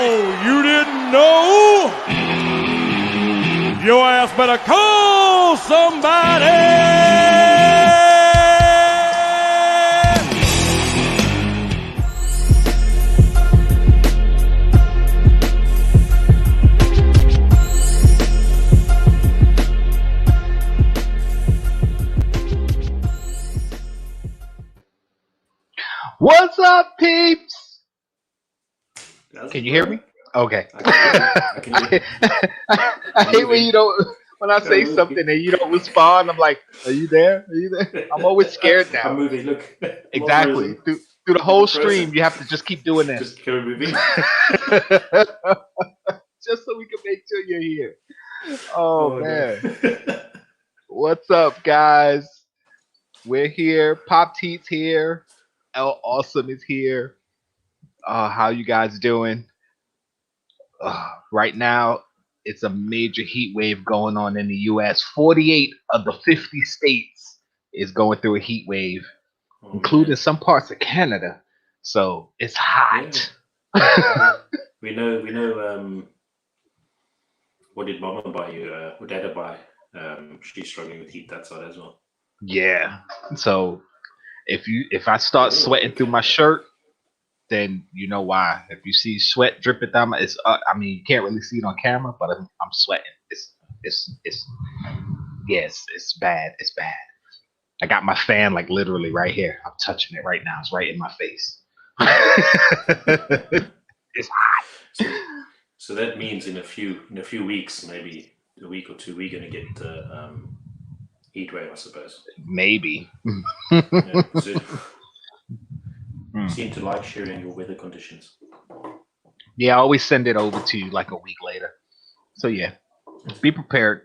You didn't know? Your ass better call somebody! What's up, peeps? Can you hear me? Okay. I can hear you. I hate when you don't. When I say something and you don't respond, I'm like, "Are you there? Are you there?" I'm always scared now. I'm moving. Look. Exactly. Through the whole stream, you have to just keep doing this. Just keep moving. Just so we can make sure you're here. Oh man. What's up, guys? We're here. Pop Teet's here. Jkl Awesome is here. How you guys doing? Right now, it's a major heat wave going on in the U.S. 48 of the 50 states is going through a heat wave, including some parts of Canada. So it's hot. Yeah. we know. What did Mama buy you? What Dada buy? She's struggling with heat that side as well. Yeah. So if I start sweating through my shirt, then you know why. If you see sweat dripping down my, I mean, you can't really see it on camera, but I'm sweating. It's bad. It's bad. I got my fan like literally right here. I'm touching it right now. It's right in my face. It's hot. So that means in a few weeks, maybe a week or two, we're gonna get the heat wave, I suppose. Maybe. Yeah, so you seem to like sharing your weather conditions. Yeah, I always send it over to you like a week later. So yeah, be prepared.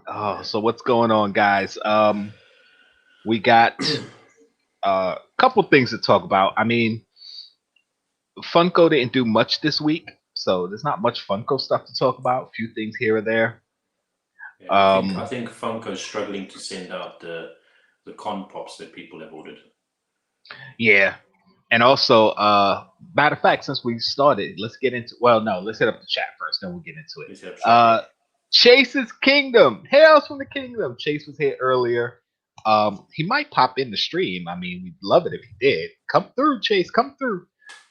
Oh, so what's going on, guys? We got a couple things to talk about. I mean, Funko didn't do much this week, so there's not much Funko stuff to talk about. A few things here or there. Yeah, I think Funko's struggling to send out the con pops that people have ordered. Yeah. And also, matter of fact, since we started, let's get into, well, no, let's hit up the chat first, then we'll get into it. Chase's Kingdom. Hails from the Kingdom. Chase was here earlier. He might pop in the stream. I mean, we'd love it if he did. Come through, Chase. Come through.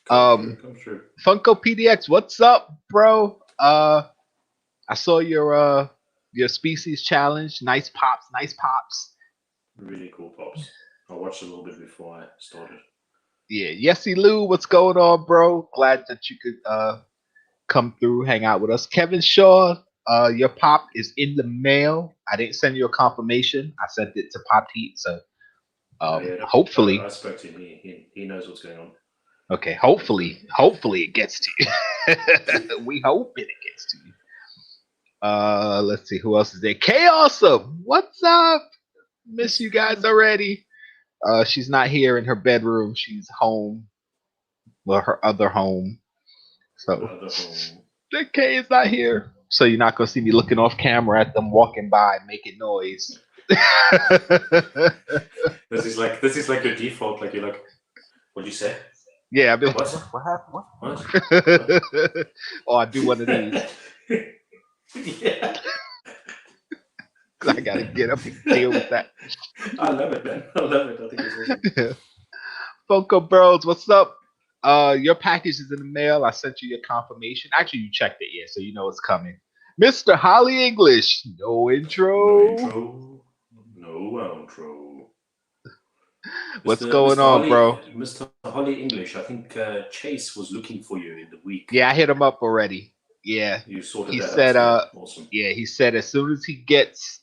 Come through. Funko PDX, what's up, bro? I saw your species challenge. Nice pops. Really cool pops. I watched a little bit before I started. Yeah, Yesy Lou, what's going on, bro? Glad that you could come through, hang out with us. Kevin Shaw, your pop is in the mail. I didn't send you a confirmation. I sent it to Pop Heat, so hopefully. I spoke to him. He knows what's going on. Okay, hopefully it gets to you. We hope it gets to you. Let's see who else is there. Jkl Awesome, what's up? Miss you guys already. She's not here in her bedroom. She's home. Well, her other home. So the K is not here. So you're not gonna see me looking off camera at them walking by making noise. This is like your default. Like you're like, what'd you say? Yeah, I'd be like, what happened? What? Oh, I do one of these. Yeah. I gotta get up and deal with that. I love it, man. I love it. I think it's awesome. Yeah. Funko Bros, what's up? Your package is in the mail. I sent you your confirmation. Actually, you checked it, yeah, so you know it's coming. Mr. Holly English, no intro. No outro. What's going on, Holly, bro? Mr. Holly English, I think Chase was looking for you in the week. Yeah, I hit him up already. Yeah, you sorted he that said, out. Awesome. Yeah, he said as soon as he gets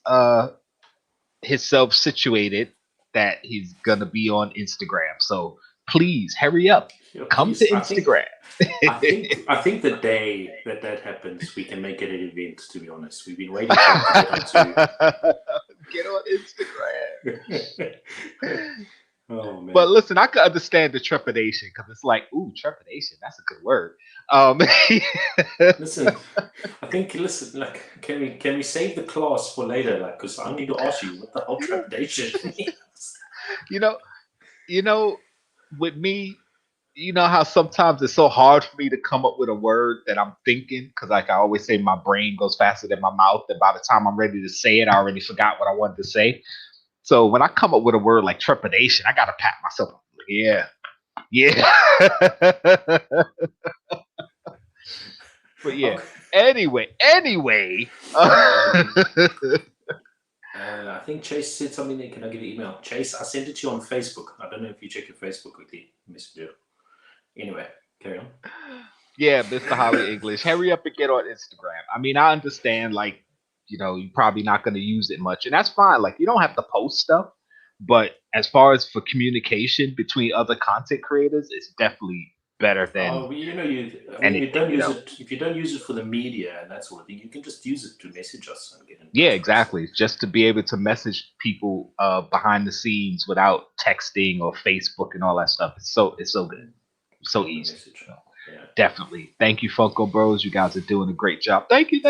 himself situated, that he's gonna be on Instagram. So please hurry up, come to Instagram. I think the day that happens, we can make it an event. To be honest, we've been waiting for it to get on Instagram. Oh, man. But listen, I could understand the trepidation because it's like, ooh, trepidation. That's a good word. Listen, I think like, can we save the class for later? Like, because I need to ask you what the whole trepidation means. You know, with me, you know how sometimes it's so hard for me to come up with a word that I'm thinking because, like I always say, my brain goes faster than my mouth, and by the time I'm ready to say it, I already forgot what I wanted to say. So when I come up with a word like trepidation, I gotta pat myself. Yeah, yeah. But yeah. Okay. Anyway. I think Chase said something there. Can I give you email? Chase, I sent it to you on Facebook. I don't know if you check your Facebook quickly. Messenger. Anyway, carry on. Yeah, Mr. Holly English. Hurry up and get on Instagram. I mean, I understand, like, you're probably not going to use it much, and that's fine. Like, you don't have to post stuff, but as far as for communication between other content creators, it's definitely better than Well, you anything. don't use it if you don't use it for the media and that sort of thing. You can just use it to message us and get in touch Yeah, with us. exactly. Just to be able to message people behind the scenes without texting or Facebook and all that stuff. It's so good. So The easy. message. Yeah. Definitely. Thank you, Funko Bros. You guys are doing a great job. Thank you.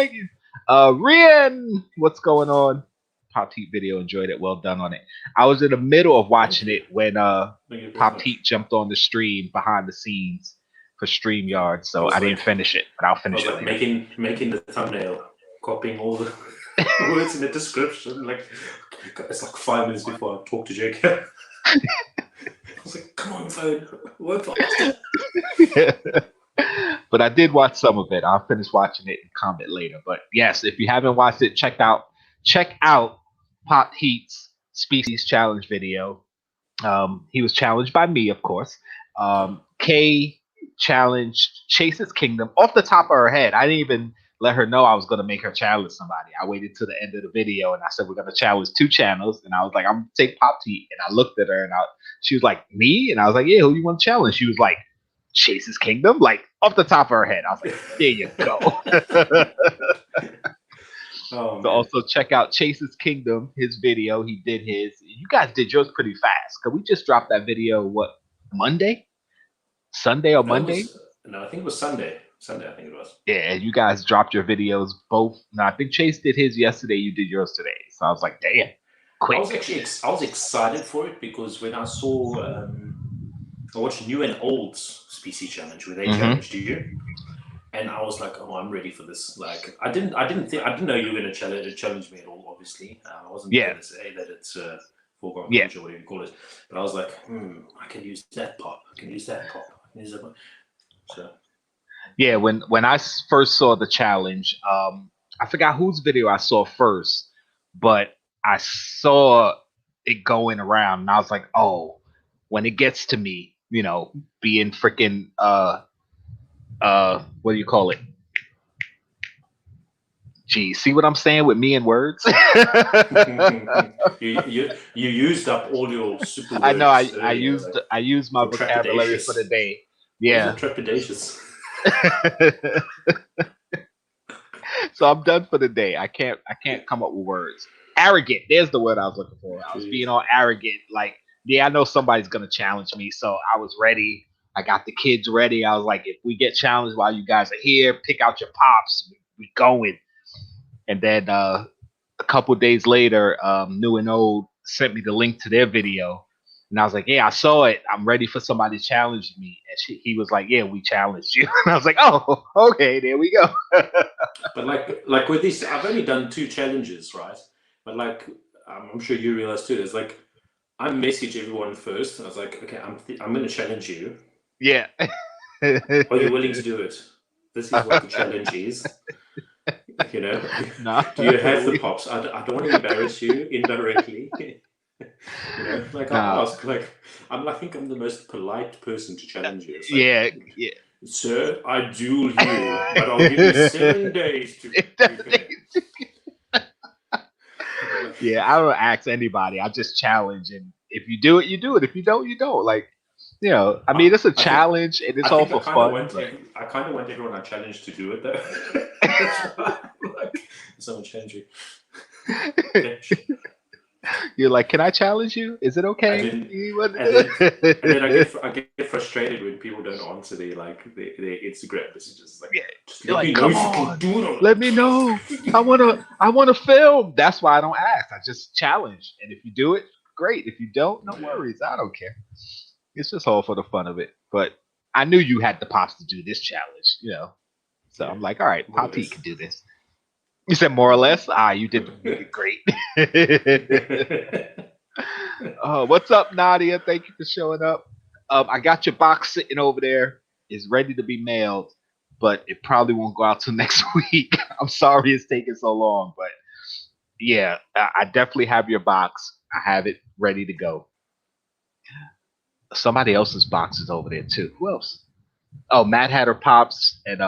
Rian, what's going on? Pop Heat video, enjoyed it. Well done on it. I was in the middle of watching it when Thank you very Pop much. Heat jumped on the stream behind the scenes for StreamYard, so I didn't like- finish it, but I'll I finish was it like later. making the thumbnail, copying all the words in the description. Like it's like 5 minutes before I talk to Jkl. I was like, "Come on, phone, work faster." But I did watch some of it. I'll finish watching it and comment later. But yes, if you haven't watched it, check out Pop Heat's Species Challenge video. He was challenged by me, of course. Kay challenged Chase's Kingdom off the top of her head. I didn't even let her know I was going to make her challenge somebody. I waited to the end of the video and I said, we're going to challenge 2 channels. And I was like, I'm going to take Pop Heat. And I looked at her and she was like, me? And I was like, yeah, who you want to challenge? She was like, Chase's Kingdom? Like, off the top of her head. I was like, there you go. Oh, So also check out Chase's Kingdom, his video. He did his. You guys did yours pretty fast. Because we just dropped that video, what, Monday? Sunday or Monday? I think it was Sunday. Sunday, I think it was. Yeah, you guys dropped your videos both. No, I think Chase did his yesterday. You did yours today. So I was like, damn, quick. I was excited for it because when I saw, I watched New and Old's Species Challenge where they challenged you, and I was like, oh, I'm ready for this. Like, I didn't know you were going to challenge me at all. Obviously, I wasn't going to say that it's foregone knowledge or whatever you call it. But I was like, I can use that pop. I can use that pop. I can use that pop. So. Yeah, when I first saw the challenge, I forgot whose video I saw first, but I saw it going around, and I was like, oh, when it gets to me, being freaking what do you call it? Gee, see what I'm saying with me and words? you used up all your super words. I know. I used my vocabulary for the day. Yeah. Trepidatious. So I'm done for the day. I can't come up with words. Arrogant. There's the word I was looking for. I was being all arrogant. Like, yeah, I know somebody's gonna challenge me, so I was ready. I got the kids ready. I was like, if we get challenged while you guys are here, pick out your pops. We going. And then a couple days later, New and Old sent me the link to their video. And I was like, yeah, I saw it. I'm ready for somebody to challenge me. And he was like, yeah, we challenged you. And I was like, oh, okay, there we go. But like with this, I've only done 2 challenges, right? But like, I'm sure you realize too, there's like, I message everyone first. And I was like, okay, I'm going to challenge you. Yeah. Are you willing to do it? This is what the challenge is. No. Do you have the pops? I don't want to embarrass you indirectly. I'll ask. Like, I think I'm the most polite person to challenge you. Yeah. Sir, I duel you, but I'll give you 7 days to. Yeah, I don't ask anybody. I just challenge, and if you do it, you do it. If you don't, you don't. Like, I mean, it's a challenge, and it's all for fun. I kind of want everyone I challenge to do it, though. That's why someone challenge you. Okay. You're like, can I challenge you? Is it okay? And then I get frustrated when people don't answer their Instagram messages. Like, just let me know if you can do it. Let me know. I wanna film. That's why I don't ask. I just challenge. And if you do it, great. If you don't, no worries. I don't care. It's just all for the fun of it. But I knew you had the pops to do this challenge, you know. So I'm like, all right, More or Pop T less. can do this. You said more or less. You did great. What's up, Nadia? Thank you for showing up. I got your box sitting over there. It's ready to be mailed, but it probably won't go out till next week. I'm sorry it's taking so long, but yeah, I definitely have your box. I have it ready to go. Somebody else's box is over there too. Who else? Oh, Mad Hatter Pops and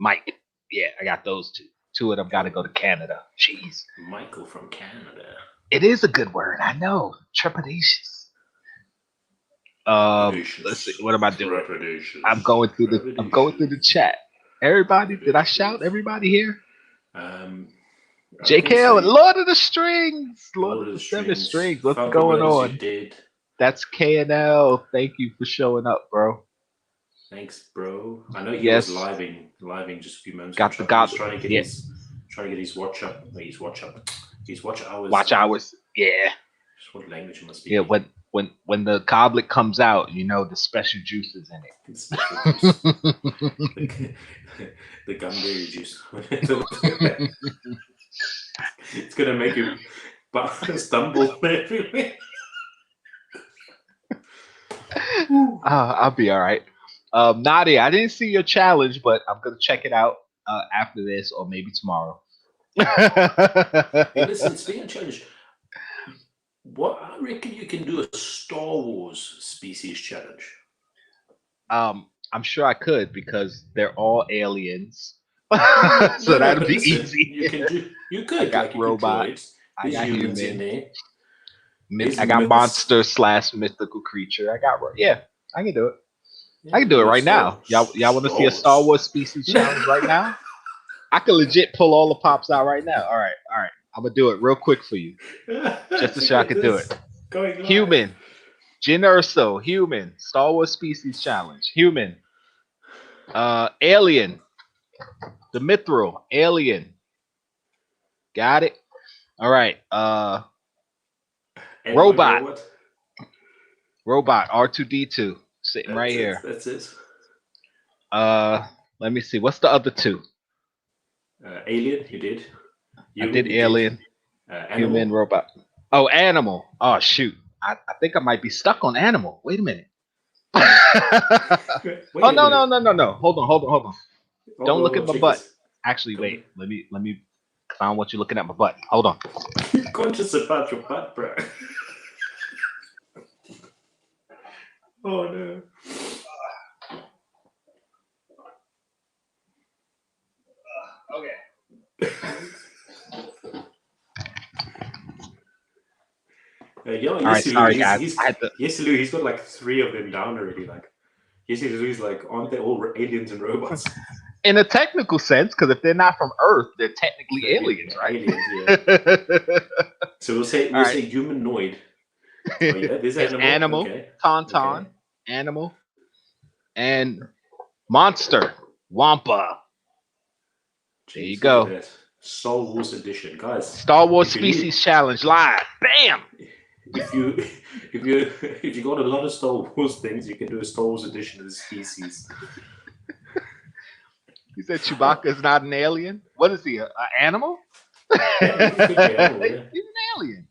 Mike. Yeah, I got those two. Two of them got to go to Canada. Jeez. Michael from Canada. It is a good word. I know. Trepidatious. Let's see. What am I doing? I'm going through the chat. Everybody, did I shout everybody here? Jkl, Lord of the Strings, Lord of the Seven Strings. What's going on? You did. That's KNL. Thank you for showing up, bro. Thanks, bro. I know he was living just a few moments ago. He's trying to get his watch up. His watch hours. Watch hours. Yeah. What language it must be? Yeah. When the goblet comes out, you know the special juice is in it. The special juice. the gumberry juice. It's gonna make you stumble everywhere. I'll be all right. Nadia, I didn't see your challenge, but I'm gonna check it out after this or maybe tomorrow. Hey, listen, speaking of challenge, what I reckon you can do a Star Wars species challenge. I'm sure I could because they're all aliens, so that'd be easy. You could. I got robots. I got humans in there. I got monster / mythical creature. I can do it. I can do it right now. Y'all want to see a Star Wars species challenge right now? I can legit pull all the pops out right now. All right. I'm gonna do it real quick for you, just to show I can do it. Human, Jyn Erso, human, Star Wars species challenge, human, alien, the Mithril, alien. Got it. All right. Robot R2D2 sitting right here. That's it. Let me see. What's the other two? Alien, you did. I did alien. Human, robot. Oh, animal. Oh, shoot. I think I might be stuck on animal. Wait a minute. No. Hold on. Don't look at my butt. Actually, wait. Let me. I don't want you looking at my butt. Hold on. You're conscious about your butt, bro. Oh no. Okay. All right, sorry guys. He's got like 3 of them down already. Like, he's like, aren't they all aliens and robots? In a technical sense, because if they're not from Earth, they're technically aliens, right? Aliens, yeah. So we'll say humanoid. Oh, yeah, there's animal, okay. Tauntaun, okay. Animal, and monster, Wampa. Jeez, there you go. Star Wars edition, guys. Star Wars species challenge live. Bam! If you got a lot of Star Wars things, you can do a Star Wars edition of the species. You said Chewbacca is not an alien? What is he? An animal? Yeah. He's an alien.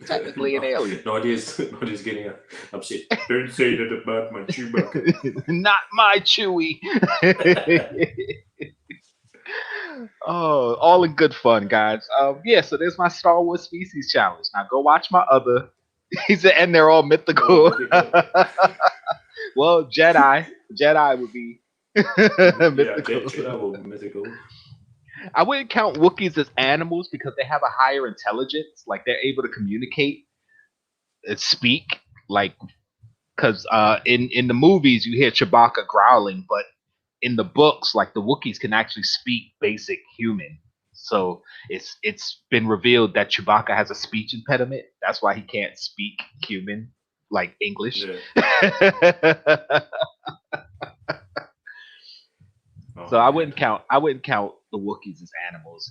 Technically an alien. Nadia's getting upset. Don't say that about my Chewbacca. Not my Chewie. Oh, all in good fun, guys. So there's my Star Wars species challenge. Now go watch my other. He said, and they're all mythical. Well, Jedi would be mythical. Jedi will be mythical. I wouldn't count Wookiees as animals because they have a higher intelligence. Like they're able to communicate and speak. Like, because in the movies you hear Chewbacca growling, but in the books, like the Wookiees can actually speak basic human. So it's been revealed that Chewbacca has a speech impediment. That's why he can't speak human, like English. Yeah. So I wouldn't count the Wookiees as animals.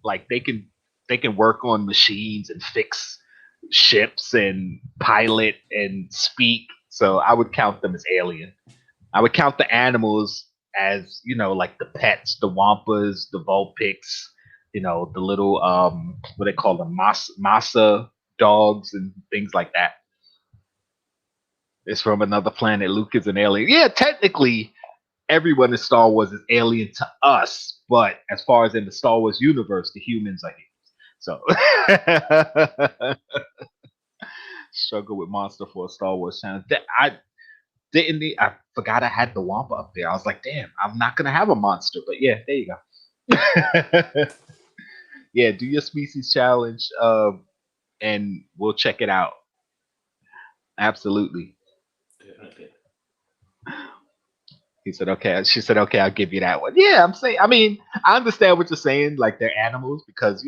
Like they can work on machines and fix ships and pilot and speak. So I would count them as alien. I would count the animals as, like the pets, the wampas, the vulpix, the little what they call them, masa dogs and things like that. It's from another planet. Luke is an alien. Yeah, technically everyone in Star Wars is alien to us, but as far as in the Star Wars universe, the humans are humans. So struggle with monster for a Star Wars channel. I didn't. I forgot I had the Wampa up there. I was like, damn, I'm not gonna have a monster. But yeah, there you go. Yeah, do your species challenge, and we'll check it out. Absolutely. Definitely. He said, okay. She said, okay, I'll give you that one. Yeah, I'm saying, I mean, I understand what you're saying. Like, they're animals because,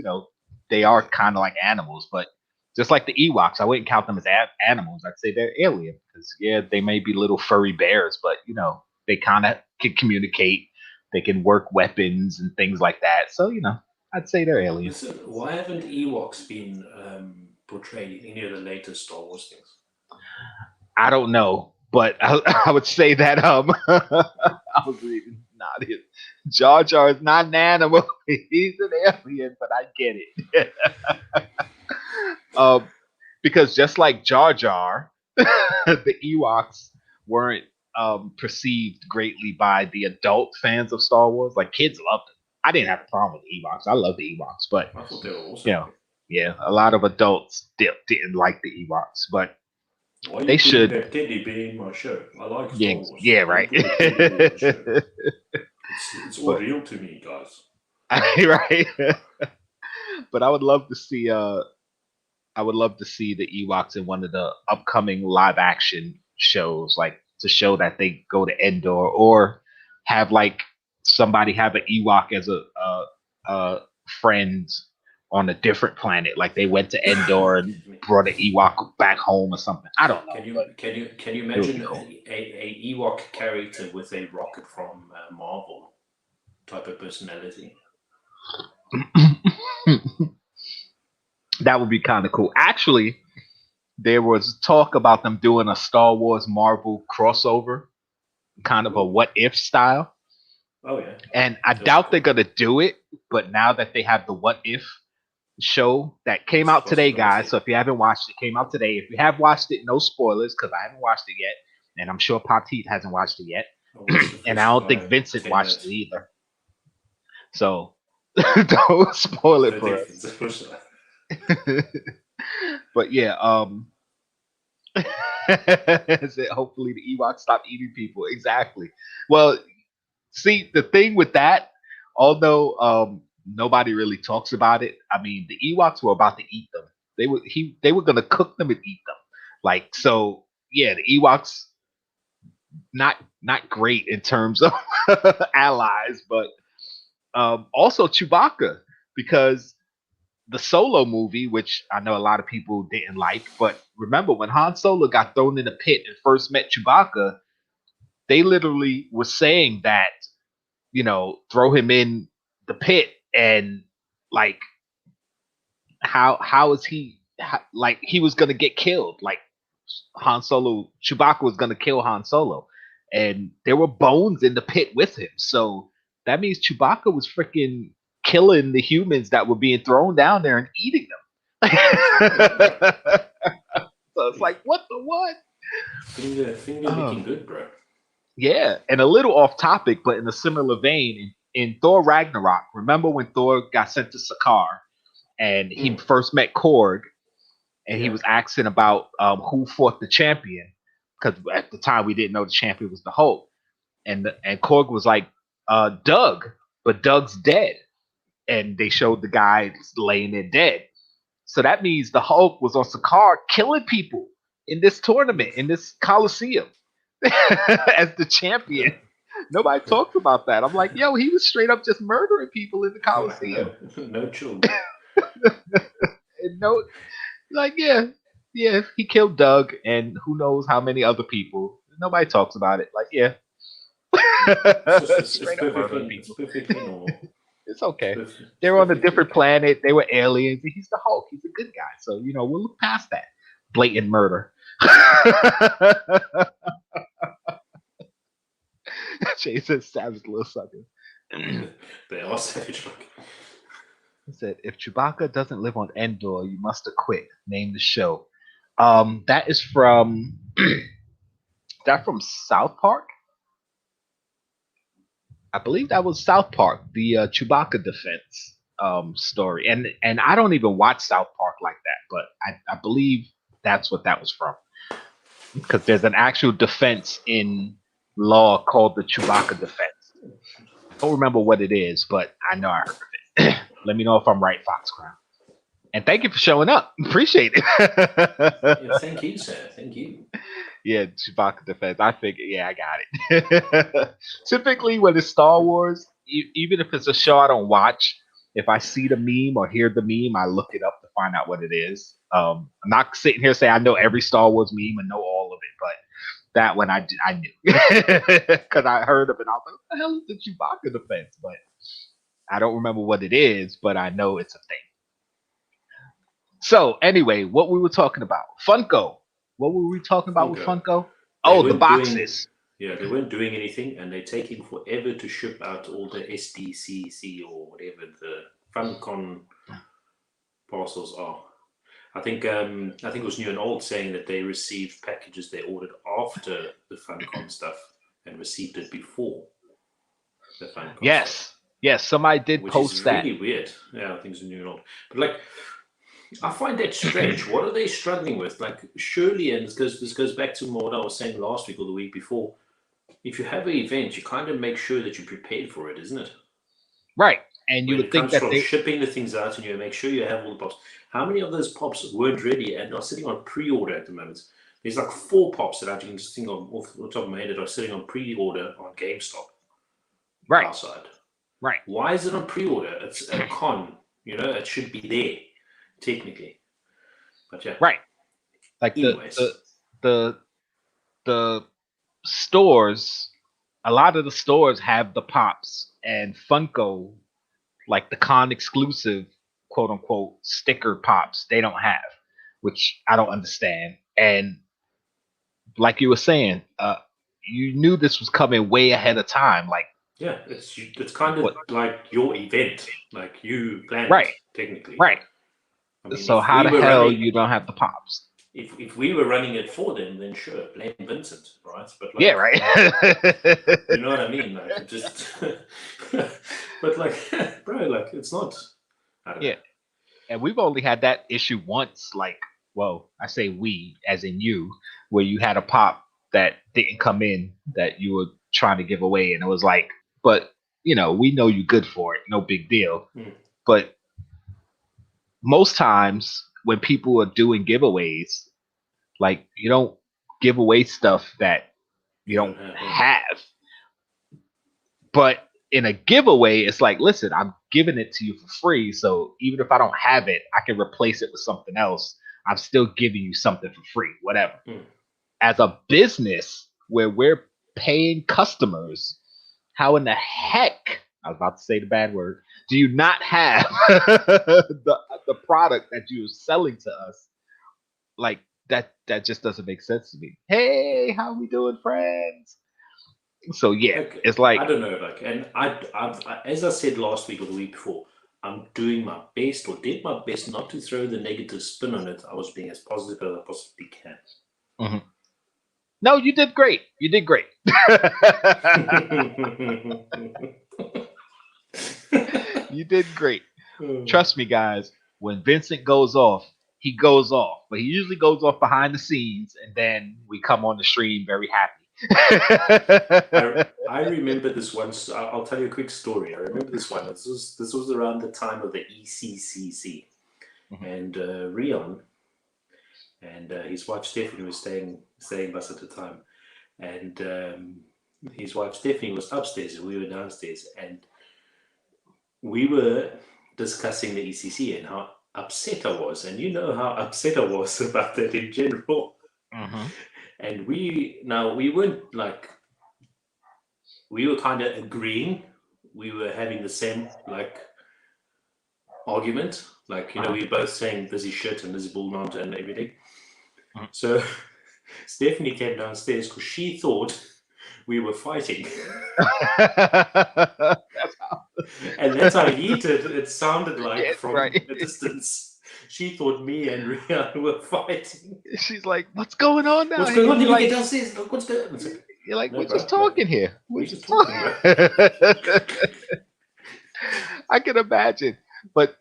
they are kind of like animals, but just like the Ewoks, I wouldn't count them as animals. I'd say they're alien because, yeah, they may be little furry bears, but, they kind of can communicate. They can work weapons and things like that. So, I'd say they're alien. Listen, why haven't Ewoks been portrayed in any of the latest Star Wars things? I don't know, but I would say that I was reading. Not it. Jar Jar is not an animal. He's an alien, but I get it. Because just like Jar Jar, the Ewoks weren't perceived greatly by the adult fans of Star Wars. Like kids loved them. I didn't have a problem with the Ewoks. I love the Ewoks, but I thought they were awesome. yeah, a lot of adults didn't like the Ewoks, but why they should. That teddy bear in my show. I like Star Wars. Yeah, right. It's all real to me, guys. Right. But I would love to see the Ewoks in one of the upcoming live action shows, like to show that they go to Endor, or have like somebody have an Ewok as a friend on a different planet, like they went to Endor and brought an Ewok back home or something. I don't know. Can you imagine a Ewok character with a rocket from Marvel type of personality? That would be kind of cool. Actually, there was talk about them doing a Star Wars Marvel crossover, kind of a what if style. Oh yeah. And I doubt they're gonna do it, but now that they have the what if show that came out today, guys. So if you haven't watched it, came out today. If you have watched it, no spoilers because I haven't watched it yet, and I'm sure Pop Heat hasn't watched it yet, and I don't think Vincent watched it either. So don't spoil it for us. But yeah, hopefully the Ewoks stop eating people. Exactly. Well, see, the thing with that, although nobody really talks about it, I mean, the Ewoks were about to eat them. They were gonna cook them and eat them. Like, so yeah, the Ewoks not great in terms of allies, but also Chewbacca, because the Solo movie, which I know a lot of people didn't like, but remember when Han Solo got thrown in the pit and first met Chewbacca, they literally were saying that, throw him in the pit and like how is he like he was gonna get killed, like Chewbacca was gonna kill Han Solo, and there were bones in the pit with him, so that means Chewbacca was freaking killing the humans that were being thrown down there and eating them. So it's like, what the what? Things are looking good, bro. Yeah, and a little off topic, but in a similar vein, in Thor Ragnarok, remember when Thor got sent to Sakaar and he first met Korg, and he was asking about who fought the champion, because at the time we didn't know the champion was the Hulk, and Korg was like, Doug, but Doug's dead, and they showed the guy laying there dead. So that means the Hulk was on Sakaar killing people in this tournament, in this Coliseum, as the champion. Nobody talks about that. I'm like, yo, he was straight up just murdering people in the Coliseum. No chill. No, like, yeah, he killed Doug and who knows how many other people. Nobody talks about it. Like, yeah. It's perfectly normal. It's okay. They're on a different planet. They were aliens. And he's the Hulk. He's a good guy. So, we'll look past that. Blatant murder. Jason Savage little sucker. They are savage. He said, if Chewbacca doesn't live on Endor, you must have quit. Name the show. That is from that from South Park? I believe that was South Park, the Chewbacca defense story. And I don't even watch South Park like that, but I believe that's what that was from. Because there's an actual defense in law called the Chewbacca defense. I don't remember what it is, but I know I heard of it. Let me know if I'm right, Foxcrown. And thank you for showing up. Appreciate it. Yeah, thank you, sir. Thank you. Yeah, Chewbacca defense. I figured, I got it. Typically, when it's Star Wars, even if it's a show I don't watch, if I see the meme or hear the meme, I look it up to find out what it is. I'm not sitting here saying I know every Star Wars meme and know all of it, but that one I knew because I heard of it. I was like, what the hell is the Chewbacca defense? But I don't remember what it is, but I know it's a thing. So anyway, what we were talking about, Funko. What were we talking about with Funko? Oh, the boxes. They weren't doing anything, and they're taking forever to ship out all the SDCC or whatever the FunCon parcels are. I think it was New and Old saying that they received packages they ordered after the FunCon stuff and received it before the FunCon. Yes, somebody did post that. Which is really weird. Yeah, I think it's New and Old, but I find that strange. What are they struggling with? Surely, and this goes back to what I was saying last week or the week before. If you have an event, you kind of make sure that you're prepared for it, isn't it? Right. And you would think that they're shipping the things out, and you make sure you have all the pops. How many of those pops weren't ready and are sitting on pre-order at the moment? There's 4 pops that I can just think of off the top of my head that are sitting on pre-order on GameStop. Right. Outside. Right. Why is it on pre-order? It's a con. It should be there. Technically, but yeah, right. The stores, a lot of the stores have the pops, and Funko, like the con exclusive, quote unquote, sticker pops, they don't have, which I don't understand. And like you were saying, you knew this was coming way ahead of time. Yeah, it's kind of like your event, like you planned right. It, technically, right. So how the hell you don't have the pops? If we were running it for them, then sure, blame Vincent, right? But yeah, right. You know what I mean? But bro, it's not. I don't know. And we've only had that issue once. I say we, as in you, where you had a pop that didn't come in that you were trying to give away, and it was but we know you're good for it, no big deal. But most times when people are doing giveaways, you don't give away stuff that you don't have. But in a giveaway, it's listen, I'm giving it to you for free. So even if I don't have it, I can replace it with something else. I'm still giving you something for free, whatever. As a business where we're paying customers, how in the heck, I was about to say the bad word, do you not have the product that you're selling to us? That just doesn't make sense to me. Hey, how we doing, friends? So it's I don't know, and I've as I said last week or the week before, I'm doing my best, or did my best, not to throw the negative spin on it. I was being as positive as I possibly can. Mm-hmm. No, you did great. You did great. You did great. Trust me, guys. When Vincent goes off, he goes off, but he usually goes off behind the scenes, and then we come on the stream very happy. I remember this once. I'll tell you a quick story. I remember this one. This was around the time of the ECCC, and Rion and his wife Stephanie was staying with us at the time, and his wife Stephanie was upstairs and we were downstairs, and we were discussing the ECC and how upset I was, and you know how upset I was about that in general. And we weren't we were kind of agreeing we were having the same like argument. Like, you know, we were both saying this is shit and this is bullnut and everything. So Stephanie came downstairs because she thought we were fighting. And that's how heated it sounded like from a distance. She thought me and Rihanna were fighting. She's like, "What's going on now? What's going on? Did you get downstairs? What's going on?" You're like, "We're just talking here. We're just talking." I can imagine, but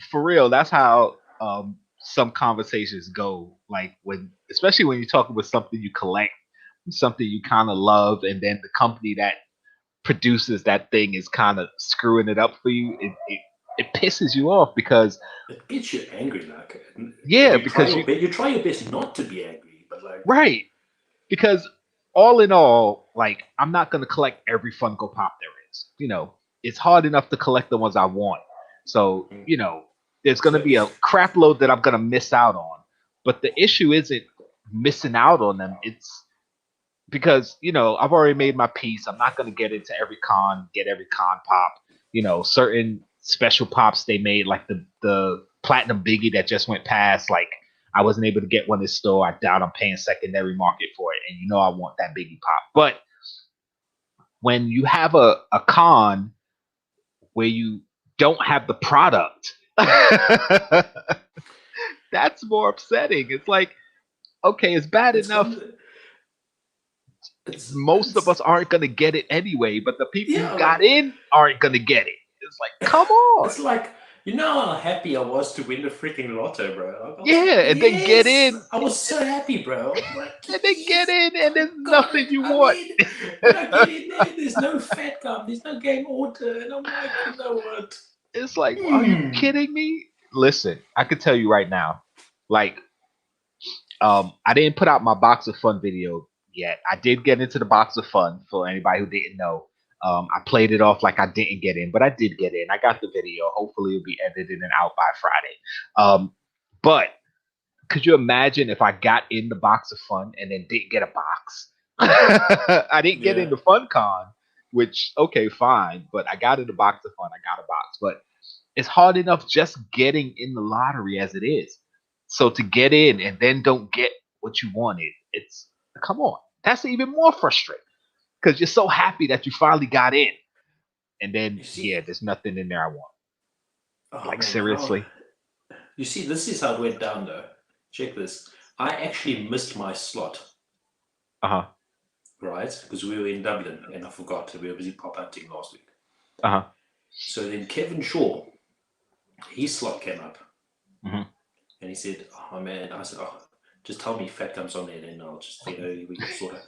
for real, that's how some conversations go. Like especially when you're talking with something you collect, something you kind of love, and then the company that produces that thing is kind of screwing it up for you. It pisses you off because it gets you angry. Like, because you try your best not to be angry, but like right, because all in all, like I'm not gonna collect every Funko Pop there is. You know, it's hard enough to collect the ones I want. So you know, there's gonna be a crap load that I'm gonna miss out on. But the issue isn't missing out on them. It's because, you know, I've already made my peace. I'm not going to get into get every con pop. You know, certain special pops they made, like the Platinum Biggie that just went past. Like, I wasn't able to get one in the store. I doubt I'm paying secondary market for it. And you know I want that Biggie pop. But when you have a con where you don't have the product, that's more upsetting. It's like, okay, it's bad enough. Most of us aren't going to get it anyway, but the people who got in aren't going to get it. It's like, come on. It's like, you know how happy I was to win the freaking lotto, bro. Then get in. I was so happy, bro. Like, and then get in, and there's nothing you want. When I get in there's no fat gum, there's no game order, and I'm like, you know what? It's like, are you kidding me? Listen, I can tell you right now, like, I didn't put out my Box of Fun video yet. I did get into the Box of Fun for anybody who didn't know. I played it off like I didn't get in, but I did get in. I got the video. Hopefully it'll be edited and out by Friday. But could you imagine if I got in the Box of Fun and then didn't get a box? I didn't get into FunCon, which, okay, fine, but I got in the Box of Fun. I got a box, but it's hard enough just getting in the lottery as it is. So to get in and then don't get what you wanted, it's, come on. That's even more frustrating because you're so happy that you finally got in. And then, there's nothing in there I want. Like, seriously? You see, this is how it went down, though. Check this. I actually missed my slot. Uh-huh. Right? Because we were in Dublin, and I forgot. We were busy pop hunting last week. Uh-huh. So then Kevin Shaw, his slot came up. Mm-hmm. And he said, oh, man. I said, just tell me fat comes on there, and then I'll just, we can sort it.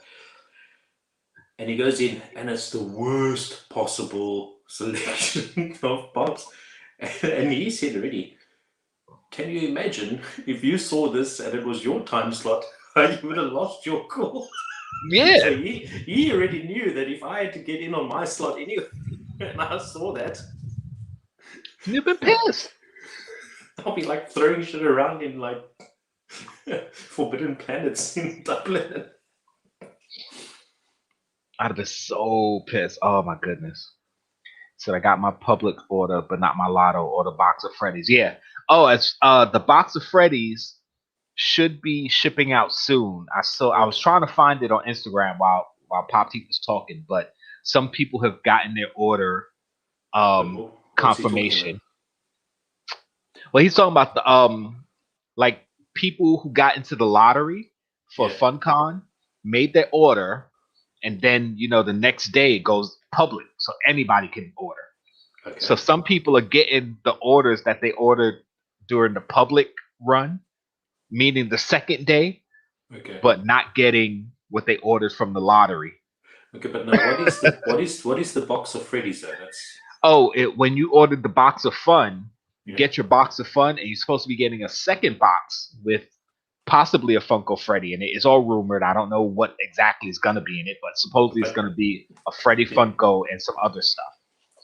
And he goes in, and it's the worst possible selection of pops. And he said already, can you imagine if you saw this and it was your time slot, you would have lost your call? Yeah. So he already knew that if I had to get in on my slot anyway, and I saw that, you've been pissed. I'll be like throwing shit around in like Forbidden Planets in Dublin. I'd have been so pissed. Oh my goodness. So I got my public order, but not my lotto or the Box of Freddy's. Yeah. Oh, it's the Box of Freddy's should be shipping out soon. I was trying to find it on Instagram while Pop Teeth was talking, but some people have gotten their order confirmation. Well, he's talking about the like people who got into the lottery for FunCon made their order, and then the next day it goes public, so anybody can order. Okay. So some people are getting the orders that they ordered during the public run, meaning the second day, but not getting what they ordered from the lottery. Okay, but now what is the Box of Freddy's though? When you ordered the Box of Fun, you get your Box of Fun, and you're supposed to be getting a second box with possibly a Funko Freddy, and it's all rumored. I don't know what exactly is going to be in it, but supposedly it's going to be a Freddy Funko and some other stuff.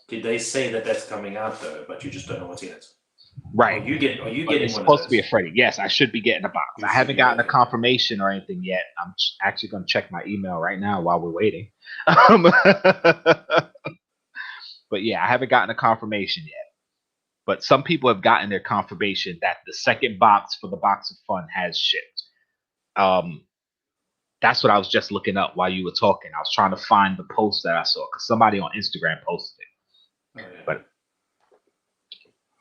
Did they say that that's coming out though? But you just don't know what's in it. Right. Are you getting? It's supposed to be a Freddy. Yes, I should be getting a box. I haven't gotten a confirmation or anything yet. I'm actually going to check my email right now while we're waiting. But yeah, I haven't gotten a confirmation yet. But some people have gotten their confirmation that the second box for the box of fun has shipped. That's what I was just looking up while you were talking. I was trying to find the post that I saw because somebody on Instagram posted it. Oh, yeah. But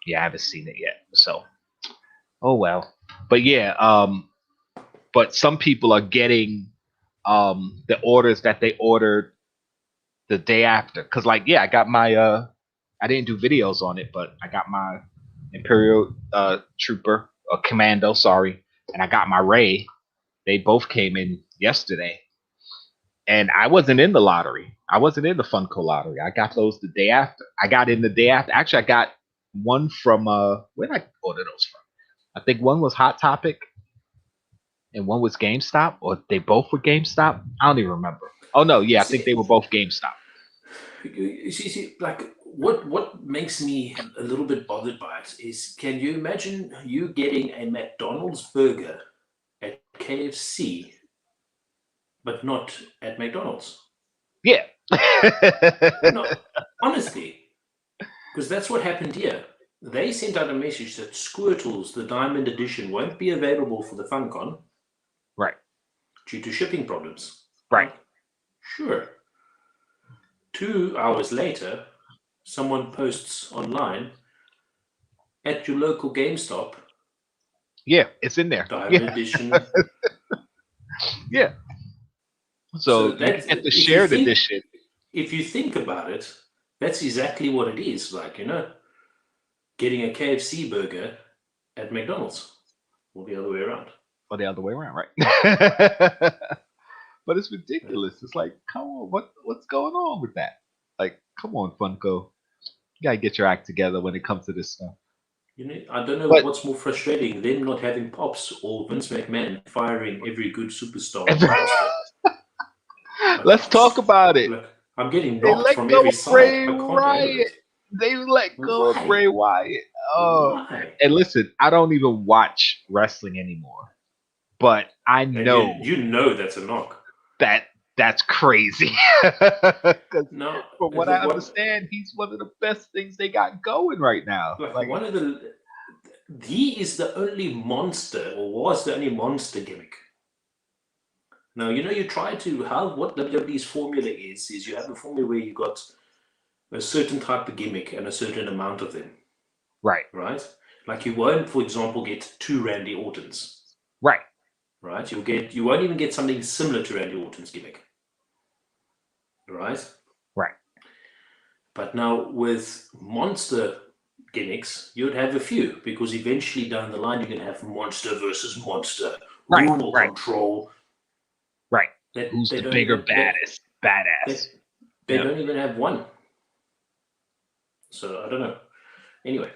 yeah, I haven't seen it yet. So, oh well. But yeah, but some people are getting the orders that they ordered the day after. Cause like, yeah, I got my I didn't do videos on it, but I got my Imperial Trooper or Commando, sorry, and I got my Ray. They both came in yesterday. And I wasn't in the lottery. I wasn't in the Funko lottery. I got those the day after. I got in the day after. Actually, I got one from where did I order those from? I think one was Hot Topic and one was GameStop, or they both were GameStop. I don't even remember. Oh no, yeah, I think they were both GameStop. You see, like what makes me a little bit bothered by it is, can you imagine you getting a McDonald's burger at KFC, but not at McDonald's? Yeah. No, honestly, because that's what happened here. They sent out a message that Squirtles, the Diamond Edition, won't be available for the FunCon. Right. Due to shipping problems. Right. Sure. 2 hours later, someone posts online, at your local GameStop. Yeah, it's in there. Diamond Edition. Yeah. So that's at the shared edition. If you think about it, that's exactly what it is. Like, getting a KFC burger at McDonald's, or the other way around. Or the other way around, right? But it's ridiculous. It's like, come on, what's going on with that? Like, come on, Funko. You gotta get your act together when it comes to this stuff. I don't know what's more frustrating, them not having pops or Vince McMahon firing every good superstar. Let's talk about it. Look, I'm getting knocked from every side. They let go of Bray Wyatt. Oh, and listen, I don't even watch wrestling anymore, but I know you know that's a knock. That's crazy. No, from what I understand, he's one of the best things they got going right now. He is the only monster, or was the only monster gimmick. Now, you try to, what WWE's formula is you have a formula where you got a certain type of gimmick and a certain amount of them. Right. Right? Like you won't, for example, get 2 Randy Ortons. Right. Right? You won't even get something similar to Randy Orton's gimmick. Right? Right. But now with monster gimmicks, you'd have a few, because eventually down the line you're going to have monster versus monster. Right. Rule control. Right. Who's the bigger, badass? They don't even have one. So I don't know. Anyway.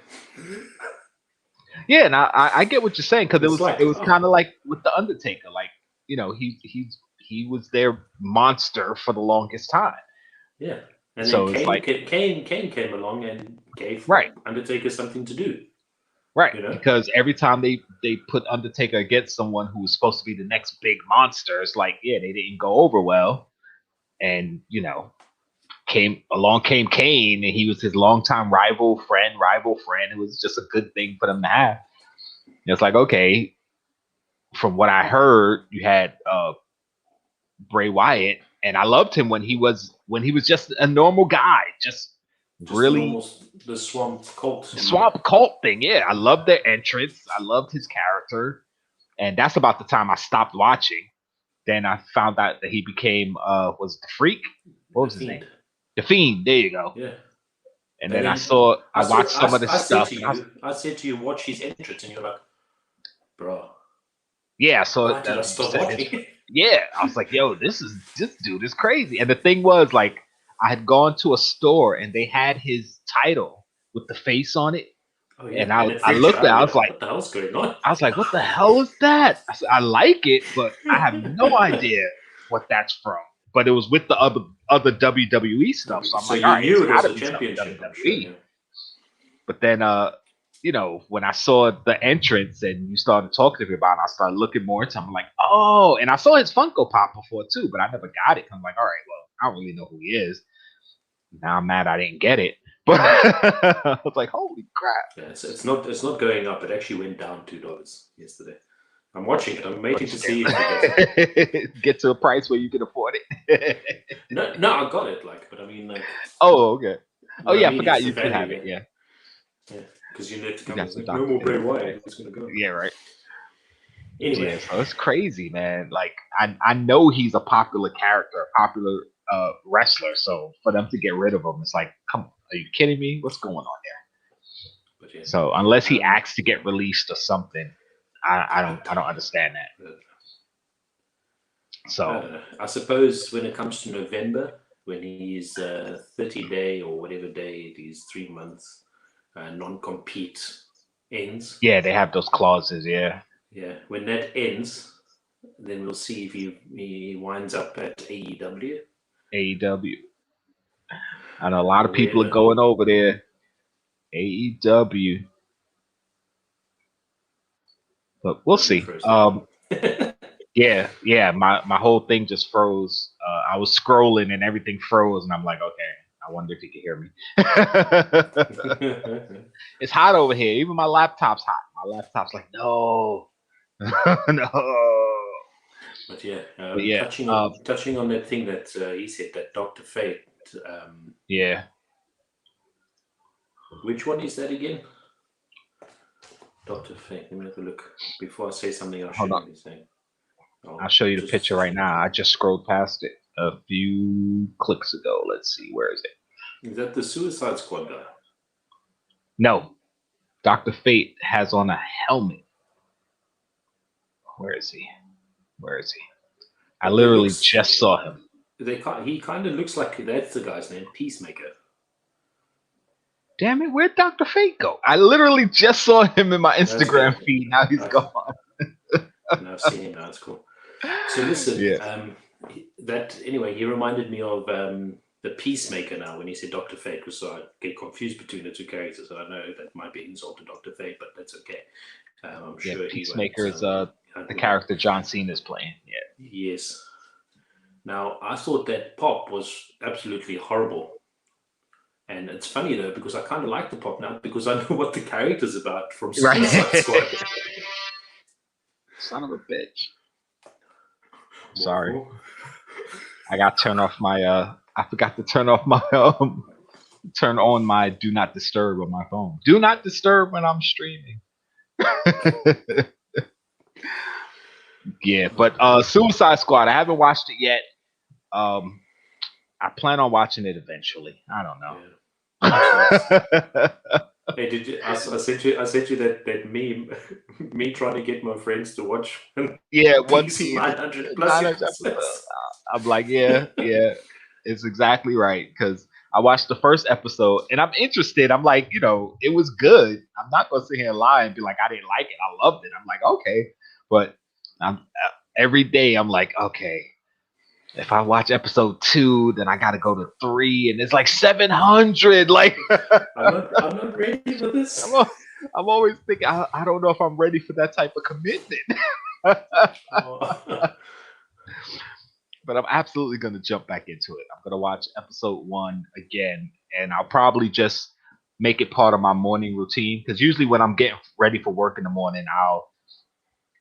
Yeah, and I get what you're saying, because it was kind of like with the Undertaker, like he was their monster for the longest time. Yeah, and so then Kane came along and gave Undertaker something to do. Right, because every time they put Undertaker against someone who was supposed to be the next big monster, it's like, yeah, they didn't go over well, and came Kane, and he was his longtime rival friend. It was just a good thing for them to have. And it's like, okay, from what I heard, you had Bray Wyatt, and I loved him when he was just a normal guy, just really the Swamp Cult thing. Yeah, I loved their entrance. I loved his character, and that's about the time I stopped watching. Then I found out that he became was the Freak. What was his name? The Fiend. There you go. Yeah. And then I watched some of the stuff. I said to you, watch his entrance, and you're like, bro. Yeah, so why did I stop watching? Yeah, I was like, yo, this dude is crazy. And the thing was, like, I had gone to a store and they had his title with the face on it. Oh, yeah. And I looked at it, I was like, what the hell's going on? I was like, what the hell is that? I said, I like it, but I have no idea what that's from. But it was with the other WWE stuff. So I'm like, all right, you it's gotta a be championship. WWE. Sure, yeah. But then when I saw the entrance and you started talking to me about it, I started looking more into him. I'm like, oh, and I saw his Funko Pop before too, but I never got it. I'm like, all right, well, I don't really know who he is. Now I'm mad I didn't get it. But I was like, holy crap. Yeah, it's not going up. It actually went down $2 yesterday. I'm watching it. I'm waiting to see if it goes up. Get to a price where you can afford it. No, I got it. But I mean, Oh, okay. Oh, yeah, I mean, forgot it's you the could have value, it. Yeah. Because you need to come got with some no more Dr. Bray Wyatt. It's gonna go. Yeah, right. Anyway, Yeah, so it's crazy, man. Like I know he's a popular character, a popular wrestler. So for them to get rid of him, it's like, come on, are you kidding me? What's going on there? but yeah. So unless he asks to get released or something, I don't understand that. So I suppose when it comes to November, when he's 30-day or whatever day it is, 3 months non-compete ends. Yeah, they have those clauses. Yeah. Yeah, when that ends, then we'll see if he winds up at AEW. AEW. I know a lot of people are going over there. AEW. But we'll see. Yeah. My whole thing just froze. I was scrolling and everything froze, and I'm like, okay, I wonder if you can hear me. It's hot over here. Even my laptop's hot. My laptop's like, no, no. But yeah, touching on that thing that he said, that Dr. Fate. Yeah. Which one is that again? Dr. Fate. Let me have a look before I say something I shouldn't be saying. I'll show you the picture right now. I just scrolled past it a few clicks ago. Let's see. Where is it? Is that the Suicide Squad guy? No. Dr. Fate has on a helmet. Where is he? I literally just saw him. He kind of looks like that's the guy's name, Peacemaker. Damn it, where'd Dr. Fate go? I literally just saw him in my Instagram feed. Now he's gone. I've seen him now. It's cool. So listen, anyway, he reminded me of the Peacemaker now when he said Dr. Fate, because so I get confused between the two characters. And I know that might be an insult to Dr. Fate, but that's okay. I'm sure Peacemaker is the character John Cena is playing. Yeah. Yes. Now, I thought that Pop was absolutely horrible. And it's funny, though, because I kind of like the Pop now because I know what the character's about from Suicide Squad. Son of a bitch. Sorry. I got to turn off my, I forgot to turn off my, turn on my Do Not Disturb on my phone. Do not disturb when I'm streaming. Yeah, but Suicide Squad, I haven't watched it yet. I plan on watching it eventually. I don't know. Yeah. Hey, did you? I sent you that meme. Me trying to get my friends to watch. Yeah, One Piece 900 plus. I'm like, yeah, it's exactly right because I watched the first episode and I'm interested. I'm like, it was good. I'm not gonna sit here and lie and be like, I didn't like it. I loved it. I'm like, okay, but every day I'm like, okay. If I watch episode 2, then I got to go to 3, and it's like 700. Like, I'm not ready for this. I'm always thinking, I don't know if I'm ready for that type of commitment. But I'm absolutely going to jump back into it. I'm going to watch episode 1 again, and I'll probably just make it part of my morning routine. Because usually when I'm getting ready for work in the morning, I'll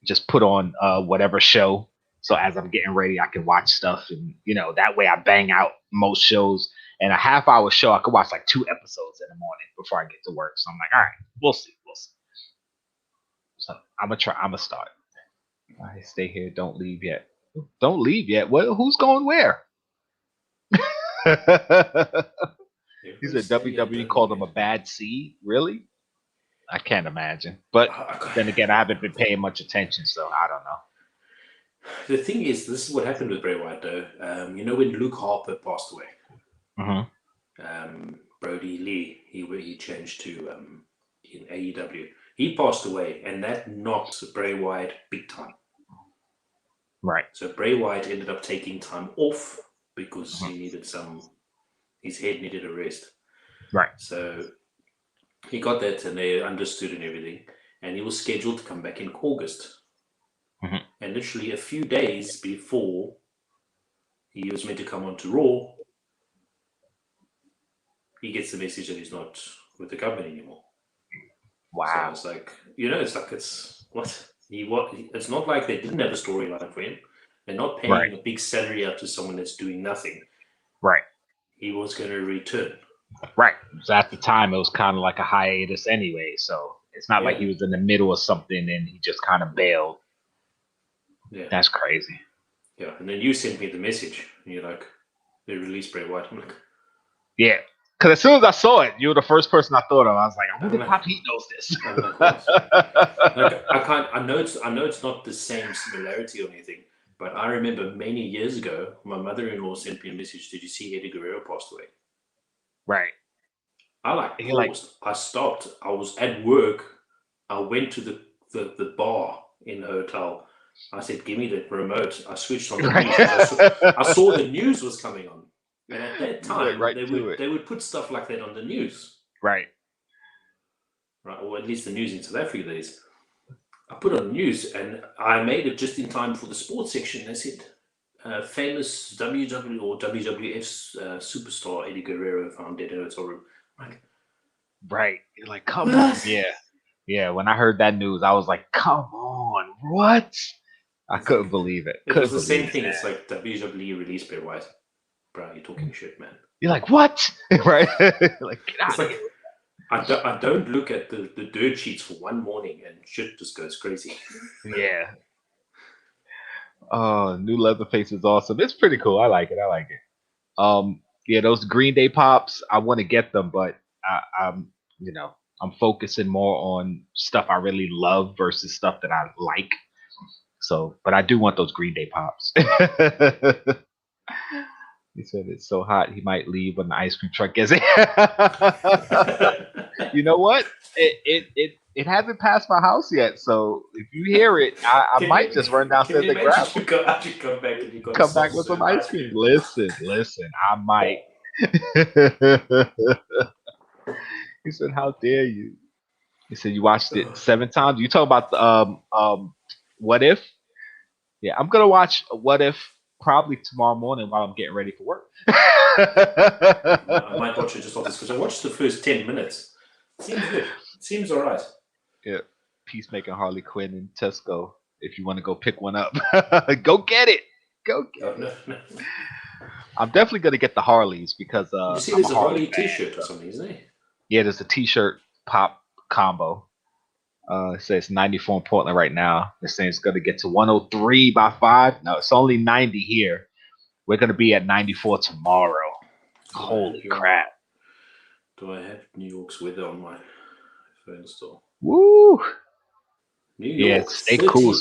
just put on whatever show. So as I'm getting ready, I can watch stuff, and that way I bang out most shows. And a half-hour show, I could watch like 2 episodes in the morning before I get to work. So I'm like, all right, we'll see. So I'm gonna start. All right, stay here. Don't leave yet. Don't leave yet. Well, who's going where? He said WWE called him a bad seed. Really? I can't imagine. But then again, I haven't been paying much attention, so I don't know. The thing is, this is what happened with Bray Wyatt, though. When Luke Harper passed away, Brody Lee, he changed to in AEW. He passed away, and that knocked Bray Wyatt big time. Right. So Bray Wyatt ended up taking time off because he needed his head needed a rest. Right. So he got that, and they understood and everything, and he was scheduled to come back in August. And literally a few days before he was meant to come on to Raw, he gets the message that he's not with the government anymore. Wow. So it's like, it's what? It's not like they didn't have a storyline for him. They're not paying a big salary out to someone that's doing nothing. Right. He was going to return. Right. So at the time, it was kind of like a hiatus anyway. So it's not like he was in the middle of something and he just kind of bailed. Yeah. That's crazy. Yeah. And then you sent me the message and you're like, they released Bray Wyatt. I'm like, yeah. Because as soon as I saw it, you were the first person I thought of. I was like, I wonder if Pop Heat knows this. I'm like, what? Like, I know it's not the same similarity or anything, but I remember many years ago, my mother-in-law sent me a message. Did you see Eddie Guerrero passed away? Right. I paused. I stopped. I was at work. I went to the bar in the hotel. I said, give me the remote. I switched on the news. I saw the news was coming on. And at that time, they would put stuff like that on the news. Right. Right, or at least the news in South Africa that is. I put on the news and I made it just in time for the sports section. They said, famous WWE or WWF's superstar Eddie Guerrero found dead in a hotel room. Like, right. You're like, come on. Yeah. Yeah. When I heard that news, I was like, come on. What? I couldn't believe it. It was the same thing. It's like WWE released Bray Wyatt. Bro, you're talking shit, man. You're like, what? Right? Like, get out of here. I don't look at the dirt sheets for one morning and shit just goes crazy. Yeah. Oh, new Leatherface is awesome. It's pretty cool. I like it. Yeah, those Green Day pops, I want to get them, but I'm focusing more on stuff I really love versus stuff that I like. So, but I do want those Green Day pops. He said it's so hot he might leave when the ice cream truck gets here. You know what? It hasn't passed my house yet, so if you hear it, I might just run downstairs and grab it. Come back with some ice cream. Listen, I might. He said, "How dare you?" He said, "You watched it 7 times." You talk about the What If? Yeah, I'm gonna watch What If probably tomorrow morning while I'm getting ready for work. I might watch it just off this because I watched the first 10 minutes. Seems good. Seems all right. Yeah. Peacemaker, Harley Quinn, and Tesco. If you want to go pick one up, go get it. Go get it. No. I'm definitely gonna get the Harleys because you see, there's a Harley T-shirt or something, isn't there? Yeah, there's a T-shirt pop combo. It says 94 in Portland right now. They're saying it's going to get to 103 by 5. No, it's only 90 here. We're going to be at 94 tomorrow. Holy crap. Do I have New York's weather on my phone still? Woo! New York, stay cool.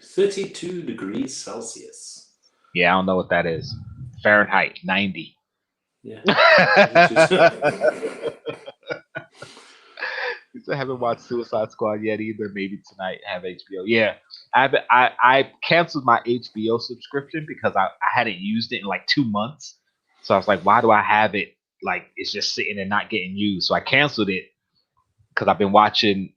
32 degrees Celsius. Yeah, I don't know what that is. Fahrenheit, 90. Yeah. I haven't watched Suicide Squad yet either. Maybe tonight have HBO. Yeah, I canceled my HBO subscription because I hadn't used it in like 2 months. So I was like, why do I have it? Like it's just sitting and not getting used. So I canceled it because I've been watching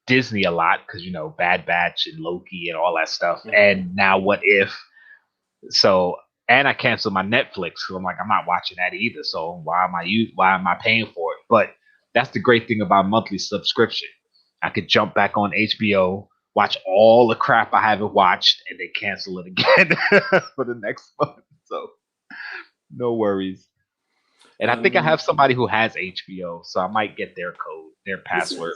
Disney a lot because Bad Batch and Loki and all that stuff. Mm-hmm. And now What If? So and I canceled my Netflix because I'm like I'm not watching that either. So why am I paying for it? But that's the great thing about monthly subscription. I could jump back on HBO, watch all the crap I haven't watched, and then cancel it again for the next month. So no worries. And I think I have somebody who has HBO, so I might get their code, their password.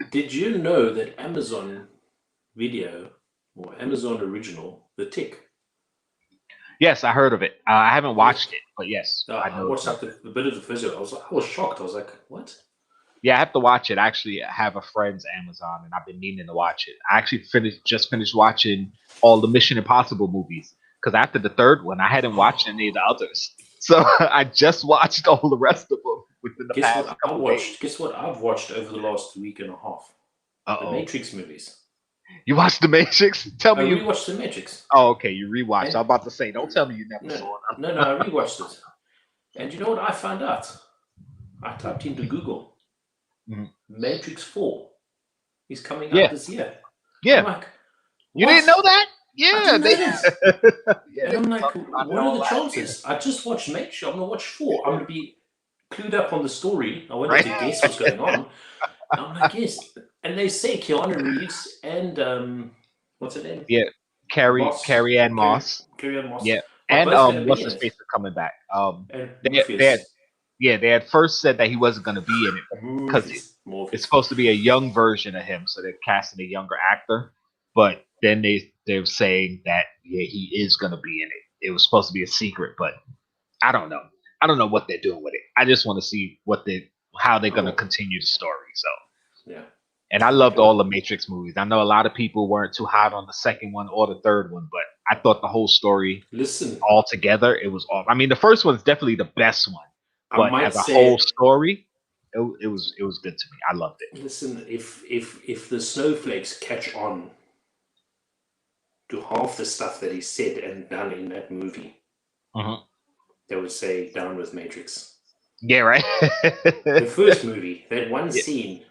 Did you know that Amazon Video or Amazon Original, The Tick? Yes, I heard of it. I haven't watched it, but yes, I know. I watched a bit of the first. I was shocked. I was like, "What?" Yeah, I have to watch it. I actually have a friend's Amazon, and I've been meaning to watch it. I actually just finished watching all the Mission Impossible movies because after the third one, I hadn't watched any of the others. So I just watched all the rest of them within the past couple days. Guess what I've watched over the last week and a half? The Matrix movies. You watched The Matrix? Tell me you rewatched The Matrix. Oh, okay. You rewatched. I'm about to say, don't tell me you never saw it. No, I rewatched it. And you know what I found out? I typed into Google. Mm-hmm. Matrix 4 is coming out this year. Yeah. I'm like, you didn't know that? Yeah, didn't know they. that. Yeah, And they I'm were like, talking about it what are all the last year, chances? I just watched Matrix. I'm gonna watch 4. I'm gonna be clued up on the story. I wanted right? to guess what's going on. And I'm like, yes. And they say Keanu Reeves and what's her name? Yeah, Moss. Carrie Ann Moss. Carrie Ann Moss Yeah, are and both going to be what's in his it. face are coming back. And They had, Morpheus. yeah, they had first said that he wasn't going to be in it because it's Morpheus. supposed to be a young version of him, so they're casting a younger actor. But then they're saying that yeah, he is going to be in it. It was supposed to be a secret, but I don't know. I don't know what they're doing with it. I just want to see how they're going to continue the story. So Yeah. and I loved all the Matrix movies. I know a lot of people weren't too hot on the second one or the third one, but I thought the whole story altogether, it was all. I mean, the first one's definitely the best one, but as a whole story, it was good to me. I loved it. Listen, if the snowflakes catch on to half the stuff that he said and done in that movie, they would say down with Matrix. Yeah, right. The first movie, that one scene.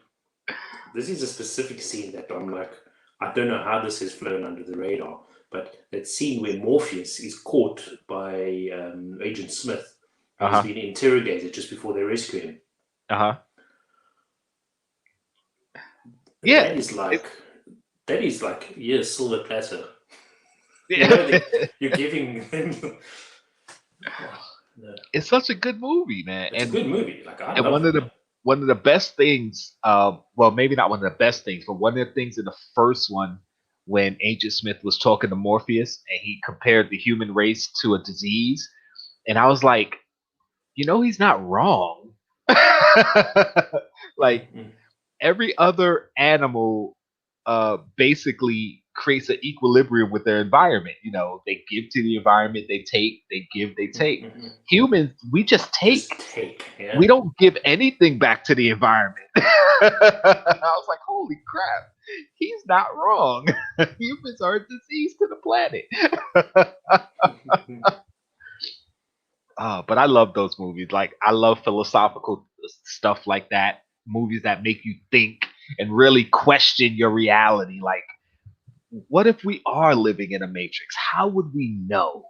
This is a specific scene that I'm like, I don't know how this has flown under the radar, but that scene where Morpheus is caught by Agent Smith, he's been interrogated just before they rescue him. Yeah, that is like silver platter. Yeah. You're giving them. It's such a good movie, man. It's a good movie. Like I and love it. One of the best things, well, maybe not one of the best things, but one of the things in the first one when Agent Smith was talking to Morpheus and he compared the human race to a disease, and I was like, he's not wrong. Like every other animal basically creates an equilibrium with their environment. They give to the environment, they take, they give, they take. Humans, we just take. Yeah. We don't give anything back to the environment. I was like, holy crap, he's not wrong. Humans are a disease to the planet. But I love those movies. Like, I love philosophical stuff like that. Movies that make you think and really question your reality. Like, what if we are living in a matrix? How would we know?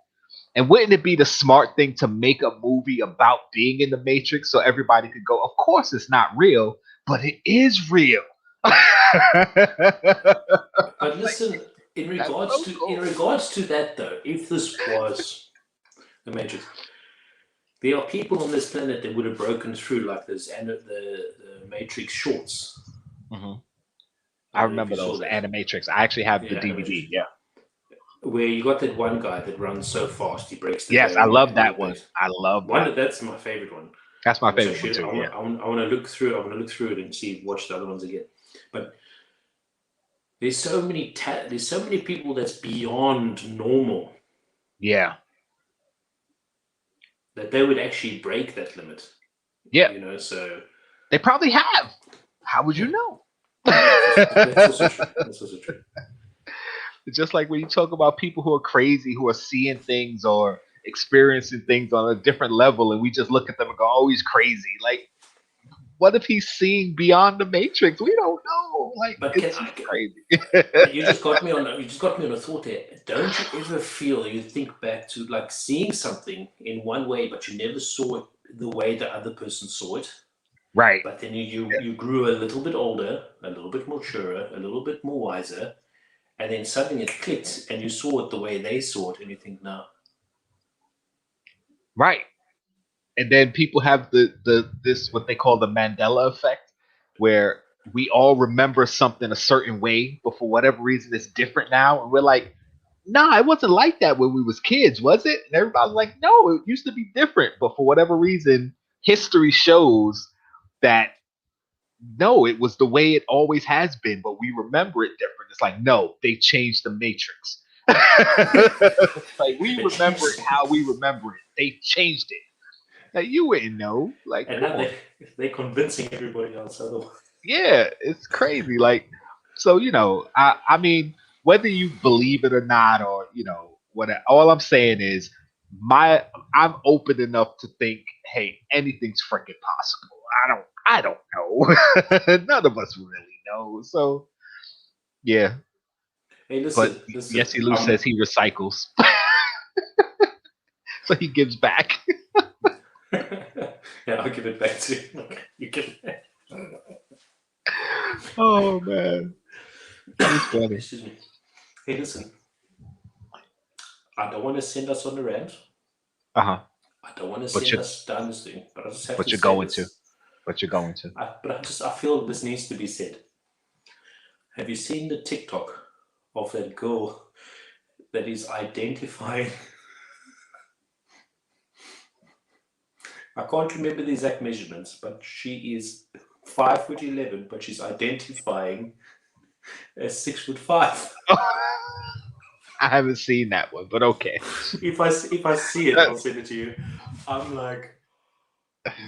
And wouldn't it be the smart thing to make a movie about being in the matrix so everybody could go, of course it's not real, but it is real. But listen, in regards to that though, if this was the Matrix, there are people on this planet that would have broken through like this, and the Matrix shorts. I remember those, the Animatrix. I actually have the DVD. Yeah. Where you got that one guy that runs so fast he breaks the. Yes, I love that one. I love that. That's my favorite one. That's my favorite one too. I want to look through. I want to look through it and watch the other ones again. But there's so many people that's beyond normal. Yeah. That they would actually break that limit. Yeah. So they probably have. How would you know? That's also true. It's just like when you talk about people who are crazy, who are seeing things or experiencing things on a different level, and we just look at them and go, "Oh, he's crazy." Like, what if he's seeing beyond the matrix? We don't know. Like, but it's crazy. You just got me on a thought here. Don't you ever feel you think back to like seeing something in one way, but you never saw it the way the other person saw it? Right. But then you grew a little bit older, a little bit maturer, a little bit more wiser, and then suddenly it clicked, and you saw it the way they saw it, and you think, no. Right. And then people have this what they call the Mandela effect, where we all remember something a certain way, but for whatever reason it's different now, and we're like, nah, it wasn't like that when we was kids, was it? And everybody's like, no, it used to be different, but for whatever reason, history shows that no, it was the way it always has been, but we remember it different. It's like, no, they changed the matrix. Like, we remember it how we remember it. They changed it. Like, you wouldn't know. Like, and now they're convincing everybody else otherwise. Yeah, it's crazy. Like, so I mean, whether you believe it or not, or what, all I'm saying is, I'm open enough to think, hey, anything's freaking possible. I don't know. None of us really know. So, yeah. Hey, But listen. Yesy Lou says he recycles, so he gives back. Yeah, I'll give it back to you. Okay, you can. Oh man, it's funny. Excuse me. Hey, listen. I don't want to send us on a rant. Uh-huh. I don't want to But send you're us down this thing, but I just have but to you're say going to. this. But you're going to. I feel this needs to be said. Have you seen the TikTok of that girl that is identifying? I can't remember the exact measurements, but she is 5'11", but she's identifying as 6'5". I haven't seen that one, but okay. If I see it, I'll send it to you. I'm like,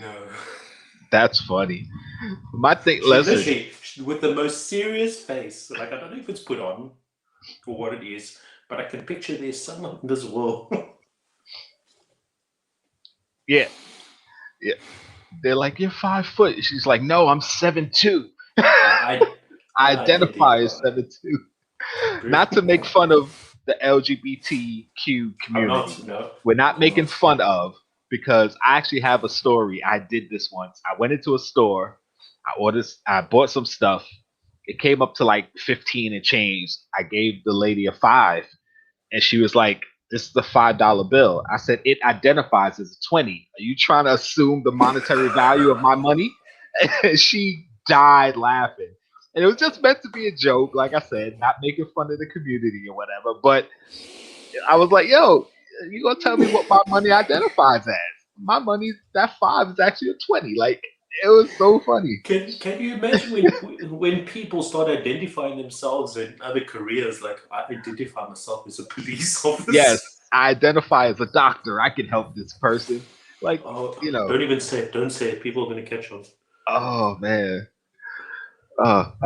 no. That's funny. My thing, She listen. literally, with the most serious face, like I don't know if it's put on or what it is, but I can picture there's someone in this world. Yeah. They're like, you're 5 foot. She's like, no, I'm 7'2". I identify as 7'2". Not to make fun of the LGBTQ I'm community. not. No, We're not I'm making not. fun of, because I actually have a story. I did this once. I went into a store. I bought some stuff. It came up to like 15 and change. I gave the lady a 5, and she was like, "This is a $5 bill." I said, "It identifies as a 20. Are you trying to assume the monetary value of my money?" And she died laughing. And it was just meant to be a joke, like I said, not making fun of the community or whatever. But I was like, "Yo, you gonna tell me what my money identifies as? My money, that 5 is actually a 20." Like, it was so funny. Can you imagine when people start identifying themselves in other careers? Like I identify myself as a police officer. Yes, I identify as a doctor. I can help this person. Like, Oh, you know. don't say it. People are going to catch on. Oh man.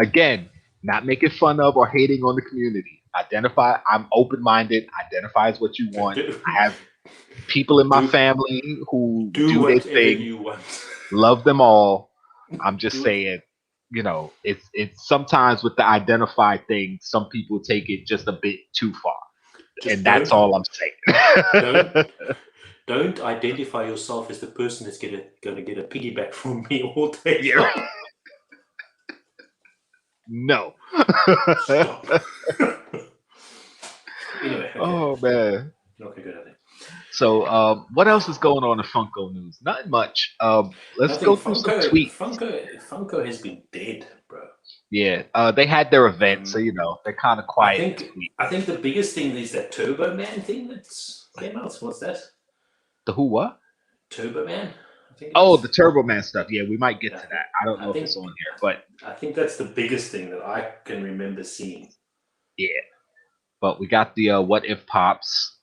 Again, not making fun of or hating on the community. Identify. I'm open minded. Identify as what you want. I have people in my family who Do do their whatever thing. you want. Love them all. I'm just Do it. saying, it's sometimes with the identify thing, some people take it just a bit too far. Just And that's all I'm saying. Don't identify yourself as the person that's gonna get a piggyback from me all day. Yeah. No. Stop. Anyway. Okay. Oh man. Okay, good. I think. So, what else is going on in Funko news? Not much. Let's go through some tweets. Funko has been dead, bro. Yeah, they had their event, so they're kind of quiet. I think the biggest thing is that Turbo Man thing that came out. What's that? The who? What? Turbo Man. I think. Oh, the Turbo Man stuff. Yeah, we might get to that. I don't know if it's on here, but I think that's the biggest thing that I can remember seeing. Yeah, but we got the What If Pops.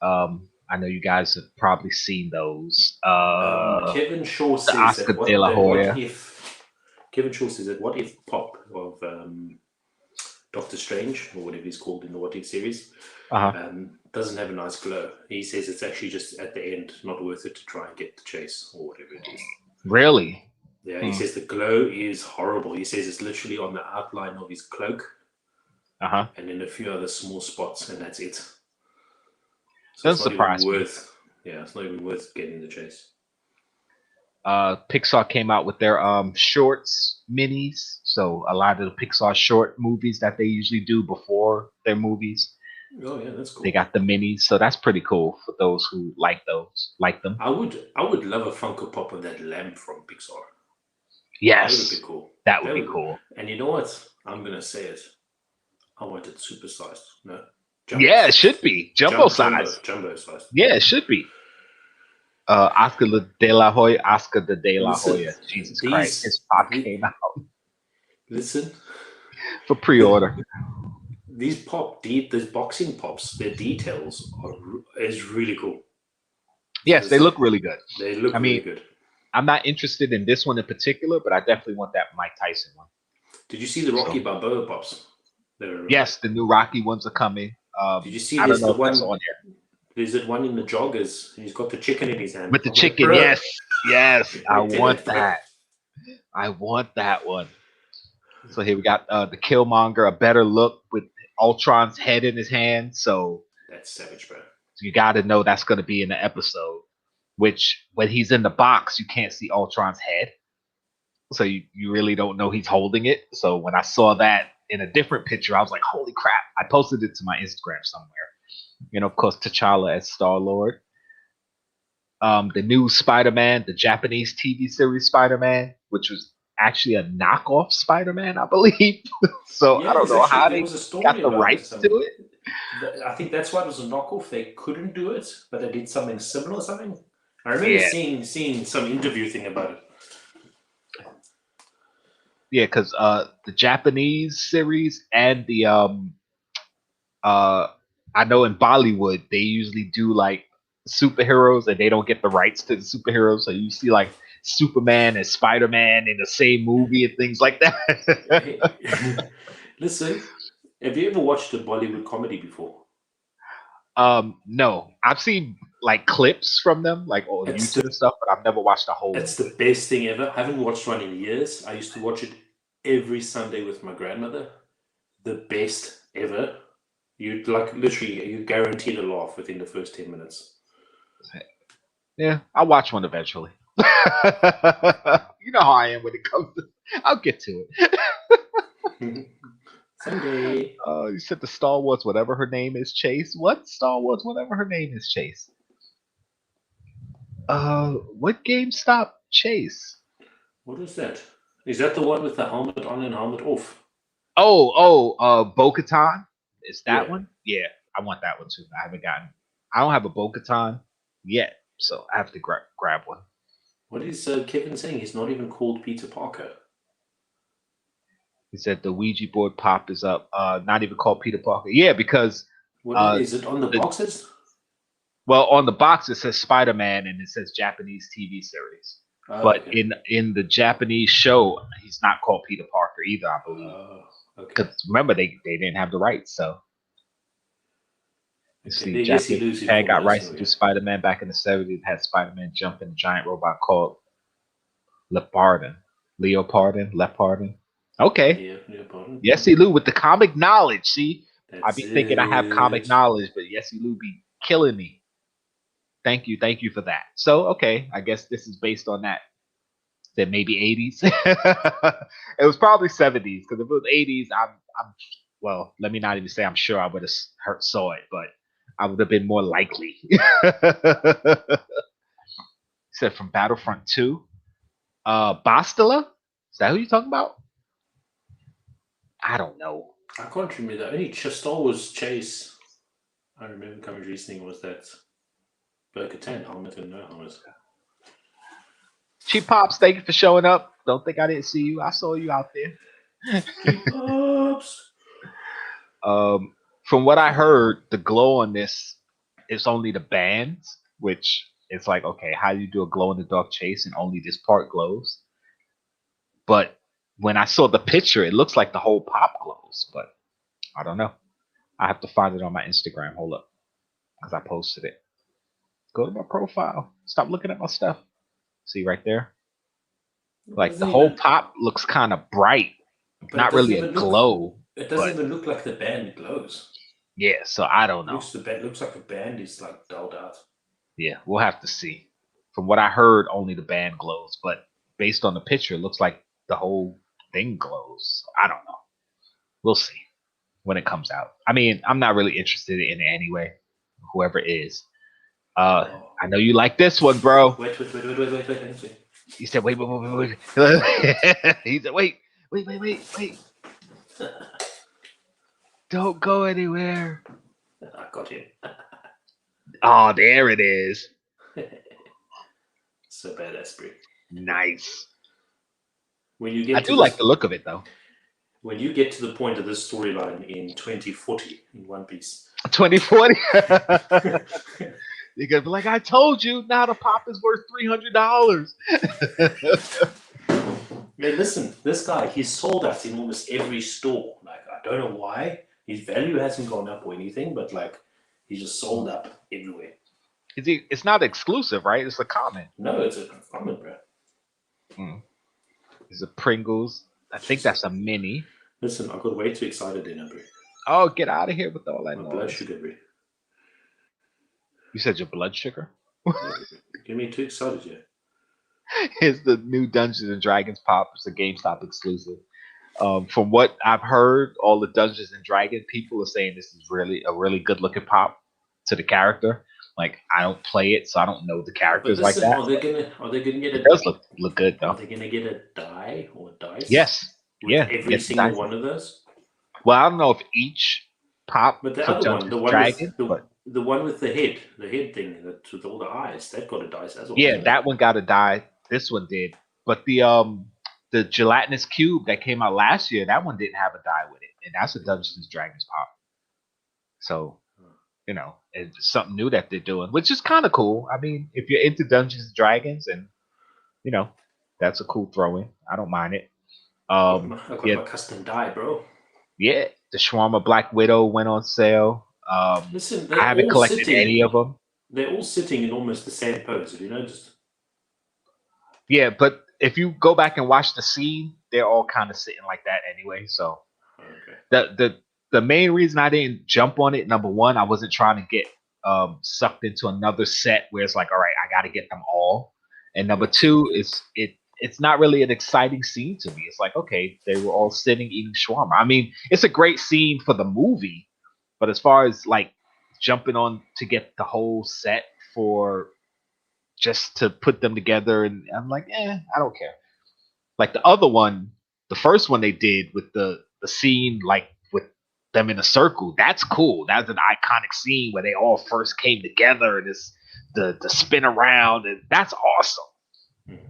I know you guys have probably seen those. Kevin Shaw says Oscar that De La Hoya. Kevin Shaw says that What If Pop of Doctor Strange, or whatever he's called in the What If series, doesn't have a nice glow. He says it's actually just at the end, not worth it to try and get the chase or whatever it is. Really? Yeah, he says the glow is horrible. He says it's literally on the outline of his cloak. And then a few other small spots, and that's it. So Doesn't surprise me. It's not even worth getting the chase. Pixar came out with their shorts minis, so a lot of the Pixar short movies that they usually do before their movies. Oh yeah, that's cool. They got the minis, so that's pretty cool for those who like them. I would love a Funko Pop of that lamp from Pixar. Yes, that would be cool. That would be cool. And you know what? I'm gonna say it. I want it supersized. No. Yeah, it should be jumbo size. Jumbo size. Yeah, it should be. Oscar De La Hoya. Jesus Christ, his pop came out. Listen. For pre-order. These boxing pops, their details is really cool. Yes, they look really good. They look really good. I'm not interested in this one in particular, but I definitely want that Mike Tyson one. Did you see the Rocky Balboa pops? Yes, the new Rocky ones are coming. Did you see? I don't know if that's on here. There's that one in the joggers, and he's got the chicken in his hand. With the chicken, yes. I want that. I want that one. So here we got the Killmonger, a better look with Ultron's head in his hand, so That's savage, bro. you got to know that's going to be in the episode. Which, when he's in the box, you can't see Ultron's head, so you really don't know he's holding it. So when I saw that in a different picture, I was like, "Holy crap!" I posted it to my Instagram somewhere. Of course, T'Challa as Star-Lord. The new Spider-Man, the Japanese TV series Spider-Man, which was actually a knockoff Spider-Man, I believe. So Yeah, I don't know how there they was a story got the about rights it. to it. I think that's why it was a knockoff. They couldn't do it, but they did something similar or something. I remember seeing some interview thing about it. Yeah, because the Japanese series and the I know in Bollywood they usually do like superheroes and they don't get the rights to the superheroes, so you see like Superman and Spider-Man in the same movie and things like that. Listen, have you ever watched a Bollywood comedy before? No, I've seen like clips from them, like on YouTube and stuff, but I've never watched a whole. It's the best thing ever. I haven't watched one in years. I used to watch it every Sunday with my grandmother. The best ever. You like literally, you guaranteed a laugh within the first 10 minutes. Yeah, I'll watch one eventually. You know how I am when it comes to. I'll get to it. Someday. You said the Star Wars, whatever her name is, Chase. What Star Wars, whatever her name is, Chase? What GameStop Chase? What is that? Is that the one with the helmet on and helmet off? Bo-Katan. Is that Yeah. one? Yeah, I want that one too. I haven't gotten. I don't have a Bo-Katan yet, so I have to grab one. What is Kevin saying? He's not even called Peter Parker. He said the Ouija board pop is up. Not even called Peter Parker. Yeah, because What is it on the boxes? Well, on the box it says Spider-Man and it says Japanese TV series. But okay. in the Japanese show, he's not called Peter Parker either, I believe. Okay. Because remember, they didn't have the rights, so. You see, Yes, Japan got rights to do Spider-Man back in the 70s. It had Spider-Man jump in a giant robot called Leopardon. Okay. Yeah, Leopardon. Yesy Lou with the comic knowledge. See, I be That's thinking I have it. comic knowledge, but Yesy Lou be killing me. Thank you for that. So, okay, I guess this is based on that. Then maybe 80s. It was probably 70s because if it was 80s, I'm well. Let me not even say I'm sure I would have saw it, but I would have been more likely. Said from Battlefront 2, Bastila. Is that who you're talking about? I don't know. I can't remember that. Only Star Wars Chase. I remember coming reasoning was that Bo-Katan helmet and no helmet. Cheap Pops, thank you for showing up. Don't think I didn't see you. I saw you out there. Cheap Pops. From what I heard, the glow on this is only the bands, which it's like, okay, how do you do a glow in the dark chase and only this part glows? But when I saw the picture, it looks like the whole pop glows, but I don't know. I have to find it on my Instagram. Hold up, because I posted it. Go to my profile. Stop looking at my stuff. See right there? Like the whole pop looks kind of bright. Not really a glow. It doesn't even look like the band glows. Yeah, so I don't know. It looks like the band is like dulled out. Yeah, we'll have to see. From what I heard, only the band glows, but based on the picture, it looks like the whole thing glows. I don't know. We'll see when it comes out. I mean, I'm not really interested in it anyway. Whoever it is. I know you like this one, bro. Wait. He said, wait. He said, wait. Don't go anywhere. I got him. Oh, there it is. So badass, bro. Nice. I do like the look of it, though. When you get to the point of this storyline in 2040 in One Piece. 2040? You're going to be like, I told you, now the pop is worth $300. Man, listen, this guy, he's sold out in almost every store. Like, I don't know why. His value hasn't gone up or anything, but like, he's just sold up everywhere. It's not exclusive, right? It's a common. No, it's a common, bro. It's a Pringles. I think that's a mini. Listen, I got way too excited then, bro. Oh, get out of here with all that My blood noise. sugar, bro. You said your blood sugar? Yeah, get me too excited, yeah. It's the new Dungeons and Dragons pop. It's a GameStop exclusive. From what I've heard, all the Dungeons and Dragons people are saying this is really a really good looking pop to the character. Like I don't play it, so I don't know the characters But like listen, that. are they gonna get It a does look good are though. they gonna get a die or dice Yes, with yeah. every Yes, single one of those? well, I don't know if each pop But the for other one, Dungeons the and one with Dragons, but the one with the head thing that with all the eyes, that got a dice as well, yeah, isn't it? that one got to die. This one did, but the gelatinous cube that came out last year, that one didn't have a die with it, and that's a Dungeons and Dragons pop. So you know, it's something new that they're doing, which is kind of cool. I mean, if you're into Dungeons and Dragons, and you know, that's a cool throw-in. I don't mind it. I got Yeah, my custom die, bro. yeah. The Shawarma Black Widow went on sale. Listen, I haven't collected any of them. They're all sitting in almost the same pose. Have you noticed? Yeah, but if you go back and watch the scene, they're all kind of sitting like that anyway. So Okay. the main reason I didn't jump on it, number one, I wasn't trying to get sucked into another set where it's like, all right, I got to get them all. And number two is it's not really an exciting scene to me. It's like, okay, they were all sitting eating shawarma. I mean, it's a great scene for the movie, but as far as like jumping on to get the whole set for just to put them together, and I'm like, I don't care. Like the other one, the first one they did with the scene like with them in a circle, that's cool. That's an iconic scene where they all first came together and it's the spin around, and that's awesome.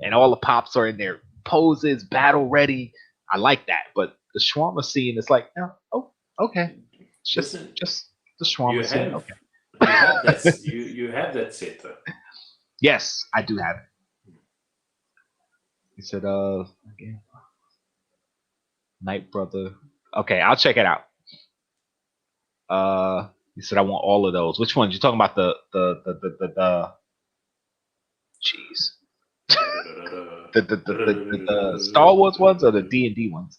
And all the pops are in their poses, battle ready. I like that. But the shawarma scene is like, oh, okay. It's just the shawarma scene. Okay. You have that set though. Yes, I do have it. He said, again, Night Brother. Okay, I'll check it out. He said I want all of those. Which ones? You talking about the jeez. the Star Wars ones or the D&D ones?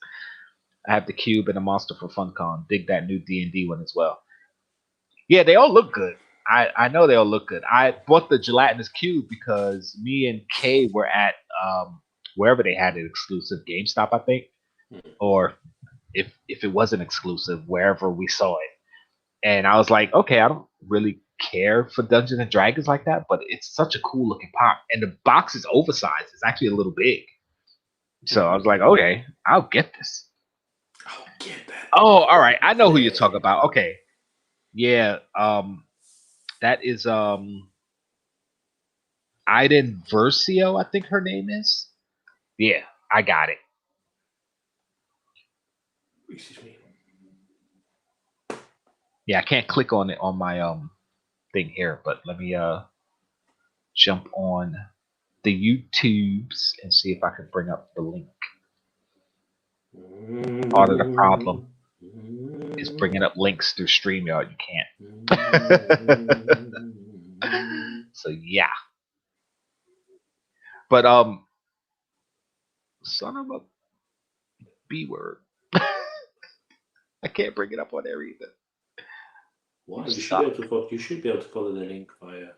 I have the Cube and the Monster for FunCon. Dig that new D&D one as well. Yeah, they all look good. I know they all look good. I bought the gelatinous cube because me and Kay were at wherever they had it exclusive, GameStop, I think, or if it wasn't exclusive, wherever we saw it. And I was like, okay, I don't really care for Dungeons and Dragons like that, but it's such a cool looking pop, and the box is oversized. It's actually a little big, so I was like, okay, I'll get this. I'll get that. Oh, all right, I know who you're talking about. Okay, yeah, that is Iden Versio, I think her name is. Yeah, I got it. Excuse me. Yeah, I can't click on it on my thing here, but let me jump on the YouTubes and see if I can bring up the link. Part of the problem is bringing up links through StreamYard. You can't. So yeah. But son of a B word. I can't bring it up on there either. Why? You should be able to follow the link via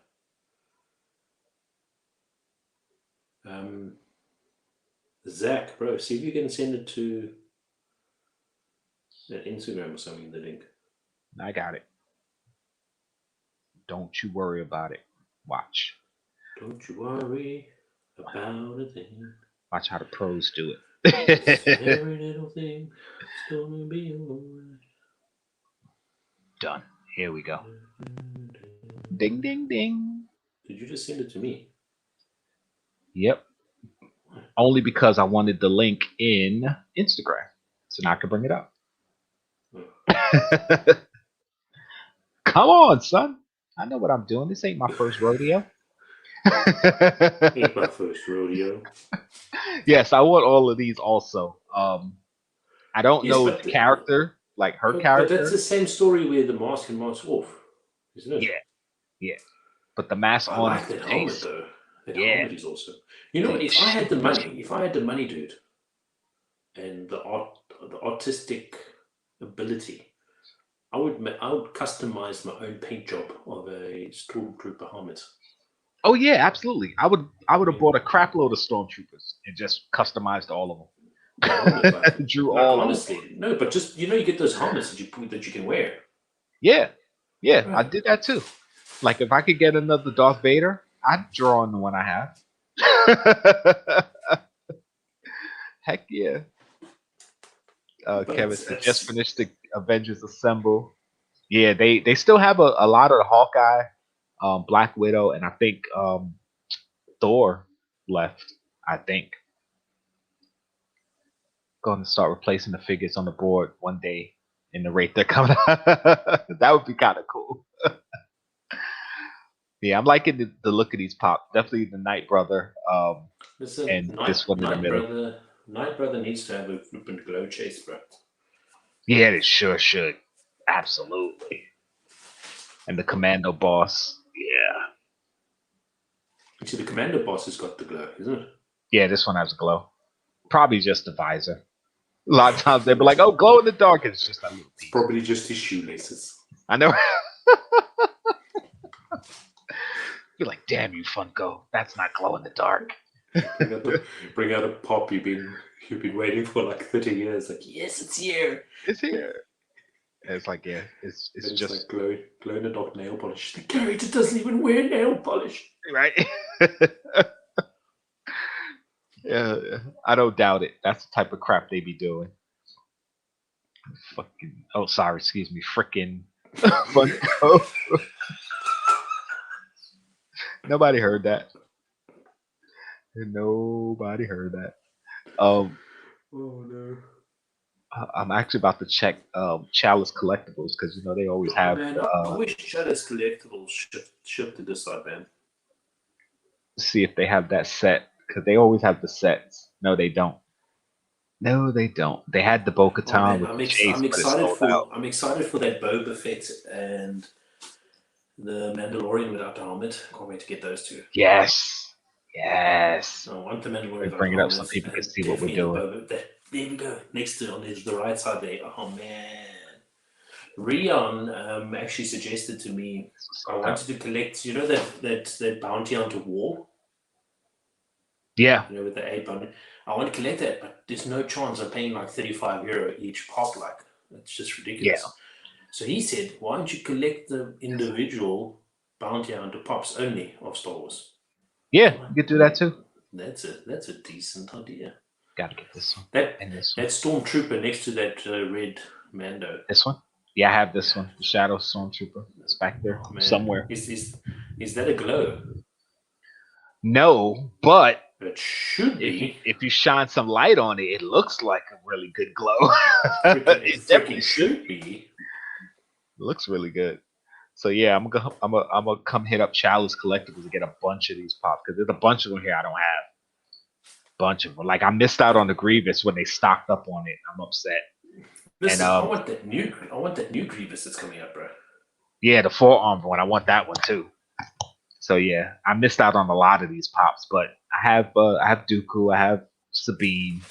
Zach, bro. See if you can send it to Instagram or something. The link. I got it. Don't you worry about it. Watch. Don't you worry about a thing. Watch how the pros do it. Every little thing is gonna be alright. Done. Here we go. Ding, ding, ding. Did you just send it to me? Yep. Only because I wanted the link in Instagram, so now I can bring it up. Come on, son. I know what I'm doing. This ain't my first rodeo. Ain't my first rodeo. Yes, I want all of these also. I don't know the character, like her character. But that's the same story where the mask and mask off, isn't it? Yeah. But the mask I on like that helmet though. That helmet is awesome. You know, if I had the money, dude, and the artistic ability, I would customize my own paint job of a stormtrooper helmet. Oh yeah, absolutely. I would have bought a crap load of stormtroopers and just customized all of them. Drew like all honestly, over. no, but just you get those helmets that you can wear. Yeah, yeah, I Right. did that too. Like if I could get another Darth Vader, I'd draw on the one I have. Heck yeah. But Kevin said just it's finished the Avengers Assemble. Yeah, they still have a lot of the Hawkeye, Black Widow, and I think Thor left. I think going to start replacing the figures on the board one day in the rate they're coming out. That would be kind of cool. Yeah, I'm liking the look of these pop. Definitely the Night Brother, listen, and this one in the middle. Night Brother needs to have a flippant glow chase, bro. Yeah, it sure should. Absolutely. And the Commando boss. Yeah. Actually, the Commando boss has got the glow, isn't it? Yeah, this one has a glow. Probably just the visor. A lot of times they'll be like, "Oh, glow in the dark." It's just a little piece. Probably just his shoelaces. I know. Be like, "Damn you, Funko! That's not glow in the dark." Bring out a pop you've been waiting for like 30 years. Like, yes, it's here. It's here. And it's like, yeah, it's just like glow in the dark nail polish. The character doesn't even wear nail polish. right. Yeah, I don't doubt it. That's the type of crap they be doing. Fucking. Oh, sorry. Excuse me. Frickin' Funko. Nobody heard that. Nobody heard that. Oh no. I'm actually about to check Chalice Collectibles because they always have. Man, I wish Chalice Collectibles shifted this side, man. See if they have that set because they always have the sets. No, they don't. No, they don't. They had the Bo-Katan with the chase, I'm excited but it's sold out. I'm excited for that Boba Fett and the Mandalorian without the helmet. Can't wait to get those two. Yes. Yes. I want the Mandalorian. Bring it up so people can see what we're doing. There we go. Next to on the right side there. Oh man. Rion actually suggested to me I wanted to collect, that bounty hunter war. Yeah. With the A bounty. I want to collect that, but there's no chance I'm paying like €35 each pop. Like, it's just ridiculous. Yeah. So he said, why don't you collect the individual bounty hunter pops only of Star Wars? Yeah, you could do that too. That's a decent idea. Gotta get this one. That Stormtrooper next to that red Mando. This one? Yeah, I have this one. The Shadow Stormtrooper. It's back there somewhere. Is that a glow? No, but it should be. If you shine some light on it, it looks like a really good glow. It definitely should be. It looks really good. So yeah, I'm gonna come hit up Chalice Collectibles to get a bunch of these pops because there's a bunch of them here I don't have. Bunch of them. Like I missed out on the Grievous when they stocked up on it. I'm upset. Listen, I want that new Grievous that's coming up, bro. Yeah, the forearm one. I want that one too. So yeah, I missed out on a lot of these pops, but I have Dooku, I have Sabine,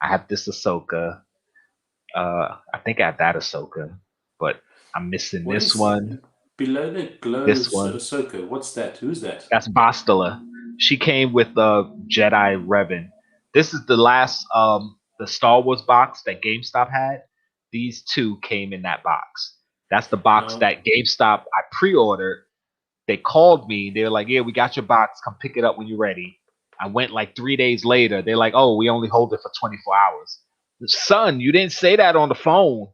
I have this Ahsoka. I think I have that Ahsoka, but I'm missing this one. Below the glow, this one. Ahsoka. What's that? Who's that? That's Bastila. She came with Jedi Revan. This is the last the Star Wars box that GameStop had. These two came in that box. That's the box that GameStop I pre-ordered. They called me. They were like, "Yeah, we got your box. Come pick it up when you're ready." I went like 3 days later. They're like, "Oh, we only hold it for 24 hours." Son, you didn't say that on the phone.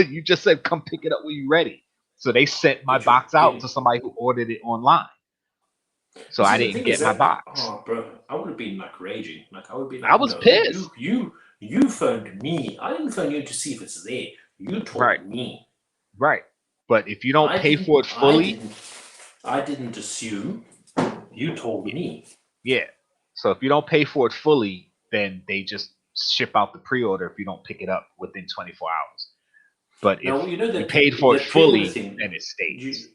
You just said, "Come pick it up when you're ready." So they sent my box out to somebody who ordered it online. So I didn't get my box. Oh, bro, I would have been like raging. Like I would be like, I was pissed. You phoned me. I didn't phone you to see if it's there. You told me. Right. But if you don't pay for it fully, I didn't assume. You told me. Yeah. So if you don't pay for it fully, then they just ship out the pre-order if you don't pick it up within 24 hours. But if you paid for it fully, then it stays.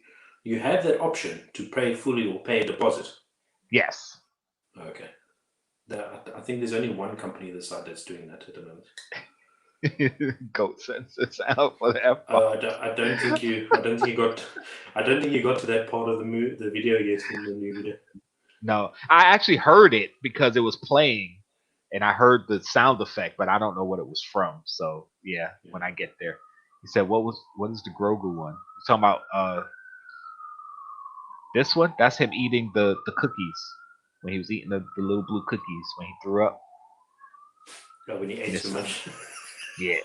You have that option to pay fully or pay a deposit. Yes. Okay. I think there's only one company this side that's doing that at the moment. Goat census out for the F-bomb. I don't think you got to that part of the video yet in the new video. No, I actually heard it because it was playing, and I heard the sound effect, but I don't know what it was from. So yeah, when I get there, he said, what is the Grogu one? You talking about this one? That's him eating the cookies when he was eating the little blue cookies when he threw up. Oh, when he ate too much. Yeah,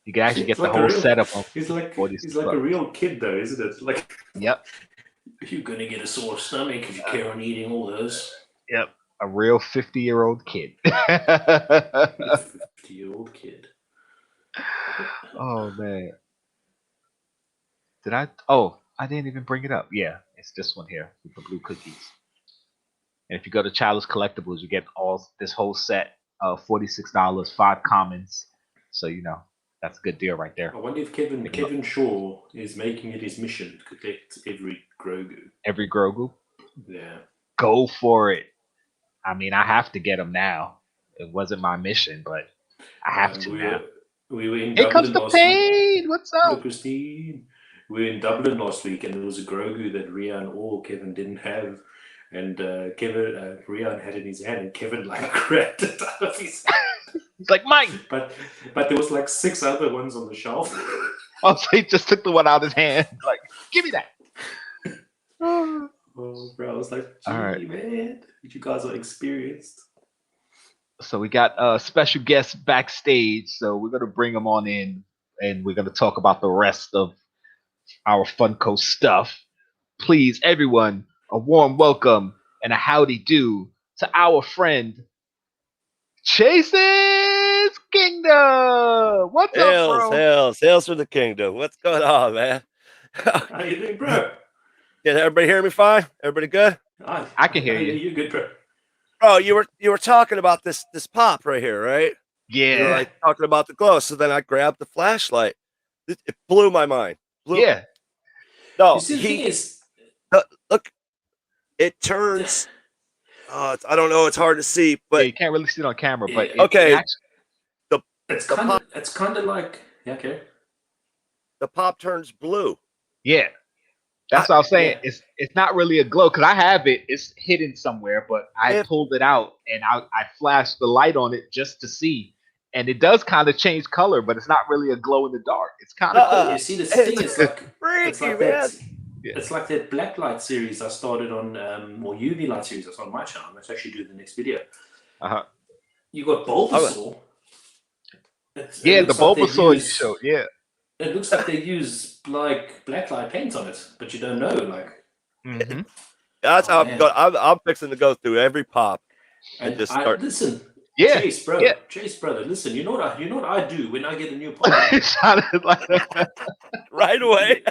you can actually get It's the like a whole real- setup on. He's like $46. a real kid though, isn't it? Like, Yep, you're gonna get a sore stomach if you carry on eating all those. yep, a real 50-year-old kid. 50-year-old kid. Oh man. Did I? Oh, I didn't even bring it up. Yeah, it's this one here with the blue cookies. And if you go to Childless Collectibles, you get all this whole set of $46, 5 commons. So you know that's a good deal right there. I wonder if Kevin Shaw is making it his mission to collect every Grogu. Every Grogu, Yeah. go for it. I mean, I have to get them now. It wasn't my mission, but I have to now. We were in Here comes Dublin the last week. pain. What's Hello, up? Christine. We were in Dublin last week, and there was a Grogu that Rian or Kevin didn't have, and Rian had it in his hand, and Kevin like grabbed it out of his hand. He's like, mine. But there was like 6 other ones on the shelf. Oh, so he just took the one out of his hand. Like, give me that. Oh, bro, I was like, gee, All right. man, you guys are experienced. So we got special guests backstage. So we're gonna bring them on in, and we're gonna talk about the rest of our Funko stuff. Please, everyone, a warm welcome and a howdy do to our friend Chase's Kingdom. What's up, bro? Hails for the kingdom. What's going on, man? How you doing, bro? Can everybody hear me fine? Everybody good? I can hear you. You're good, bro. Oh, you were talking about this pop right here, right? You were Yeah, like talking about the glow. So then I grabbed the flashlight. It blew my mind. yeah. No, You see, the thing is, look. It turns. I don't know. It's hard to see, but You can't really see it on camera. But Yeah, okay. it's kind of like, yeah, okay. the pop turns blue. yeah, that's what I was saying. Yeah. It's not really a glow because I have it. It's hidden somewhere, but I pulled it out and I flashed the light on it just to see, and it does kind of change color, but it's not really a glow in the dark. It's kind of cool. You see, this thing is like, it's Freaky, like man. that. It's like that black light series I started on, or UV light series I started on my channel. Let's actually do the next video. Uh-huh. You got Bulbasaur. Yeah, the looks like they Bulbasaur you use- showed. Yeah. It looks like they use like black light paint on it, but you don't know. Like, Mm-hmm. That's how I'm man. going. I'm fixing to go through every pop and just start. listen. Yeah. Chase, brother. Yeah. Chase, brother. Listen, you know what I do when I get a new pop. It sounded like right away.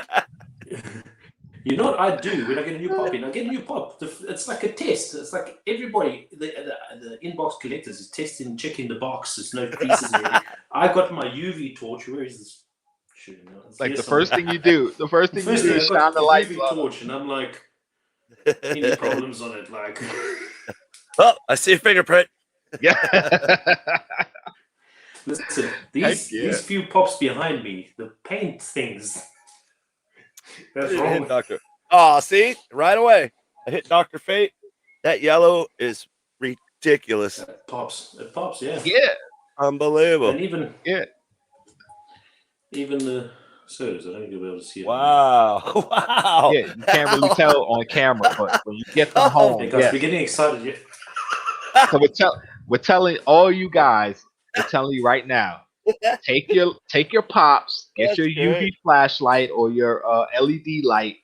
You know what I do when I get a new pop in? I get a new pop. It's like a test. It's like everybody, the inbox collectors is testing, checking the box. There's no creases or anything. I got my UV torch. Where is this? like the first thing you do. The first thing you do is shine the light UV torch, and I'm like, any problems on it? Like, Oh, I see a fingerprint. Yeah. listen, Heck yeah. these few pops behind me, the paint things. That's Hit wrong. Doctor. Oh, see, right away. I hit Dr. Fate. That yellow is ridiculous. It pops. It pops. Yeah. Yeah. Unbelievable. And even the sodas, I don't think you'll be able to see it. Wow. Wow. Yeah. You can't really tell on camera, but when you get them home, Hey guys, yes. we're getting excited. Yeah. So we're telling all you guys, we're telling you right now, take your pops, get That's your UV great. flashlight or your LED light,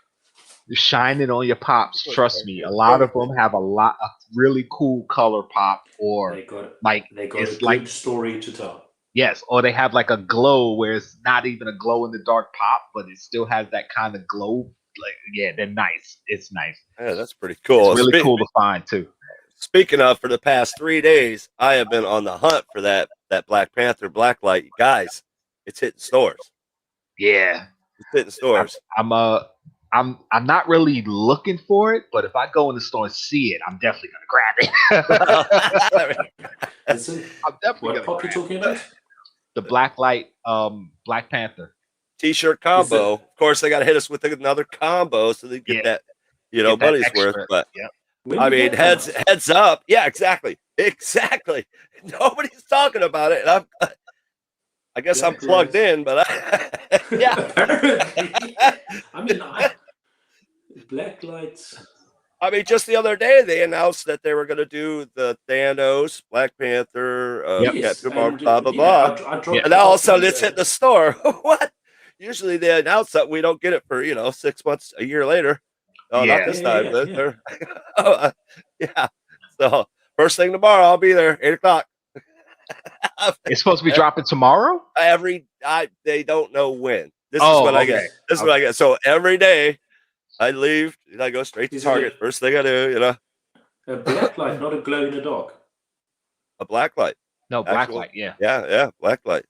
shine it on your pops. Trust me, a lot of them have a really cool color pop, or They got it's a good like story to tell. yes, or they have like a glow where it's not even a glow in the dark pop, but it still has that kind of glow. Like yeah, they're nice. It's nice. Yeah, that's pretty cool. It's really cool to find too. Speaking of, for the past 3 days, I have been on the hunt for that Black Panther blacklight. Guys, it's hitting stores. Yeah. It's hitting stores. I'm not really looking for it, but if I go in the store and see it, I'm definitely gonna grab it. Listen, I'm definitely what gonna pop you grab talking it. about? the Blacklight Black Panther T-shirt combo. Of course, they got to hit us with another combo so they get that, get that money's extra. worth. But When I did mean, that come out? heads up. Yeah, exactly. Nobody's talking about it. And I guess I'm plugged in, but yeah. Apparently. I mean, black lights. I mean, just the other day they announced that they were going to do the Thanos, Black Panther, Captain Marvel, blah blah blah, and now all of a sudden it's hit the store. What? Usually they announce that we don't get it for 6 months, a year later. Oh, not this time. Yeah. So first thing tomorrow, I'll be there 8:00. It's supposed to be dropping tomorrow. They don't know when. This is what I get. This is what I get. So every day I leave and I go straight to Target. First thing I do, A black light, not a glow in the dark. A black light. No, black light. Yeah. Yeah, black light.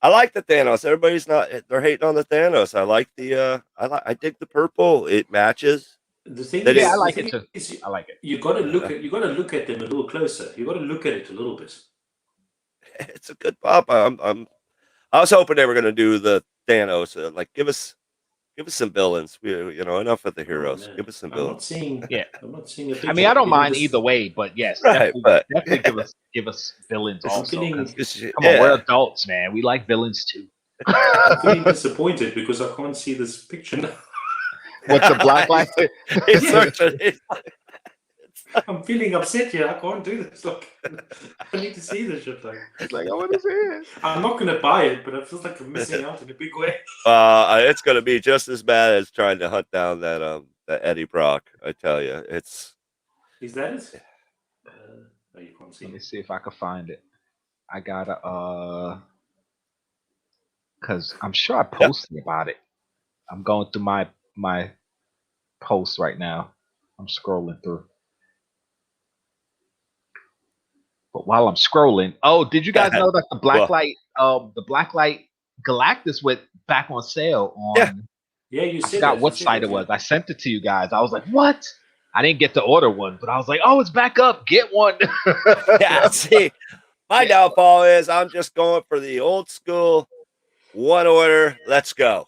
I like the Thanos. They're hating on the Thanos. I like I dig the purple. It matches. The thing is, I like it too. I like it. You got to look at them a little closer. You got to look at it a little bit. It's a good pop. I was hoping they were going to do the Thanos. Give us some villains. Enough of the heroes. Give us some villains. I'm not seeing a I mean, I don't mind either way, but yes, right, definitely give us villains also. Come on, we're adults, man. We like villains too. I'm feeling disappointed because I can't see this picture now. What's the black light? I'm feeling upset here. I can't do this. I need to see this shit. It's I want to see it. I'm not going to buy it, but I feel like I'm missing out in a big way. It's going to be just as bad as trying to hunt down that Eddie Brock. I tell you, it's. Is that it? You can't see. Let me see if I can find it. I gotta because I'm sure I posted about it. I'm going through my posts right now. I'm scrolling through. But while I'm scrolling, did you guys know that the Blacklight Galactus went back on sale on? Yeah, you said. I forgot what site it was. I sent it to you guys. I was like, what? I didn't get to order one, but I was like, it's back up. Get one. See, my downfall is I'm just going for the old school one order. Let's go.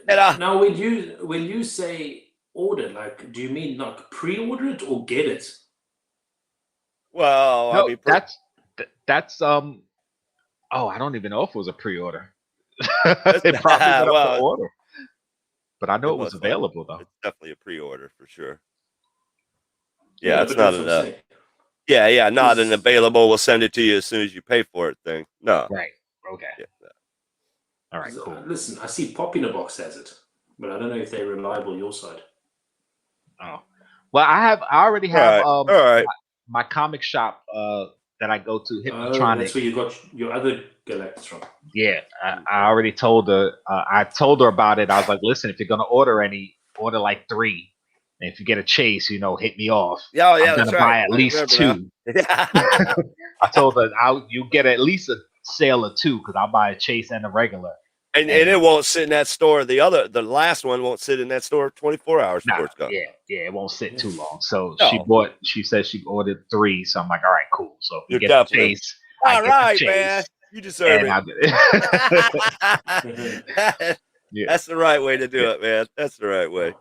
Now, when you say order, do you mean pre-order it or get it? Well, no, I mean, that's I don't even know if it was a pre-order. It probably went up to order, but I know it was available though. It's definitely a pre-order for sure. Yeah, it's not enough. Yeah, not an available. We'll send it to you as soon as you pay for it thing. No. Right. Okay. Yeah. All right. Cool. Listen, I see Pop in a Box has it, but I don't know if they're reliable your side. Oh, well, I already have. All right. My comic shop that I go to, Hypnotronic. That's where you got your other Galactus from. Yeah, I already told her. I told her about it. I was like, listen, if you're gonna order like 3. And if you get a chase, hit me off. I'm gonna buy at least 2. I told her you get at least a sale of 2 because I'll buy a chase and a regular. And it won't sit in that store. The last one won't sit in that store 24 hours before it's gone. Yeah, it won't sit too long. So she said she ordered 3. So I'm like, all right, cool. So if you get the chase, all right, man. You deserve it. That's the right way to do it, man. That's the right way.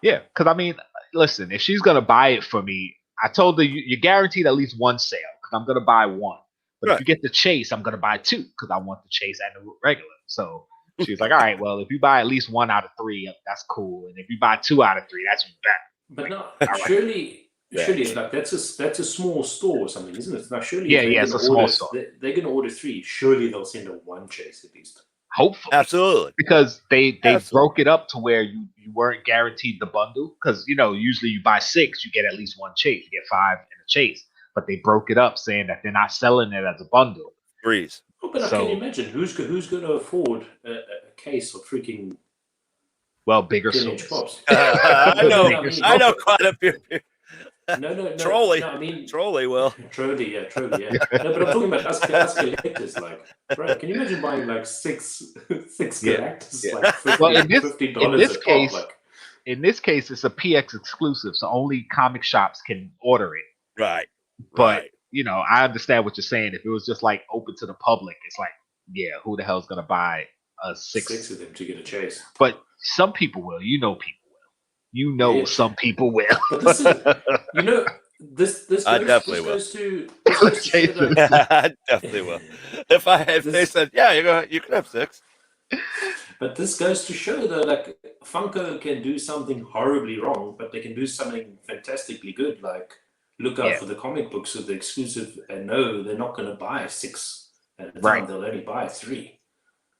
Yeah, because I mean, listen, if she's gonna buy it for me, I told her you're guaranteed at least 1 sale because I'm gonna buy 1. But if you get the chase, I'm gonna buy 2 because I want the chase and the regular. So she's like, all right, well, if you buy at least 1 out of 3, that's cool. And if you buy 2 out of 3, that's bad. But no, surely that's a small store or something, isn't it? Now surely it's a small store. They're gonna order 3. Surely they'll send a 1 chase at least. Hopefully, absolutely, because they broke it up to where you weren't guaranteed the bundle. Because usually you buy 6, you get at least 1 chase, you get 5 in a chase. But they broke it up, saying that they're not selling it as a bundle. Freeze. But I can imagine who's going to afford a case of freaking bigger stores. I know quite a few. No. Trolley. No, I mean, Trolley will. Trolley, yeah. No, but I'm talking about us collectors. Bro, can you imagine buying 6 Galactus? $50 in this case, it's a PX exclusive, so only comic shops can order it. Right. But you know, I understand what you're saying. If it was just like open to the public, it's like, yeah, who the hell's gonna buy a six of them to get a chase? But some people will. You know, people will. You know, some people will. But this is, you know, this I goes, definitely this will. goes to show that, I definitely will. If they said, yeah, you can have 6. But this goes to show that like Funko can do something horribly wrong, but they can do something fantastically good. Like look out for the comic books with the exclusive, and no, they're not going to buy 6 at a time. They'll only buy 3.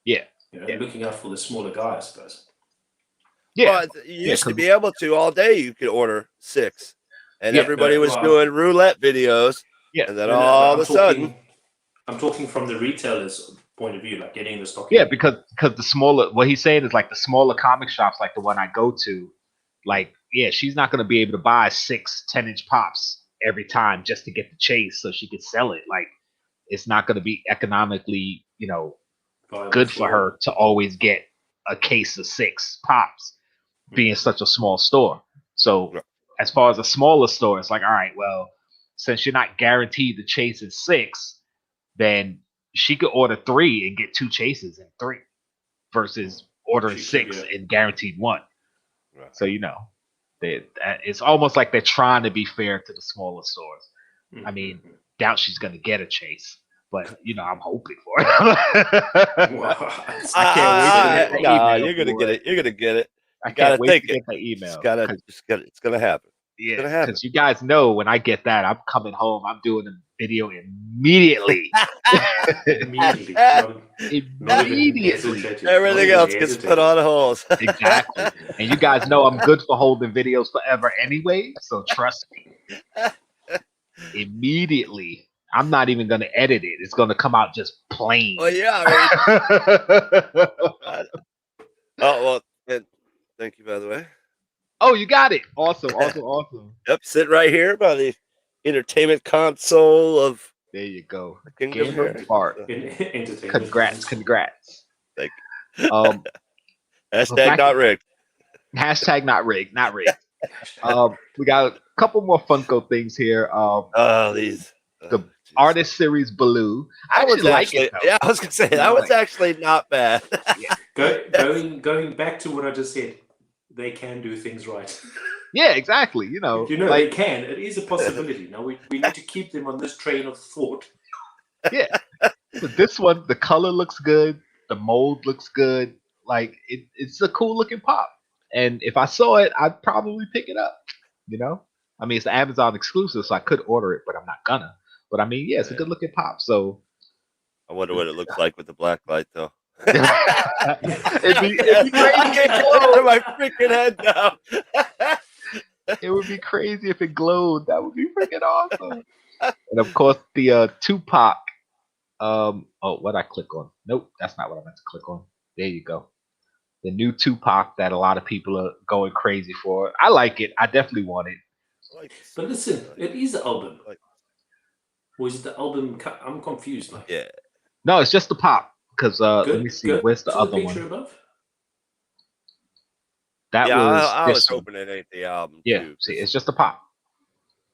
Yeah, you know, looking out for the smaller guy, I suppose. Yeah, well, you used to be able to all day. You could order 6, and everybody was doing roulette videos. Yeah, and then all of a sudden, I'm talking from the retailer's point of view, like getting the stock. Yeah, because the smaller, what he's saying is like the smaller comic shops, like the one I go to, like she's not going to be able to buy 6 10-inch pops every time just to get the chase so she could sell it. Like it's not going to be economically, you know, good for her to always get a case of 6 pops, being such a small store. So as far as a smaller store, it's like, all right, well, since you're not guaranteed to chase at 6, then she could order 3 and get 2 chases in 3 versus ordering 6 and guaranteed 1. Right. So, you know, it's almost like they're trying to be fair to the smaller stores. Mm-hmm. I mean, doubt she's going to get a chase, but, you know, I'm hoping for it. I can't wait to get you're going to get it. You're going to get it. I can't wait to get the email. It's going to happen. Yeah, because you guys know when I get that, I'm coming home. I'm doing a video immediately. Immediately. Everything else gets put on hold. Exactly. And you guys know I'm good for holding videos forever anyway, so trust me. Immediately. I'm not even going to edit it. It's going to come out just plain. Oh, yeah. Well, thank you, by the way. Oh, you got it. Awesome. Yep, sit right here by the entertainment console of. There you go. Kingdom Heart. Congrats. Thank you. Hashtag not rigged. Hashtag not rigged. Not rigged. We got a couple more Funko things here. The Artist Series Baloo. I was like it. Yeah, I was gonna say that was actually not bad. Going back to what I just said. They can do things right. Yeah, exactly. You know, they can. It is a possibility. Now we need to keep them on this train of thought. Yeah, but this one, the color looks good. The mold looks good. Like it's a cool looking pop. And if I saw it, I'd probably pick it up. You know, I mean, it's an Amazon exclusive, so I could order it, but I'm not gonna. But I mean, yeah, it's a good looking pop. So I wonder what it looks like with the black light, though. it'd be crazy. I can't get out of my freaking head now. It would be crazy if it glowed. That would be freaking awesome. And of course, the Tupac. What I click on? Nope, that's not what I meant to click on. There you go. The new Tupac that a lot of people are going crazy for. I like it. I definitely want it. But listen, it is the album. Or is it the album? I'm confused. Yeah. No, it's just the pop. Because let me see, where's the other one? Above? I was hoping it ain't the album. Yeah, too, see, it's just a pop.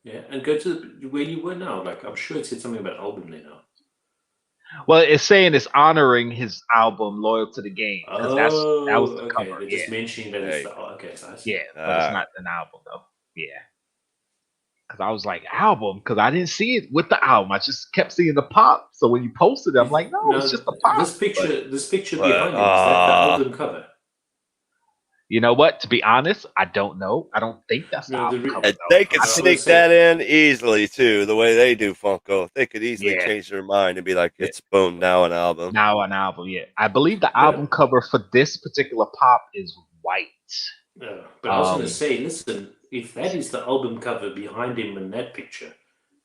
Yeah, and go to where you were now. Like, I'm sure it said something about album there now. Well, it's saying it's honoring his album "Loyal to the Game." Oh, that was the cover. They're just mentioning that it's the okay. So yeah, but it's not an album though. Yeah, because I was like album because I didn't see it with the album. I just kept seeing the pop. So when you posted it, I'm like, no, it's just a pop. This picture behind it, is that the album cover? You know what? To be honest, I don't know. I don't think that's the album cover. They could sneak that in easily too. The way they do Funko, they could easily change their mind and be like, "It's boom, now an album." Now an album. Yeah, I believe the album cover for this particular pop is white. Yeah, but I was going to say, listen, if that is the album cover behind him in that picture,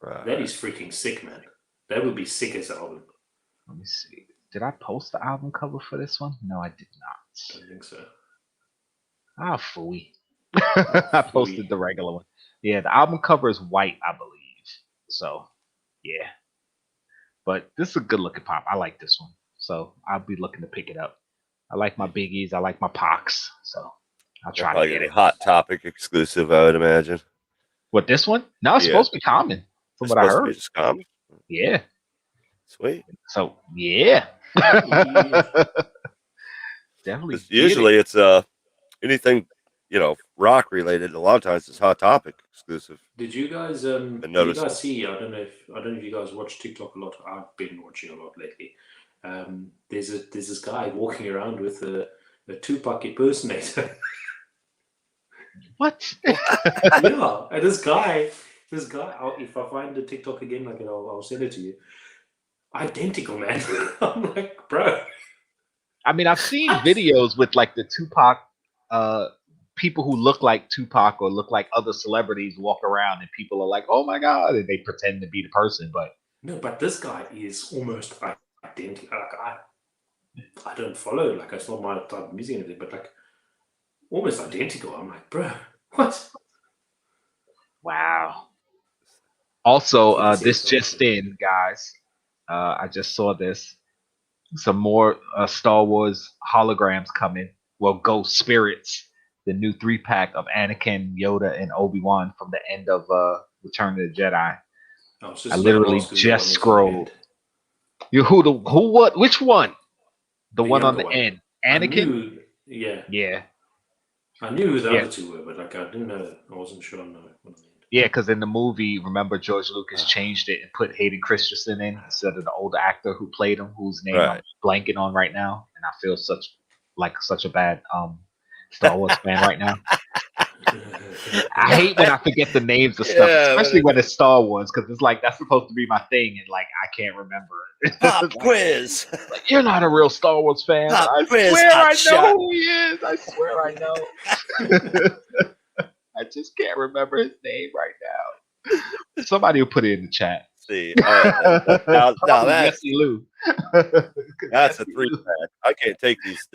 that is freaking sick, man. That would be sick as an album. Let me see. Did I post the album cover for this one? No, I did not. I don't think so. Ah, phooey. I posted the regular one. Yeah, the album cover is white, I believe. So, yeah. But this is a good looking pop. I like this one. So, I'll be looking to pick it up. I like my biggies. I like my pocs. So, I'll try to get it. Hot Topic exclusive, I would imagine. What, this one? No, it's supposed to be common. It's From what I heard. Just comic? Yeah. Sweet. So yeah. Definitely. Usually it's anything, rock related. A lot of times it's Hot Topic exclusive. Did you guys see? I don't know if you guys watch TikTok a lot. I've been watching a lot lately. There's this guy walking around with a Tupac impersonator. What? Yeah, and this guy. If I find the TikTok again, I'll send it to you. Identical, man. I'm like, bro. I mean, I've seen videos with like the Tupac, people who look like Tupac or look like other celebrities walk around, and people are like, "Oh my god!" and they pretend to be the person. But no, but this guy is almost identical. Like I don't follow. Like it's not my type of music or anything, but like almost identical. I'm like, bro, what? Wow. Also, this just in, guys. I just saw this. Some more Star Wars holograms coming. Well, Ghost Spirits, the new 3-pack of Anakin, Yoda, and Obi-Wan from the end of Return of the Jedi. I literally just scrolled. Which one? The one on the end. Anakin? Yeah. I knew who the other two were, but like I didn't know. I wasn't sure on what I meant. Yeah, because in the movie, remember George Lucas changed it and put Hayden Christensen in instead of the older actor who played him, whose name I'm blanking on right now, and I feel such a bad Star Wars fan right now. I hate when I forget the names of stuff, especially when it's Star Wars, because it's like that's supposed to be my thing, and like I can't remember it. Pop quiz. Like, you're not a real Star Wars fan. I swear I know who he is. I swear I know. I just can't remember his name right now. Somebody will put it in the chat. See, now that's Lou. That's a 3-pack. I can't take these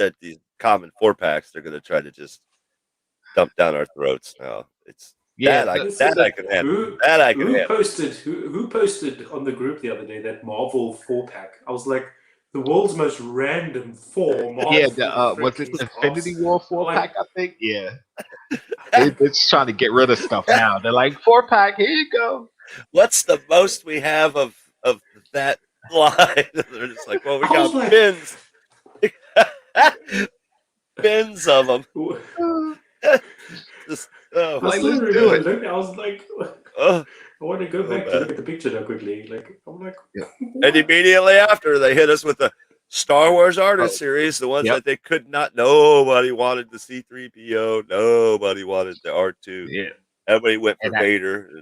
common 4-packs. They're going to try to just dump down our throats. No, it's I can handle. Who posted on the group the other day that Marvel 4-pack? I was like, the world's most random 4 Marvel. Yeah, was it Infinity War 4-pack? I think. Yeah. They're just trying to get rid of stuff now. They're like 4-pack. Here you go. What's the most we have of that line? They're just like, well, we got bins, bins of them. Just, let's do it. I was like, I want to go back to look at the picture now quickly. Like, I'm like, and immediately after they hit us with the Star Wars Artist series, the ones that they could not. Nobody wanted the C-3PO. Nobody wanted the R2. Yeah, everybody went for Vader.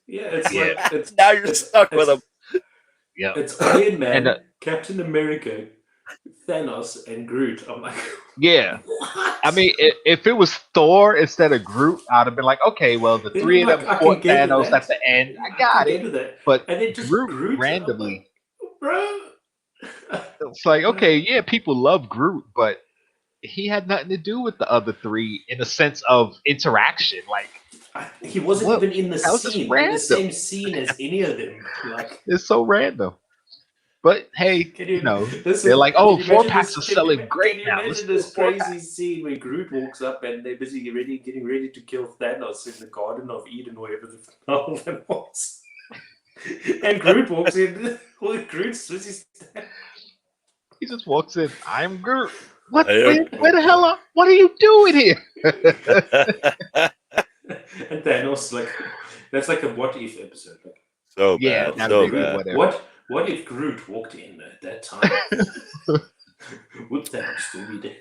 Yeah, it's now you're stuck with them. Yeah, it's Iron Man, Captain America, Thanos, and Groot. I'm like, yeah. What? I mean, if it was Thor instead of Groot, I'd have been like, okay, well, the three of them fought Thanos at the end. I got it. But and it just Groot randomly, like, bro. It's like, okay, yeah, people love Groot, but he had nothing to do with the other three in the sense of interaction. Like, he wasn't even in the same scene as any of them. Like, it's so random. But hey, they're like, oh, 4-packs are selling great now. Imagine this crazy scene where Groot walks up and they're busy getting ready to kill Thanos in the Garden of Eden, wherever the finale that was. And Groot walks in with Groot's busy. He just walks in. I'm Groot. What? Where the hell? What are you doing here? And Thanos, like, that's like a what if episode. Like, so bad. Yeah, so bad. What if Groot walked in at that time? Would Thanos still be there?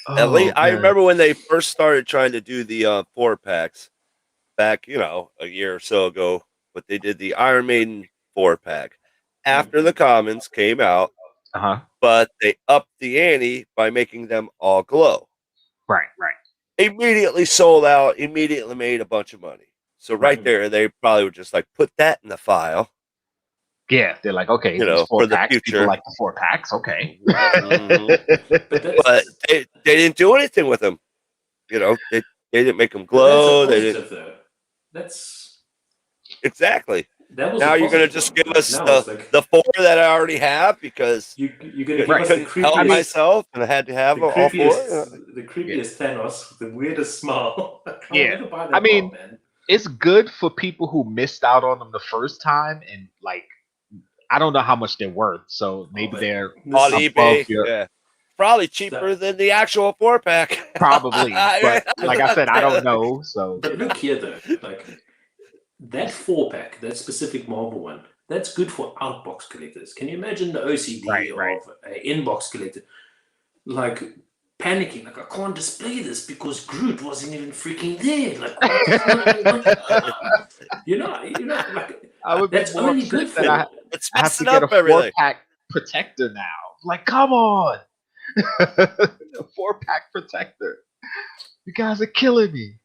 At least I remember when they first started trying to do the 4-packs back, a year or so ago. But they did the Iron Maiden 4-pack after the commons came out. But they upped the ante by making them all glow. Right. Immediately sold out. Immediately made a bunch of money. So right there, they probably were just like, put that in the file. Yeah, they're like, okay, for the future, people like the 4-packs, okay. But they didn't do anything with them. They didn't make them glow. They didn't. That's exactly. Now you're going to just give us the 4 that I already have because you're going to give us the creepiest, help myself and I had to have all 4. The creepiest Thanos with the weirdest smile. Yeah, I mean, it's good for people who missed out on them the first time, and like I don't know how much they're worth, so maybe they're on eBay. Yeah, probably cheaper than the actual 4-pack. Probably, but like I said, I don't know. So, but look here though, like that 4-pack, that specific Marvel one, that's good for outbox collectors. Can you imagine the OCD of an inbox collector, like panicking, like I can't display this because Groot wasn't even freaking there. Like, you know, like I would that's be more only good for. I have to get a 4-pack protector now. Like, come on, a 4-pack protector. You guys are killing me.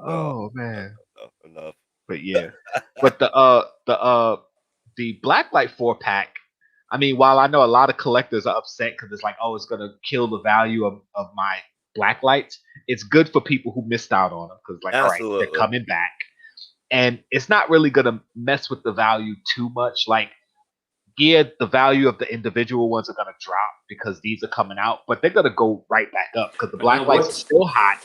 Oh man. Enough. But yeah. But the Blacklight 4-pack, I mean, while I know a lot of collectors are upset because it's like, oh, it's gonna kill the value of my Blacklights, it's good for people who missed out on them because like, all right, they're coming back. And it's not really gonna mess with the value too much. Like, yeah, the value of the individual ones are gonna drop because these are coming out, but they're gonna go right back up because the Blacklights are still hot.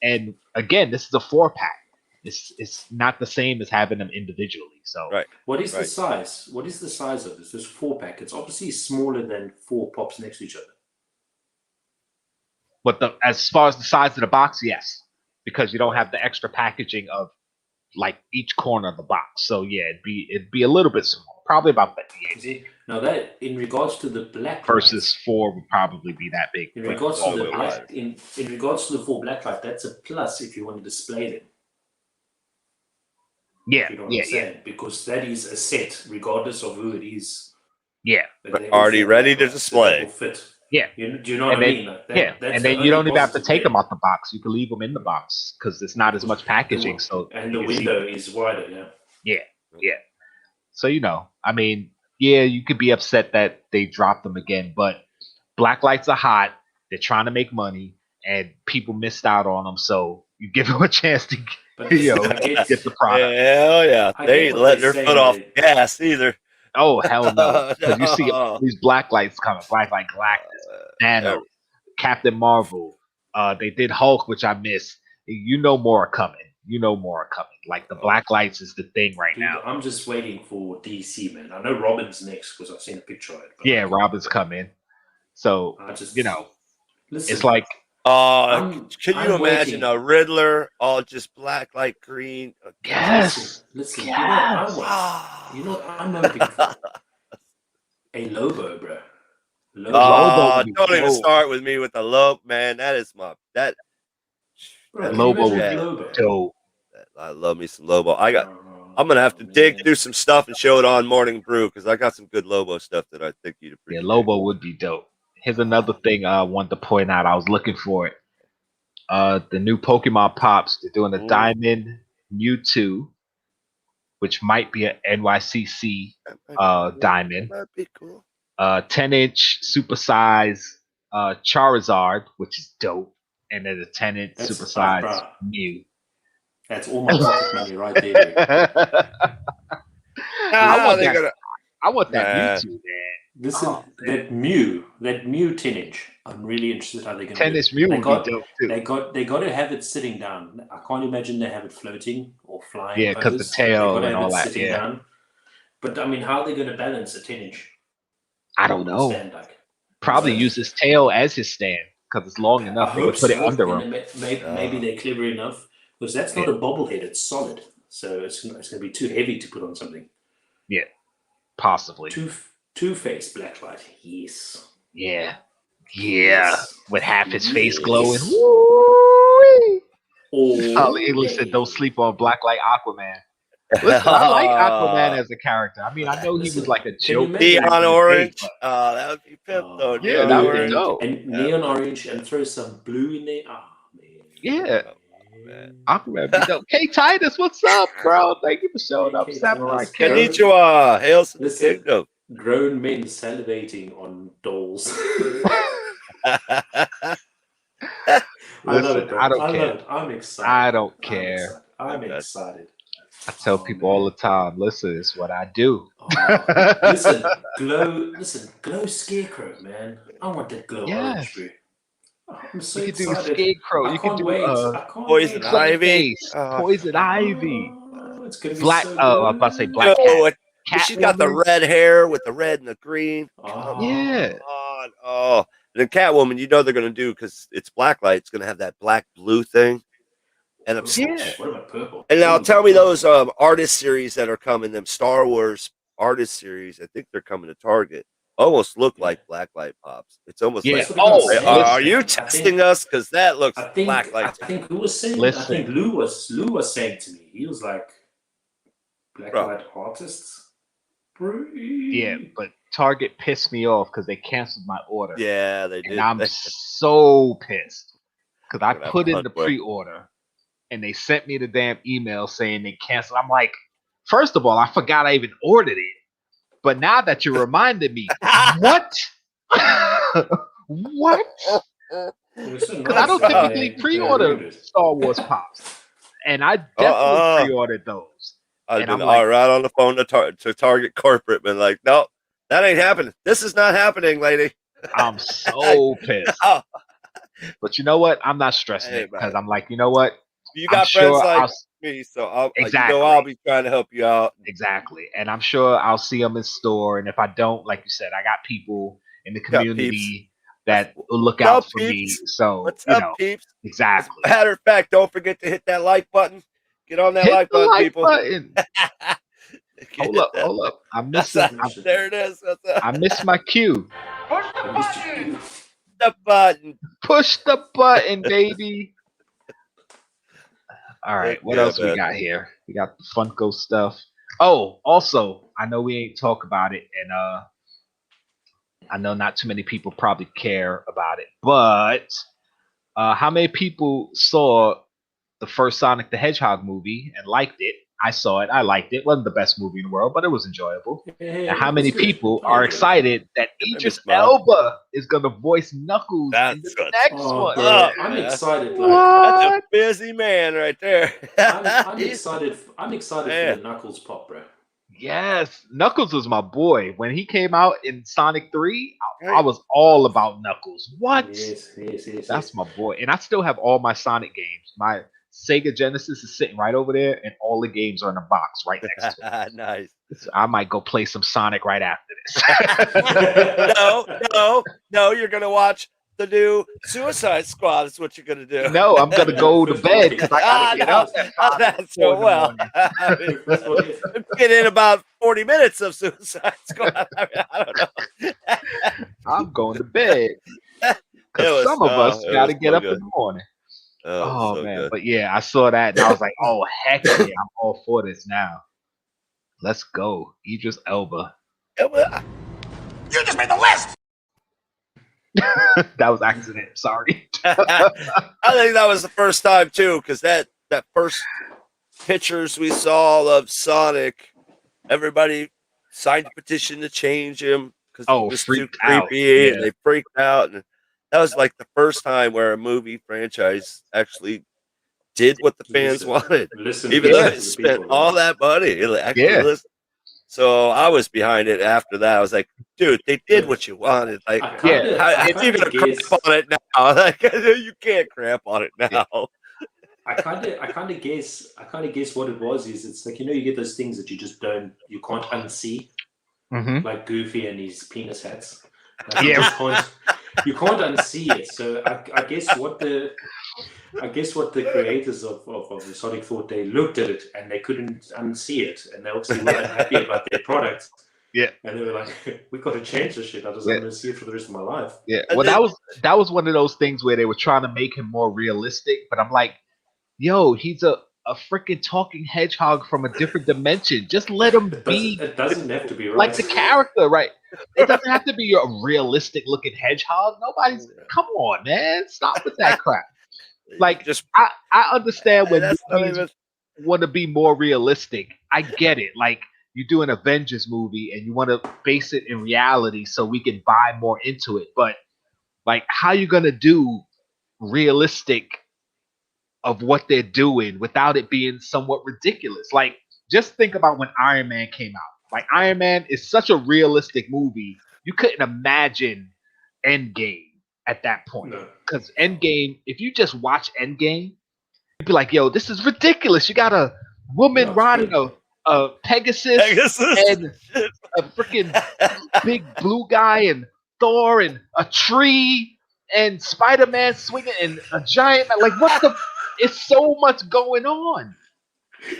And again, this is a 4-pack. It's not the same as having them individually. So what is the size? What is the size of this? This 4-pack. It's obviously smaller than 4 pops next to each other. But as far as the size of the box, yes, because you don't have the extra packaging of like each corner of the box. So yeah, it'd be a little bit smaller, probably about 58. Now that in regards to the black versus 4 would probably be that big. In regards to the black, in regards to the 4 Blacklight, that's a plus if you want to display them. Yeah, you know what I'm saying? Because that is a set, regardless of who it is. Yeah, but already ready to display. Fit. Yeah, do you know what I mean? Like and then you don't even have to take them out the box. You can leave them in the box because it's not as much packaging. So and the window is wider. Yeah. So I mean, yeah, you could be upset that they dropped them again, but Blacklights are hot. They're trying to make money, and people missed out on them. So you give them a chance to, get the product. Hell yeah, they ain't letting their foot off gas either. Oh hell no! Because you see all these Blacklights coming, Blacklight Galactus, Thanos, Captain Marvel. They did Hulk, which I missed. More are coming. Like the Blacklights is the thing right now. I'm just waiting for DC, man. I know Robin's next because I've seen a picture of it. Yeah, Robin's coming. So listen, it's like. Can you imagine a Riddler all just black, light green? Yes. Listen. Yes. I'm hoping for a Lobo, bro. Lobo don't even start with me with the Lobo, man. That is that Lobo would be dope. I love me some Lobo. I'm gonna have to dig through some stuff and show it on Morning Brew because I got some good Lobo stuff that I think you'd appreciate. Yeah, Lobo would be dope. Here's another thing I wanted to point out. I was looking for it. The new Pokemon Pops. They're doing a Diamond Mewtwo, which might be an NYCC Diamond. That'd be cool. 10-inch super size Charizard, which is dope, and then a 10-inch super size Mew. That's almost money right there. I want that Mewtwo, man. Listen, that Mew 10-inch. I'm really interested how they're going to 10-inch Mew would be dope too. They got to have it sitting down. I can't imagine they have it floating or flying. Yeah, because the tail and all that. Yeah. Down. But I mean, how are they going to balance a 10-inch? I don't know. Probably use his tail as his stand because it's long enough. They can put it under him. Maybe they're clever enough because that's not a bobblehead. It's solid, so it's going to be too heavy to put on something. Yeah, possibly. Two-Face Blacklight, yes. Yeah. With half his face glowing. English said, "Don't sleep on Blacklight Aquaman." Listen, I like Aquaman as a character. I mean, I know he was like a joke. Neon orange. That would be pimp, though. Yeah, that would be dope. And neon orange and throw some blue in there. Oh, man. Yeah. Aquaman be dope. Hey, Titus, what's up, bro? Thank you for showing up. Samurai Konnichiwa. Hail to the kingdom. Grown men salivating on dolls. Listen, I don't care. I'm excited. I don't care. I'm excited. I tell people all the time, listen, it's what I do. Glow Scarecrow, man. I want that glow orange, bro. I'm so You could do excited. Scarecrow. I You could can't do wait. I can't Poison wait. Ivy. Poison Ivy. It's gonna be Black. so Oh, I was about to say good. Black Cat. She's got the red hair with the red and the green. Yeah. Oh, the Catwoman, you know they're gonna do because it's blacklight. It's gonna have that black blue thing. And what about purple? And now tell me those artist series that are coming, them Star Wars artist series. I think they're coming to Target. Almost look like blacklight pops. It's almost like, are you testing us? Because that looks blacklight. I think who was saying? I think Lou was saying to me. He was like, blacklight artists. Yeah, but Target pissed me off because they canceled my order. Yeah, they did. And I'm so pissed because I put in the pre-order and they sent me the damn email saying they canceled. I'm like, first of all, I forgot I even ordered it. But now that you reminded me, what? What? Because I don't typically pre-order Star Wars pops, and I definitely pre-ordered those. I've been right on the phone to Target corporate, been like, no, that ain't happening. This is not happening, lady. I'm so pissed. But you know what? I'm not stressing it because I'm like, you know what? You got friends like me, so I'll be trying to help you out. Exactly. And I'm sure I'll see them in store. And if I don't, like you said, I got people in the community that will look out for me. So, what's up, peeps? Exactly. As a matter of fact, don't forget to hit that like button. Get on that like button, people. Hold up. I missed it. There it is. I missed my cue. Push the button. The button. Push the button, baby. All right, what else we got here? We got the Funko stuff. Oh, also, I know we ain't talk about it, and I know not too many people probably care about it, but how many people saw the first Sonic the Hedgehog movie and liked it? I saw it. I liked it. Wasn't the best movie in the world, but it was enjoyable. And how many people are excited that Idris Elba is going to voice Knuckles in the next one? I'm excited. That's a busy man right there. I'm excited. I'm excited for the Knuckles pop, bro. Yes, Knuckles was my boy. When he came out in Sonic 3, I was all about Knuckles. What? Yes. That's my boy. And I still have all my Sonic games. My Sega Genesis is sitting right over there, and all the games are in a box right next to it. Nice. So I might go play some Sonic right after this. No, you're going to watch the new Suicide Squad is what you're going to do. No, I'm going to go to bed because I got to get up. That's so well. Get in about 40 minutes of Suicide Squad. I don't know. I'm going to bed because some of us got to get up in the morning. Oh so man, good. But yeah, I saw that and I was like, oh heck yeah, I'm all for this now. Let's go, Idris Elba. You just made the list. That was accident. Sorry. I think that was the first time too, because that first pictures we saw of Sonic, everybody signed a petition to change him because he was too creepy, and they freaked out. And that was like the first time where a movie franchise actually did what the fans wanted. Even though they spent all that money. So I was behind it after that. I was like, dude, they did what you wanted. Like, if you're gonna crap on it now, like you can't crap on it now. I kind of guess what it was is it's like, you get those things that you can't unsee, like Goofy and his penis hats. Like, you can't unsee it. So I guess what the creators of the Sonic thought, they looked at it and they couldn't unsee it, and they obviously weren't happy about their product. Yeah, and they were like, "We got to change this shit. I'm going to see it for the rest of my life." Yeah, well, that was one of those things where they were trying to make him more realistic, but I'm like, yo, he's a freaking talking hedgehog from a different dimension. Just let him be. It doesn't have to be right. Like the character, right? It doesn't have to be a realistic looking hedgehog. Nobody's. Come on, man. Stop with that crap. Like, I understand when movies want to be more realistic. I get it. Like, you do an Avengers movie and you want to base it in reality so we can buy more into it. But like, how you gonna do realistic of what they're doing without it being somewhat ridiculous? Like, just think about when Iron Man came out. Like, Iron Man is such a realistic movie. You couldn't imagine Endgame at that point. No. Because Endgame, if you just watch Endgame, you'd be like, yo, this is ridiculous. You got a woman riding a Pegasus and a freaking big blue guy and Thor and a tree and Spider-Man swinging and a giant man. Like, what the? It's so much going on.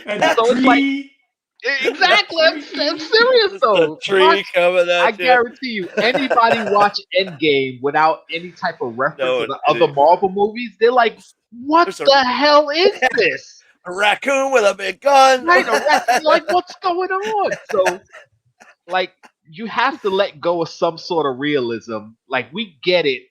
And so it's like, exactly. I'm serious though. Tree coming at I guarantee you, anybody watch Endgame without any type of reference to the other Marvel movies, they're like, what the hell is this? A raccoon with a big gun. Right, a raccoon. Like, what's going on? So, like, you have to let go of some sort of realism. Like, we get it.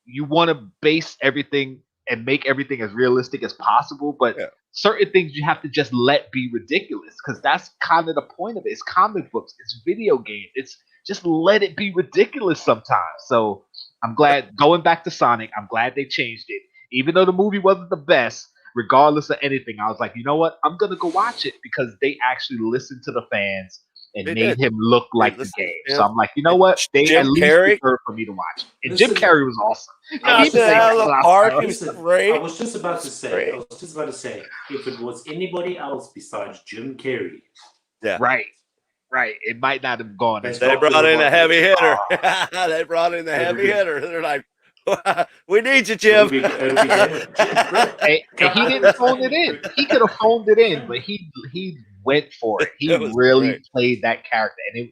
You want to base everything and make everything as realistic as possible, but certain things you have to just let be ridiculous, because that's kind of the point of it. It's comic books, it's video games, it's just let it be ridiculous sometimes. So I'm glad, going back to Sonic, I'm glad they changed it. Even though the movie wasn't the best, regardless of anything, I was like, you know what? I'm going to go watch it because they actually listened to the fans and made him look like the game. So I'm like, you know what? They Jim at least Carrey preferred for me to watch it. And Jim Carrey was awesome. I was just about to say, if it was anybody else besides Jim Carrey. Yeah. Right. It might not have gone. They brought in a heavy hitter. They brought in the heavy hitter. They're like, we need you, Jim. And he didn't phone it in. He could have phoned it in, but he went for it. He really played that character, and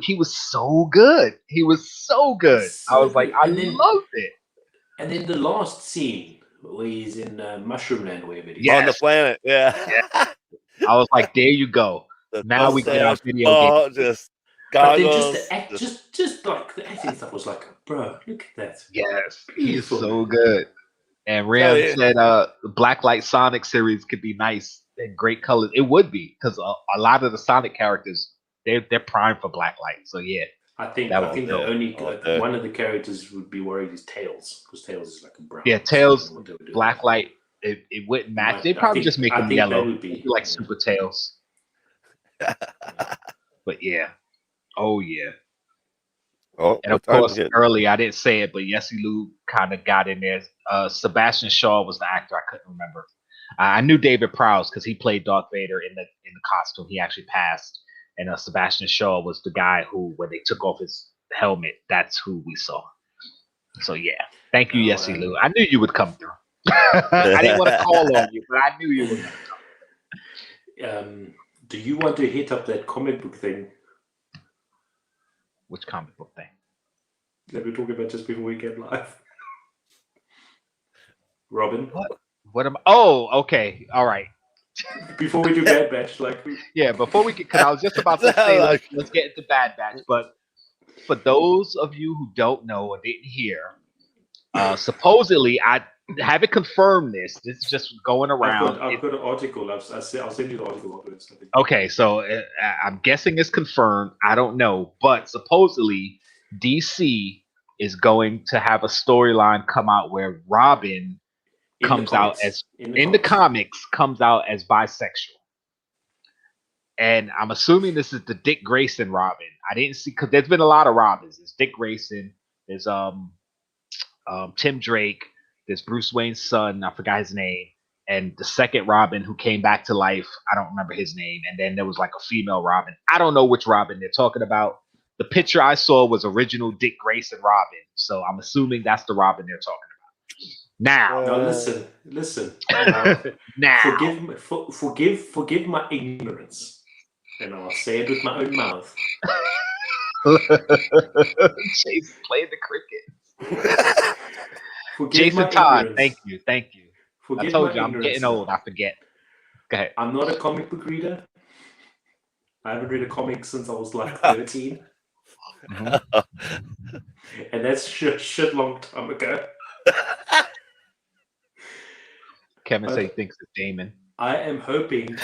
he was so good. He was so good. I was like, I loved it. And then the last scene where he's in Mushroom Land, wherever it is. On the planet, yeah. I was like, there you go. Now we get our video game. Just goggles. Just like the acting stuff was like, bro, look at that. Yes, he's so good. And Ram said the Blacklight Sonic series could be nice and great colors. It would be, because a lot of the Sonic characters, they're primed for Blacklight. So yeah, I think the only one of the characters would be worried is Tails, because Tails is like a brown. Yeah, Tails, Blacklight, it wouldn't match. They'd probably just make him yellow, be like Super Tails. But yeah, oh yeah. And of course, early I didn't say it, but Yessie Lou kind of got in there. Sebastian Shaw was the actor. I couldn't remember. I knew David Prowse because he played Darth Vader in the costume. He actually passed. And Sebastian Shaw was the guy who, when they took off his helmet, that's who we saw. So yeah, thank you, Yessie Lou. I knew you would come through. I didn't want to call on you, but I knew you would come through. Do you want to hit up that comic book thing? Which comic book thing? That we're talking about just before we get live. Robin. What am? Oh, okay, all right. Before we do Bad Batch, before we get, because I was just about to say let's get into Bad Batch, but for those of you who don't know or didn't hear, supposedly I haven't confirmed this. This is just going around. I've got an article. I'll send you the article. Okay, so I'm guessing it's confirmed. I don't know, but supposedly DC is going to have a storyline come out where Robin comes out as in the comics comes out as bisexual. And I'm assuming this is the Dick Grayson Robin. I didn't see, because there's been a lot of Robins. There's Dick Grayson. There's Tim Drake. There's Bruce Wayne's son. I forgot his name. And the second Robin who came back to life, I don't remember his name. And then there was like a female Robin. I don't know which Robin they're talking about. The picture I saw was original Dick Grayson Robin. So I'm assuming that's the Robin they're talking about. Now, listen. Now, forgive my ignorance, and I'll say it with my own mouth. Chase played the cricket. Jason Todd, thank you. I told you I'm getting old. I forget. Go ahead. I'm not a comic book reader. I haven't read a comic since I was like 13, and that's shit long time ago. Kevin says he thinks it's Damon. I am hoping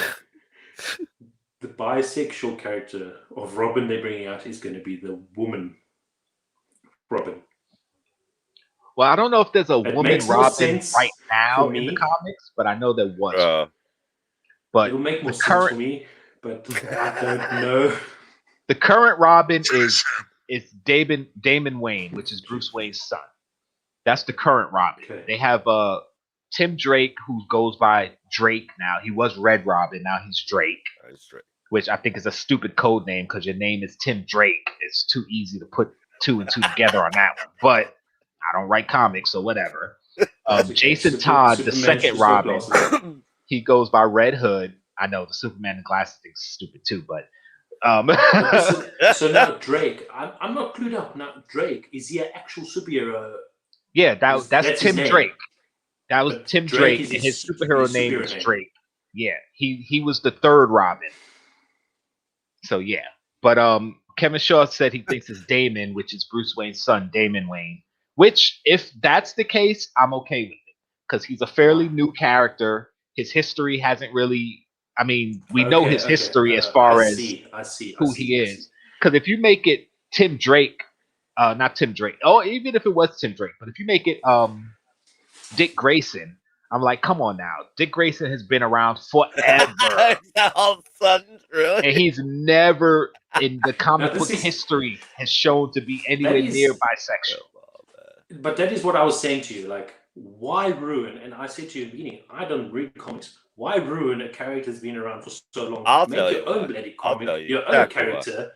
the bisexual character of Robin they're bringing out is going to be the woman Robin. Well, I don't know if there's a woman Robin right now in the comics, but I know there was. But it'll make more sense for me, but I don't know. The current Robin is Damon Wayne, which is Bruce Wayne's son. That's the current Robin. Okay. They have Tim Drake, who goes by Drake now. He was Red Robin. Now he's Drake. Which I think is a stupid code name because your name is Tim Drake. It's too easy to put 2 and 2 together on that one. But I don't write comics, so whatever. Jason Todd, the second Robin, he goes by Red Hood. I know the Superman and glasses thing's stupid too, but so now Drake, I'm not clued up. Now Drake, is he an actual superhero? Yeah, that's Tim Drake. That was But Tim Drake Drake, is and his his superhero name superhero was name. Drake. Yeah, he was the third Robin. So yeah, but Kevin Shaw said he thinks it's Damon, which is Bruce Wayne's son, Damon Wayne. Which, if that's the case, I'm okay with it because he's a fairly new character. His history hasn't really. I mean, we know his history as far as who he is. Because if you make it Tim Drake, not Tim Drake. Oh, even if it was Tim Drake, but if you make it Dick Grayson, I'm like, come on now. Dick Grayson has been around forever. All of a sudden, really? And he's never in the comic book history has shown to be anywhere near bisexual. But that is what I was saying to you. Like, why ruin? And I said to you in the beginning, I don't read comics. Why ruin a character that's been around for so long? I'll Make tell your you own why. bloody I'll comic, tell you your own exactly character,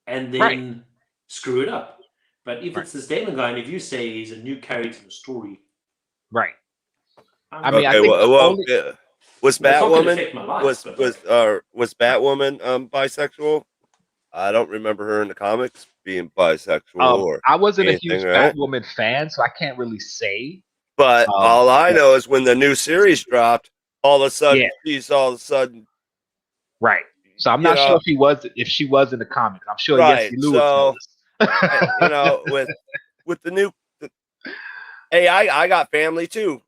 and then screw it up. But if it's this Damon guy, and if you say he's a new character in the story, right? I mean, I think was Batwoman was but Batwoman bisexual? I don't remember her in the comics being bisexual. I wasn't a huge right? Batwoman fan, so I can't really say. But all I know is when the new series dropped, all of a sudden she's all of a sudden right. So I'm not sure if she was in the comics. I'm sure yes, Lewis knows. You know, with the new, hey, I got family too,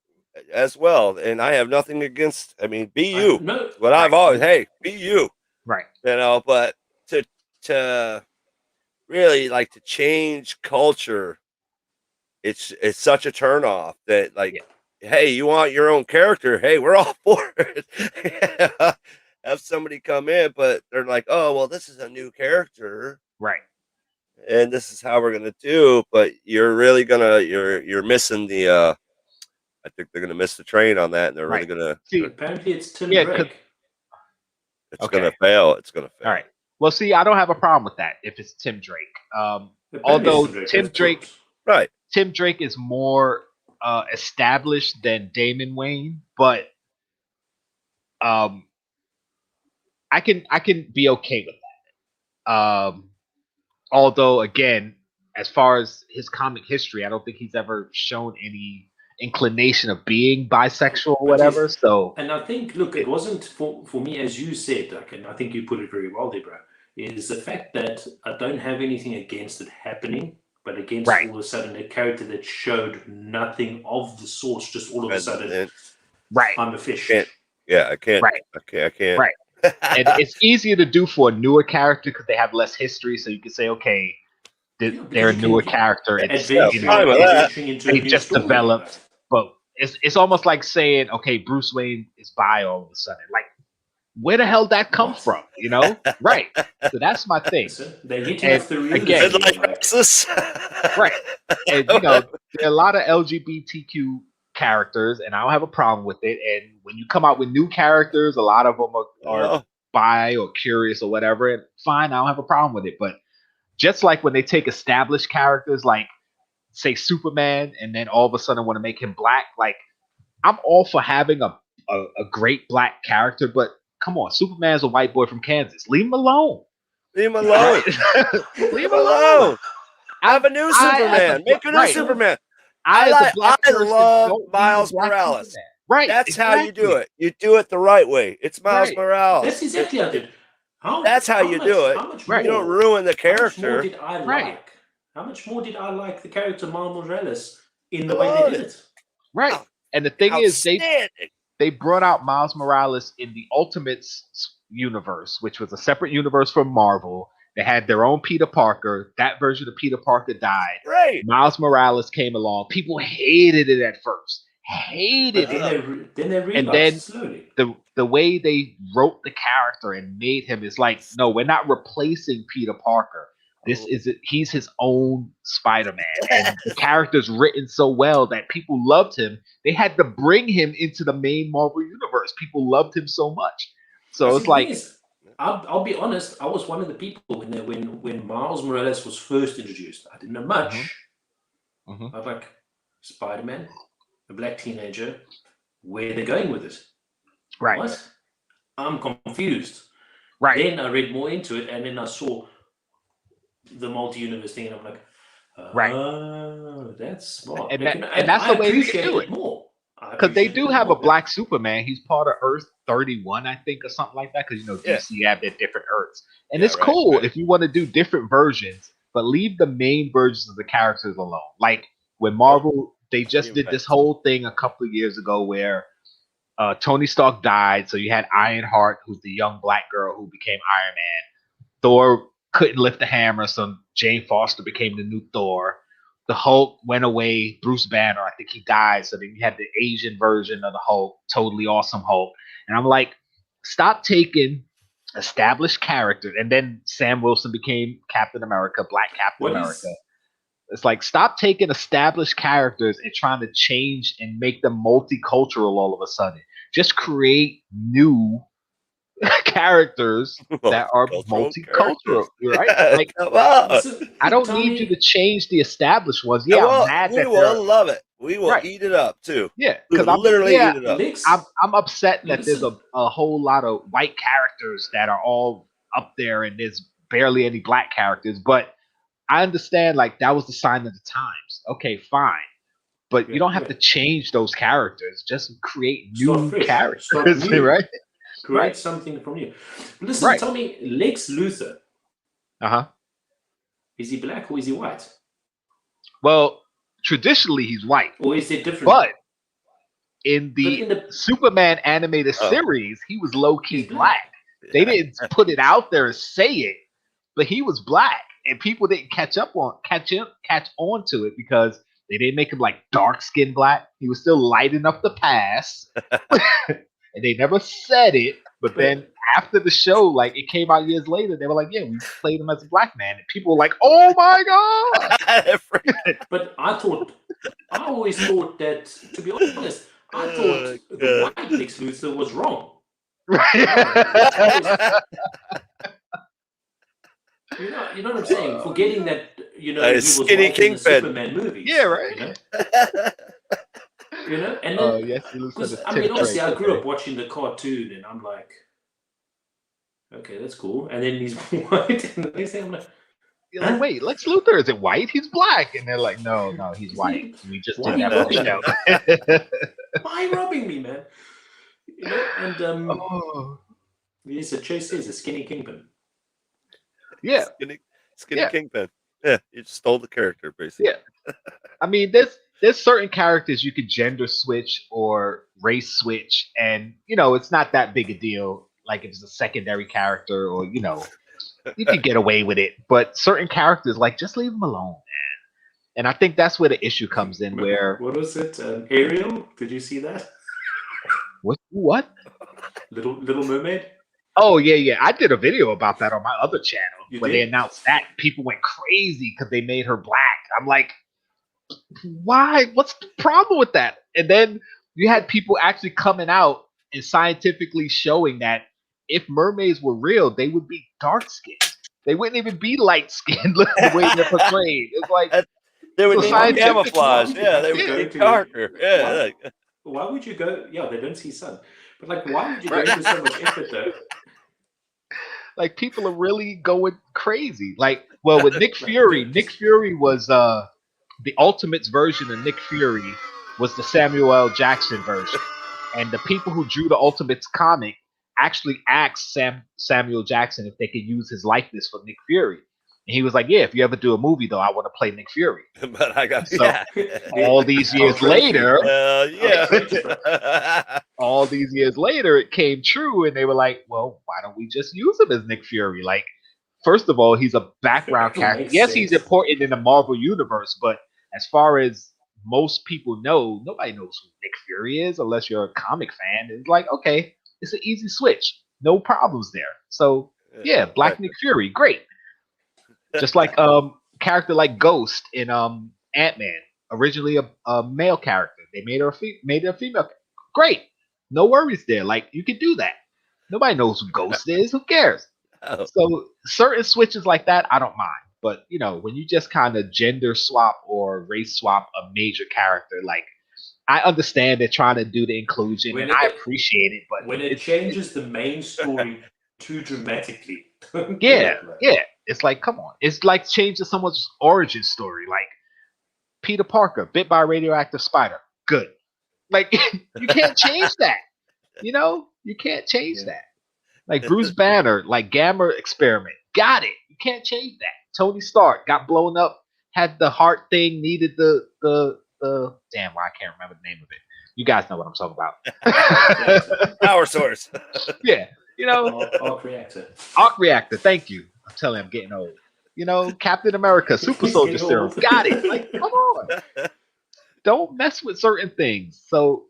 as well, and I have nothing against. I mean, be you. But I've always, hey, be you. Right. You know, but to really like to change culture, it's such a turnoff that like, hey, you want your own character? Hey, we're all for it. Have somebody come in, but they're like, oh, well, this is a new character, right? And this is how we're gonna do. But you're really you're missing the. I think they're gonna miss the train on that, and they're really gonna. See, apparently, it's Tim Drake. It's gonna fail. It's gonna fail. All right. Well, see, I don't have a problem with that if it's Tim Drake. Although Tim Drake, Tim Drake is more established than Damon Wayne, but I can be okay with that. Although, again, as far as his comic history, I don't think he's ever shown any inclination of being bisexual or whatever. And I think, look, it wasn't for me, as you said, and I think you put it very well there, bro, is the fact that I don't have anything against it happening, but against all of a sudden a character that showed nothing of the source, just all of a sudden, I'm a fish. I can't. I can't. Right. And it's easier to do for a newer character because they have less history, so you can say, okay, they're a newer character. They just developed. But it's almost like saying, okay, Bruce Wayne is bi all of a sudden. Like, where the hell that come from? You know? Right. So that's my thing. They're hitting off the again, right. And you know, there are a lot of LGBTQ characters, and I don't have a problem with it. And when you come out with new characters, a lot of them are bi or curious or whatever, and fine, I don't have a problem with it. But just like when they take established characters like, say, Superman, and then all of a sudden want to make him black, like, I'm all for having a great black character, but come on, Superman's a white boy from Kansas. Leave him alone. Leave him alone. Leave him alone. Have a new Superman. Make a new Superman. I love Miles Morales. Superman. Right. That's how you do it. You do it the right way. It's Miles Morales. That's exactly how I did. That's how you do it. You don't ruin the character. How much more did I like the character Miles Morales in the way they did it? Right. And the thing is, they brought out Miles Morales in the Ultimates universe, which was a separate universe from Marvel. They had their own Peter Parker. That version of Peter Parker died. Right. Miles Morales came along. People hated it at first. Hated it. Then they realized slowly. The way they wrote the character and made him is like, no, we're not replacing Peter Parker. He's his own Spider-Man, and the character's written so well that people loved him. They had to bring him into the main Marvel universe. People loved him so much. So it's like, I'll be honest. I was one of the people when Miles Morales was first introduced. I didn't know much. I was like, Spider-Man, a black teenager. Where are they going with this? Right. What? I'm confused. Right. Then I read more into it, and then I saw the multi-universe thing, and I'm like, oh, that's smart. And that's the way they do it. More. Because they do have a black Superman. He's part of Earth 31, I think, or something like that. Because, DC have their different Earths. And it's cool if you want to do different versions, but leave the main versions of the characters alone. Like, when Marvel, they just did this whole thing a couple of years ago where Tony Stark died. So you had Ironheart, who's the young black girl who became Iron Man. Thor couldn't lift the hammer, so Jane Foster became the new Thor. The Hulk went away. Bruce Banner, I think he died. So then you had the Asian version of the Hulk, totally awesome Hulk. And I'm like, stop taking established characters. And then Sam Wilson became Captain America, Black Captain America. It's like, stop taking established characters and trying to change and make them multicultural all of a sudden. Just create new characters that are multicultural, right? Like, I don't need you to change the established ones. Yeah, I'm mad that we will love it. We will eat it up too. Yeah, because I'm literally eat it up. I'm upset that there's a whole lot of white characters that are all up there, and there's barely any black characters. But I understand, like, that was the sign of the times. Okay, fine. But you don't have to change those characters. Just create new characters, right? Create something from you. Listen, tell me, Lex Luthor. Is he black or is he white? Well, traditionally he's white. Or is it different? But in the Superman animated series, he was low-key black. They didn't put it out there and say it, but he was black, and people didn't catch on to it because they didn't make him like dark-skinned black. He was still light enough to pass. And they never said it, but then after the show, like, it came out years later, they were like, yeah, we played him as a black man. And people were like, oh my God. But I always thought that, to be honest, I thought the white Lex Luthor was wrong. You know what I'm saying? Forgetting that, he was Skinny in the Superman movies. Yeah, right. And then, yes, obviously, I grew up watching the cartoon, and I'm like, okay, that's cool. And then he's white, and the next thing I'm like, you're like, wait, Lex Luthor isn't white, he's black. And they're like, no, he's white. We just didn't have a show. Why robbing me, man? And he's Chase is a skinny kingpin. Yeah, skinny kingpin. Yeah, you just stole the character, basically. Yeah, I mean, there's certain characters you could gender switch or race switch, and it's not that big a deal. Like if it's a secondary character, or you can get away with it. But certain characters, like, just leave them alone, man. And I think that's where the issue comes in. Where what was it? Ariel? Did you see that? What? Little Mermaid. Oh yeah. I did a video about that on my other channel where they announced that. People went crazy because they made her black. I'm like, why? What's the problem with that? And then you had people actually coming out and scientifically showing that if mermaids were real, they would be dark skinned. They wouldn't even be light skinned the way they're portrayed. It's like they would need camouflage. Yeah, they would be darker. Yeah. Why would you go? Yeah, they don't see sun. But like, why would you go into so much effort though? Like, people are really going crazy. Like, well, with Nick Fury was the Ultimates version of Nick Fury was the Samuel L. Jackson version. And the people who drew the Ultimates comic actually asked Samuel Jackson if they could use his likeness for Nick Fury. And he was like, yeah, if you ever do a movie, though, I want to play Nick Fury. But I got all these years later, all these years later, it came true. And they were like, well, why don't we just use him as Nick Fury? Like, first of all, he's a background character. Yes, he's important in the Marvel universe, but as far as most people know, nobody knows who Nick Fury is unless you're a comic fan. It's like, okay, it's an easy switch. No problems there. So, yeah, Black Nick Fury, great. Just like character like Ghost in Ant-Man, originally a male character. They made her a female. Great. No worries there. Like you can do that. Nobody knows who Ghost is. Who cares? Oh. So certain switches like that, I don't mind. But when you just kind of gender swap or race swap a major character, like I understand they're trying to do the inclusion, and I appreciate it. But when it changes the main story too dramatically, yeah, it's like, come on, it's like changing someone's origin story. Like Peter Parker bit by a radioactive spider. Good. Like you can't change that. You can't change that. Like Bruce Banner, like Gamma experiment. Got it. You can't change that. Tony Stark got blown up, had the heart thing, needed the damn, I can't remember the name of it. You guys know what I'm talking about. Power source. Yeah. Arc reactor. Arc reactor, thank you. I'm telling you, I'm getting old. Captain America, super soldier serum. Got it. Like, come on. Don't mess with certain things. So,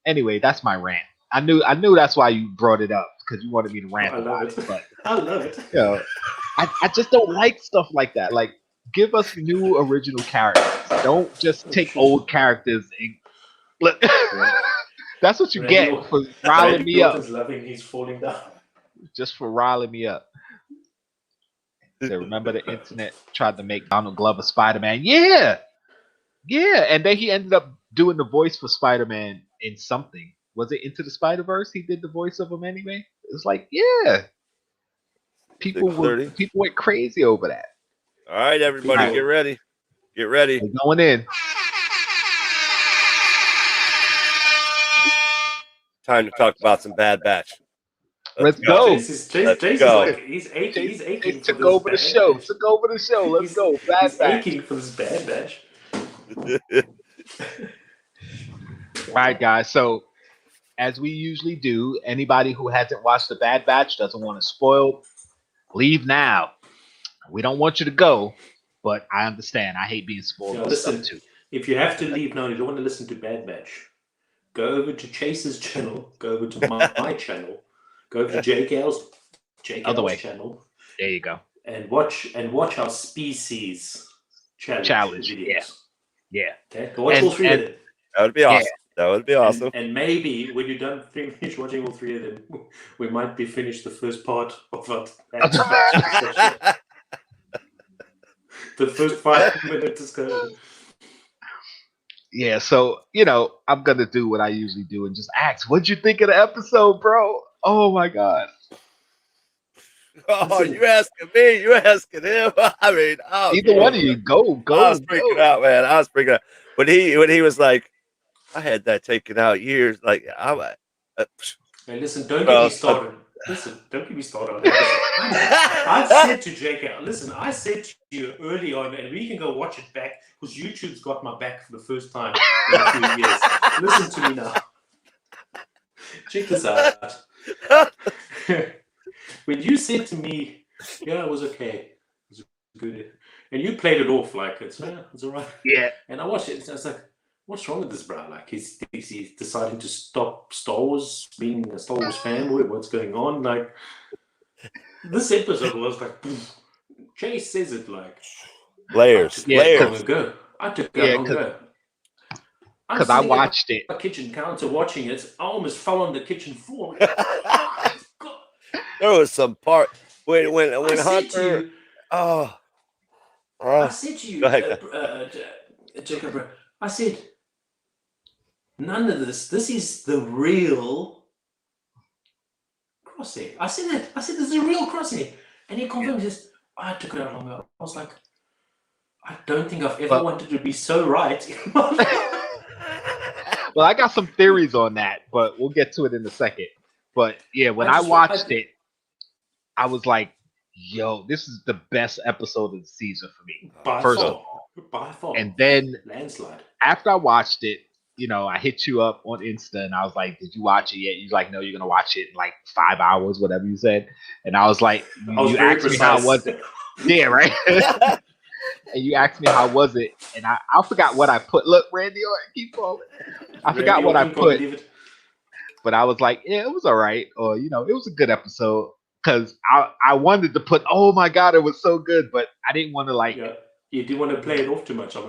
anyway, that's my rant. I knew that's why you brought it up, because you wanted me to rant about it. But I love it. I just don't like stuff like that. Like, give us new original characters. Don't just take old characters and look. That's what you get for riling me up. He's falling down. Just for riling me up. So remember the internet tried to make Donald Glover Spider-Man? Yeah. And then he ended up doing the voice for Spider-Man in something. Was it Into the Spider-Verse? He did the voice of him anyway. It's like, yeah. People went crazy over that. All right, everybody, get ready. Get ready. We're going in. Time to talk about some Bad Batch. Let's go. Let's go. Like, he's aching took over the show. Took over the show. Let's go. Bad Batch. Aching for this Bad Batch. Right, guys. So, as we usually do, anybody who hasn't watched the Bad Batch, doesn't want to spoil, leave now. We don't want you to go, but I understand. I hate being spoiled. Listen, too. If you have to leave now, you don't want to listen to Bad Batch, go over to Chase's channel, go over to my channel, go over to Jkl's channel. There you go. And watch our Species challenge videos. Yeah. Okay, go watch all three of them. That would be awesome. Yeah. That would be awesome. And maybe when you're done finish watching all three of them, we might be finished the first part of that. The first 5 minutes is good. Yeah, so I'm gonna do what I usually do and just ask, what'd you think of the episode, bro? Oh my god. Oh, you asking me? You asking him? I mean, either one of you, go. I was freaking out, man. I was freaking out when he was like, I had that taken out years. Like, hey, listen, don't get me started. Listen, don't get me started. I said to Jkl, listen, I said to you early on, and we can go watch it back because YouTube's got my back for the first time in a few years. Listen to me now. Check this out. When you said to me, yeah, it was okay, it was good, and you played it off like it's all right. Yeah. And I watched it, and I was like, what's wrong with this bro? Like he's deciding to stop Star Wars, being a Star Wars fanboy. What's going on? Like this episode was like, Chase says it like layers. I took that long ago. Because I watched it. A kitchen counter watching it. I almost fell on the kitchen floor. There was some part when Hunter. I said to you, Jacob, I said, none of this. This is the real crosshair. I said that. I said this is a real crosshair, and he confirmed this. I took it out longer. I was like, I don't think I've ever wanted to be so right. Well, I got some theories on that, but we'll get to it in a second. But yeah, when I watched it, I was like, yo, this is the best episode of the season for me. By far. And then landslide. After I watched it, I hit you up on Insta and I was like, did you watch it yet? You're like, no, you're going to watch it in like 5 hours, whatever you said. And I was like, you asked me how was it? Yeah, right? And you asked me how was it, and I forgot what I put. Look, Randy, keep falling. I forgot what I put, but I was like, yeah, it was all right, or it was a good episode. because I wanted to put, oh my god, it was so good, but I didn't want to like. Yeah. You didn't want to play it off too much. I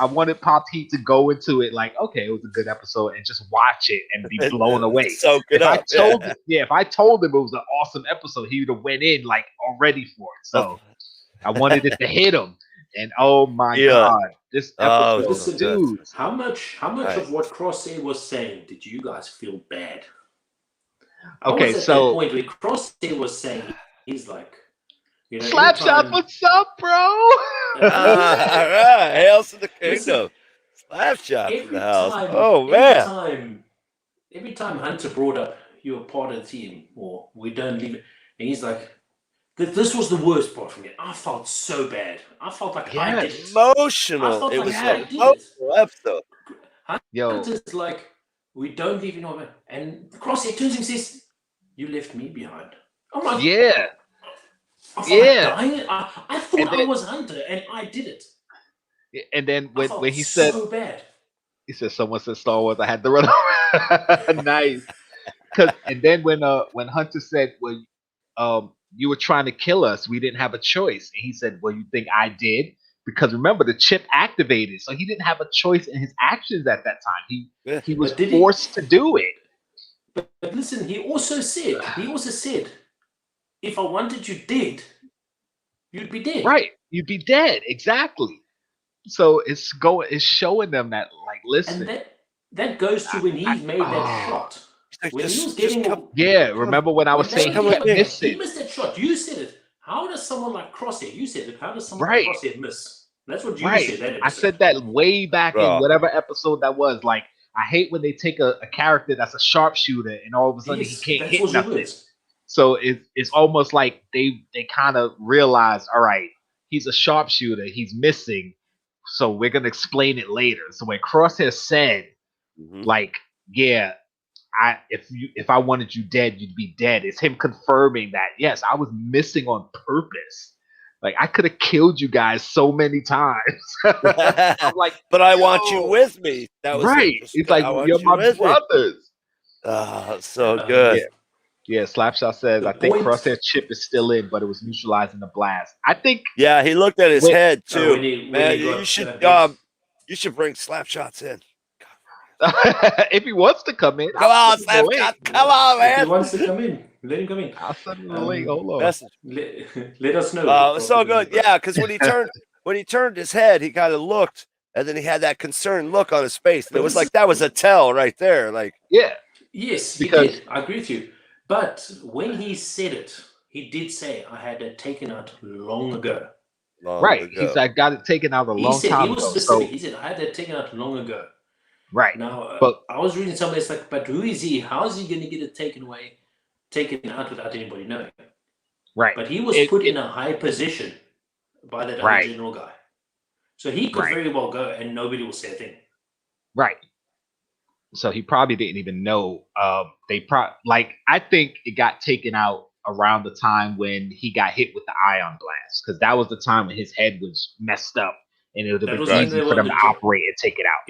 wanted Pop Heat to go into it like, okay, it was a good episode, and just watch it and be blown away. Soak it up. If I told him it was an awesome episode, he would have went in like already for it. So I wanted it to hit him, and oh my god, this episode, listen, dude. How much of what Crosshair was saying did you guys feel bad? Okay, that so point where Crosshair was saying, he's like, you know, Slapshot, what's up, bro? All right, hails to the kingdom. Slapshot in the house. Oh man! Every time Hunter brought up, you're part of the team, or we don't leave it, and he's like, this was the worst part for me. I felt so bad. I felt like I did it. Emotional. It was an emotional episode. Hunter's like, we don't leave you know, and Crosshair turns and says, "You left me behind." I'm like, yeah. I thought I was Hunter, and I did it. And then when he said, so bad. He said, "Someone said Star Wars, I had to run over." Nice. And then when Hunter said, "Well, you were trying to kill us, we didn't have a choice," and he said, "Well, you think I did?" Because remember, the chip activated, so he didn't have a choice in his actions at that time. He was forced to do it. But listen, he also said, if I wanted you dead, you'd be dead. Right. You'd be dead. Exactly. So it's showing them that, like, listen. And that goes to when he made that shot. When he was getting remember when I was saying he kept missing? He missed that shot. You said it. How does someone like Crosshair? You said it. How does someone like Crosshair miss? That's what you said. I said that way back in whatever episode that was. Like, I hate when they take a character that's a sharpshooter and all of a sudden he can't hit nothing. So it's almost like they kind of realize, all right, he's a sharpshooter, he's missing, so we're gonna explain it later. So when Crosshair said, like, yeah, if I wanted you dead, you'd be dead. It's him confirming that, yes, I was missing on purpose. Like, I could have killed you guys so many times. I'm like, but I want you with me. That was right. It's like, you're my brothers. So good. Yeah, Slapshot says, I think Crosshair chip is still in, but it was neutralizing the blast. I think. Yeah, he looked at his head too. You should bring Slapshots in. If he wants to come in, come on, Slapshot. Come on, man. If he wants to come in, let him come in. I'll send him the link. Hold on. Let us know. So good. Yeah, because when he turned his head, he kind of looked, and then he had that concerned look on his face. And it was like that was a tell right there. Like, yeah, yes, he did. I agree with you. But when he said it, he did say, "I had it taken out long ago." He's like, got it taken out a long time ago. He was specific. He said, "I had it taken out long ago." Right. Now, but I was reading somewhere. It's like, but who is he? How is he going to get it taken out without anybody knowing? Right. But he was put in a high position by that other general guy, so he could very well go, and nobody will say a thing. Right. So he probably didn't even know. I think it got taken out around the time when he got hit with the ion blast, because that was the time when his head was messed up, and it would have been easy for them to operate and take it out.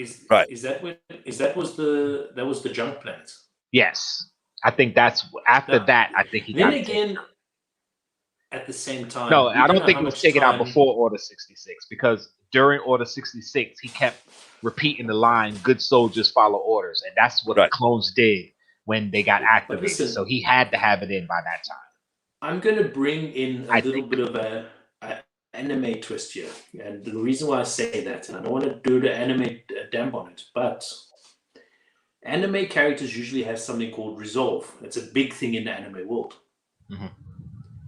That was the junk plant? Yes, I think that's after that. I think he got it taken out. At the same time. No, I don't think it was taken out before Order 66, because during Order 66 he kept repeating the line, "Good soldiers follow orders," and that's what the clones did when they got activated. So he had to have it in by that time. I'm going to bring in a little bit of a anime twist here, and the reason why I say that, and I don't want to do the anime damp on it, but anime characters usually have something called resolve. It's a big thing in the anime world.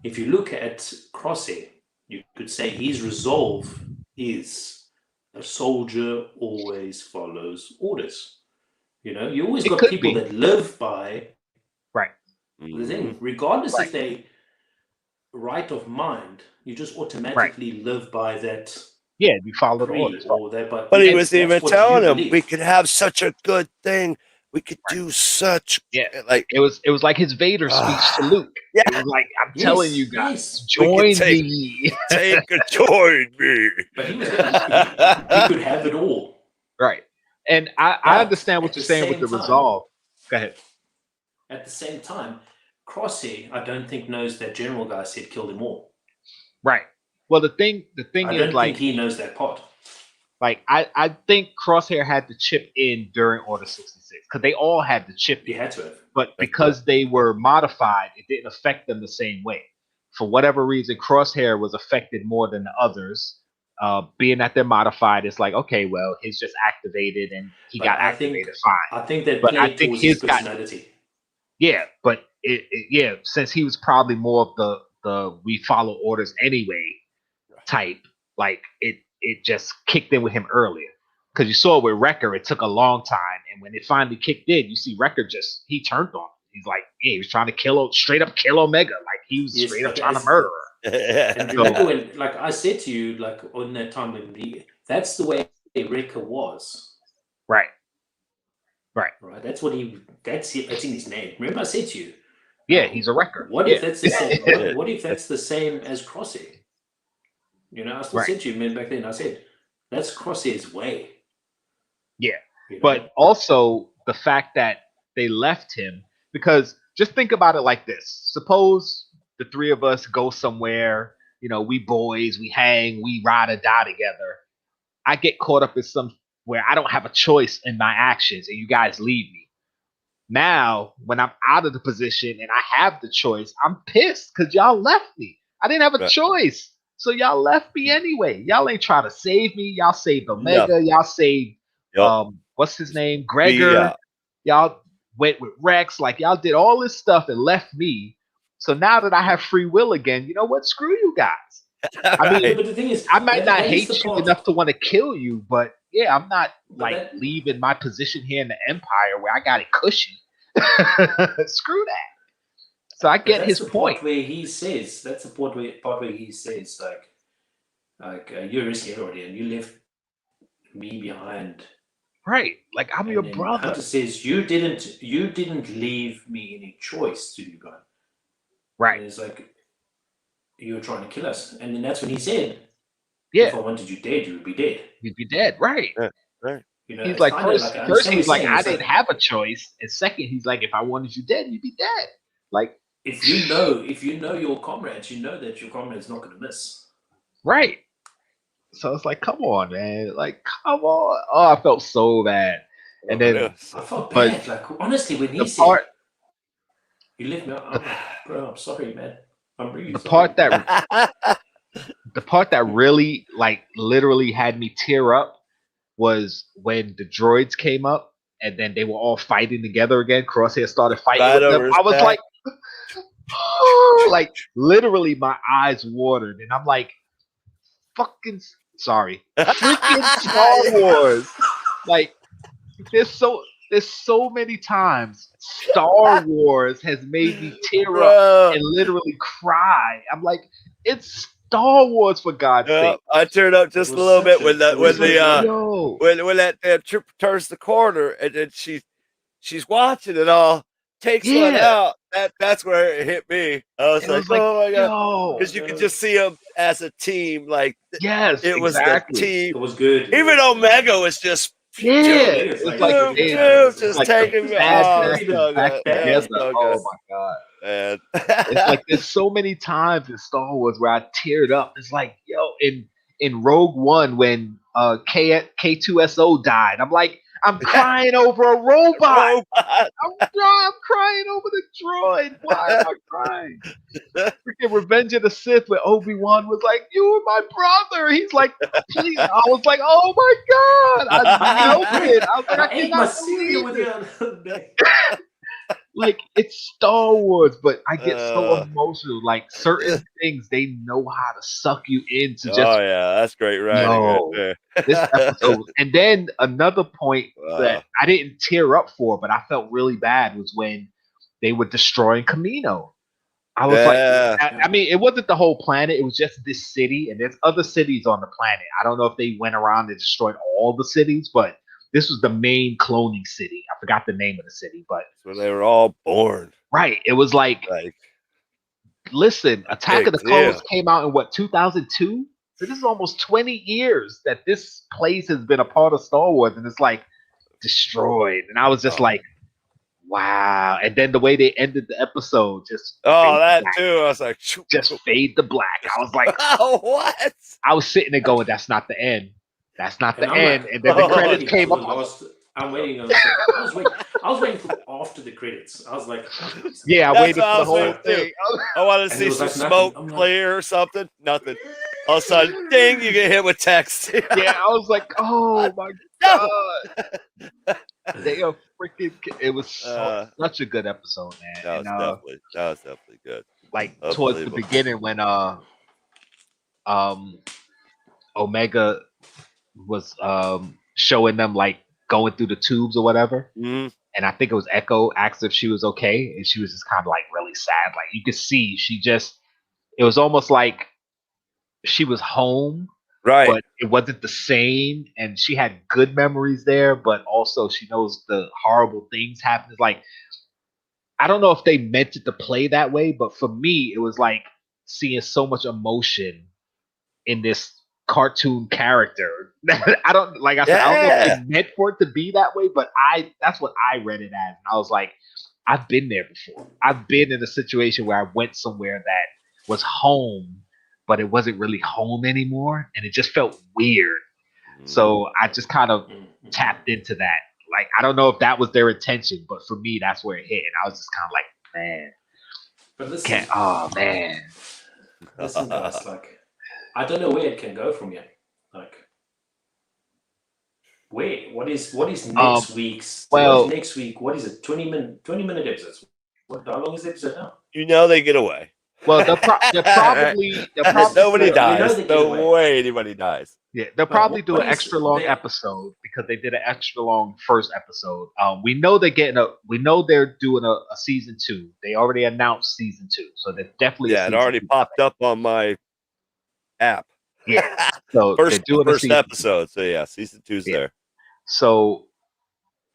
If you look at Crosshair, you could say his resolve is a soldier always follows orders. You know, you always got people that live by the thing, regardless if they right of mind, you just automatically live by that. Yeah, you follow the orders. But he was even telling him, we could have such a good thing. We could do such like it was like his Vader speech to Luke. Yeah, it was like, I'm telling you guys, join me. Join me. But he could have it all. Right. And I understand what you're saying with the resolve. Go ahead. At the same time, Crosshair, I don't think knows that General guy said killed them all. Right. Well, the thing I is, don't like, think he knows that part. like I think Crosshair had to chip in during Order 66 because they all had to chip He in, had to have. but because they were modified, it didn't affect them the same way. For whatever reason, Crosshair was affected more than the others. Being that they're modified, it's like, okay, well, his just activated and he But got I activated think, fine. I think that But I played think towards his his personality. Yeah, but yeah, since he was probably more of the we follow orders anyway type, like it just kicked in with him earlier. Because you saw with Wrecker, it took a long time, and when it finally kicked in, you see Wrecker just he turned on him. He's like, yeah, he was trying to straight up kill Omega, like he was Yes, straight up but trying to murder her. And remember when, like I said to you, like on that time when that's the way Wrecker was. Right. That's what that's in his name. Remember I said to you. Yeah, he's a Wrecker. What Yeah. if that's the same? What if that's the same as Crosshair? You know, I still said to you, man, back then. I said that's Crosshair's way. Yeah, you know? But also the fact that they left him, because just think about it like this: suppose the three of us go somewhere, we boys, we hang, we ride or die together. I get caught up in some where I don't have a choice in my actions, and you guys leave me. Now, when I'm out of the position and I have the choice, I'm pissed because y'all left me. I didn't have a choice. So y'all left me anyway. Y'all ain't try to save me. Y'all saved Omega. Y'all saved what's his name? Gregor. Y'all went with Rex. Like y'all did all this stuff and left me. So now that I have free will again, you know what? Screw you guys. I mean, but the thing is, I might not hate you enough to want to kill you, but yeah, I'm not leaving my position here in the Empire where I got it cushy. Screw that. So I get his point. Where he says that's the part where he says like you're risking everybody and you left me behind. Right, like I'm your brother. Hunter says you didn't leave me any choice to do that. Right. And it's like you were trying to kill us, and then that's when he said, "Yeah, if I wanted you dead, you would be dead. You'd be dead." Right. Right. You know, he's like first he's like I didn't have a choice, and second he's like if I wanted you dead, you'd be dead. Like if you know your comrades, you know that your comrade's not going to miss. Right. So it's like, come on, man. Like, come on. Oh, I felt so bad. And then I felt bad. Like honestly, when he said you left me, I'm like, bro, I'm sorry, man. I'm really sorry. The part that really, like, literally had me tear up was when the droids came up and then they were all fighting together again. Crosshair started fighting with them. I was like, oh, like literally my eyes watered, and I'm like, fucking sorry, freaking Star Wars. Like, there's so many times Star Wars has made me tear up and literally cry. I'm like, it's Star Wars, for God's sake. I turned up just a little bit when that trip turns the corner and then she's watching it all, takes one out. That's where it hit me. I was like, oh my god, because you could just see them as a team. Like, it was the team. It was good. Even Omega was just. It's like just taking me back together. Oh my god. Man. It's like there's so many times in Star Wars where I teared up. It's like, in Rogue One when K2SO died, I'm crying over a robot. I'm crying over the droid. Why am I crying? Freaking Revenge of the Sith where Obi-Wan was like, you were my brother. He's like, please. I was like, oh my god. I melted. I was like, I cannot believe it. Like, it's Star Wars, but I get so emotional. Like, certain things, they know how to suck you into just. Oh yeah, that's great writing right there. This episode, and then another point that I didn't tear up for, but I felt really bad was when they were destroying Kamino. I was like, I mean, it wasn't the whole planet; it was just this city, and there's other cities on the planet. I don't know if they went around and destroyed all the cities, but this was the main cloning city. I forgot the name of the city, but where they were all born. Right. It was like listen, Attack of the Clones came out in 2002? So this is almost 20 years that this place has been a part of Star Wars, and it's like destroyed. And I was just like, Wow. And then the way they ended the episode, just that too. I was like, just fade to black. I was like, oh, what? I was sitting there going, that's not the end. That's not the end. Like, and then the credits came up. I'm waiting. I was waiting for after the credits. I was like, yeah, I waited for the whole thing. I wanted to see some smoke clear or something. Nothing. All of a sudden, ding, you get hit with text. Yeah, I was like, oh my God. They are freaking. It was such a good episode, man. That was definitely good. Like towards the beginning when Omega was showing them like going through the tubes or whatever. Mm-hmm. And I think it was Echo asked if she was okay, and she was just kind of like really sad. Like you could see it was almost like she was home, right? But it wasn't the same. And she had good memories there, but also she knows the horrible things happen. It's like, I don't know if they meant it to play that way, but for me, it was like seeing so much emotion in this cartoon character. I don't know if they meant for it to be that way, but that's what I read it as. And I was like, I've been there before. I've been in a situation where I went somewhere that was home, but it wasn't really home anymore, and it just felt weird. So I just kind of tapped into that. Like, I don't know if that was their intention, but for me, that's where it hit. And I was just kind of like, man. But listen, man. Listen, guys, like, I don't know where it can go from here. Like, what is next week's? Well, next week, what is it? 20 minute episodes. How long is the episode now? You know they get away. Well, they're probably nobody dies. No way anybody dies. Yeah, they'll probably do an extra long episode because they did an extra long first episode. We know they're doing a season 2. They already announced season 2, so they're definitely it already popped up on my app. Yeah, so first episode. So yeah, season 2's there. So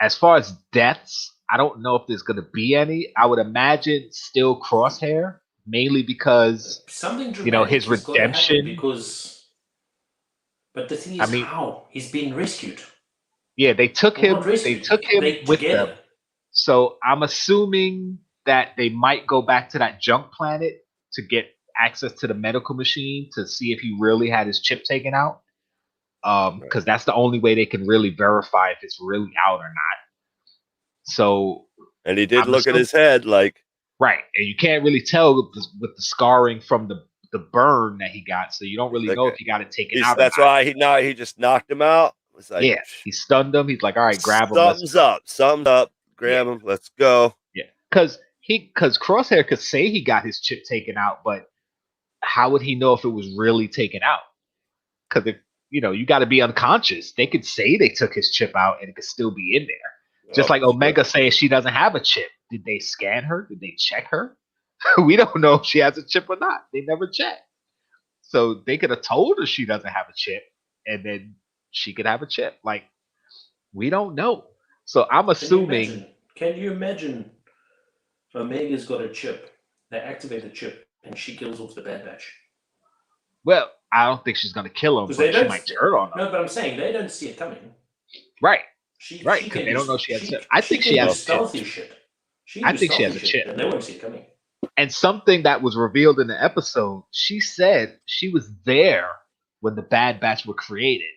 as far as deaths, I don't know if there's going to be any. I would imagine still Crosshair. Mainly because something his redemption. But the thing is, how he's being rescued. Yeah, they took him. They took him with them. So I'm assuming that they might go back to that junk planet to get access to the medical machine to see if he really had his chip taken out. Because that's the only way they can really verify if it's really out or not. So, and he did look at his head like. Right, and you can't really tell with the scarring from the burn that he got, so you don't really know if he got it taken out. That's why he just knocked him out. It's like, he stunned him. He's like, all right, grab him. Something's up. Grab him. Let's go. Yeah, because Crosshair could say he got his chip taken out, but how would he know if it was really taken out? Because if you got to be unconscious. They could say they took his chip out, and it could still be in there. Just like Omega says she doesn't have a chip. Did they scan her? Did they check her? We don't know if she has a chip or not. They never checked. So they could have told her she doesn't have a chip, and then she could have a chip. Like, we don't know. So I'm assuming. Can you imagine Omega's got a chip? They activate the chip, and she kills off the Bad Batch. Well, I don't think she's going to kill him, but she might turn on him. No, but I'm saying they don't see it coming. Right. Because they don't know she has a chip. I think she has stealthy shit. I think she has a chip. And they won't see it coming. And something that was revealed in the episode, she said she was there when the Bad Batch were created.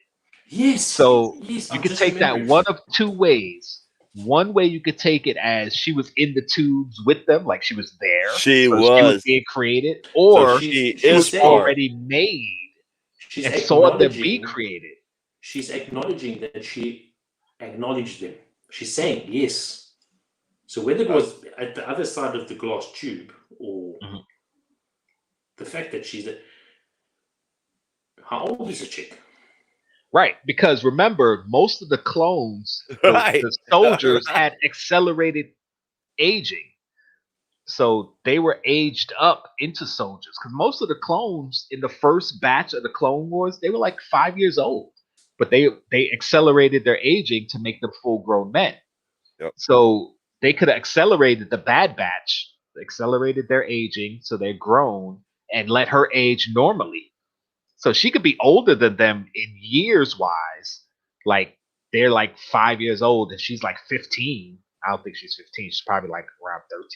Yes. So you could take that one of two ways. One way you could take it as she was in the tubes with them, like she was there. She was being created, or she was already made and saw them be created. She's acknowledging that she acknowledged them. She's saying yes. So whether it was at the other side of the glass tube or the fact that she's how old is a chick? Right, because remember, most of the clones, the soldiers had accelerated aging. So they were aged up into soldiers. Because most of the clones in the first batch of the Clone Wars, they were like 5 years old. But they accelerated their aging to make them full-grown men. Yep. So they could have accelerated the Bad Batch, accelerated their aging so they're grown, and let her age normally. So she could be older than them in years wise. Like they're like 5 years old and she's like 15. I don't think she's 15. She's probably like around 13.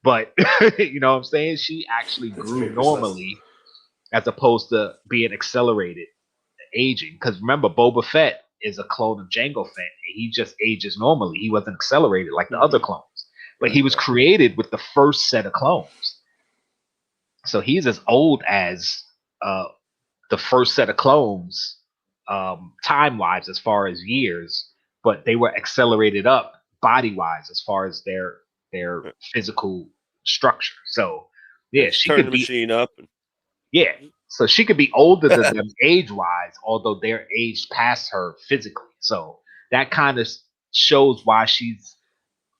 But you know what I'm saying? She actually grew normally as opposed to being accelerated aging. Because remember, Boba Fett is a clone of Jango Fett. And he just ages normally. He wasn't accelerated like the other clones. But he was created with the first set of clones. So he's as old as the first set of clones, time-wise, as far as years, but they were accelerated up body-wise as far as their physical structure. So yeah, she turn could the be machine up. yeah. So she could be older than them age-wise, although they're aged past her physically. So that kind of shows why she's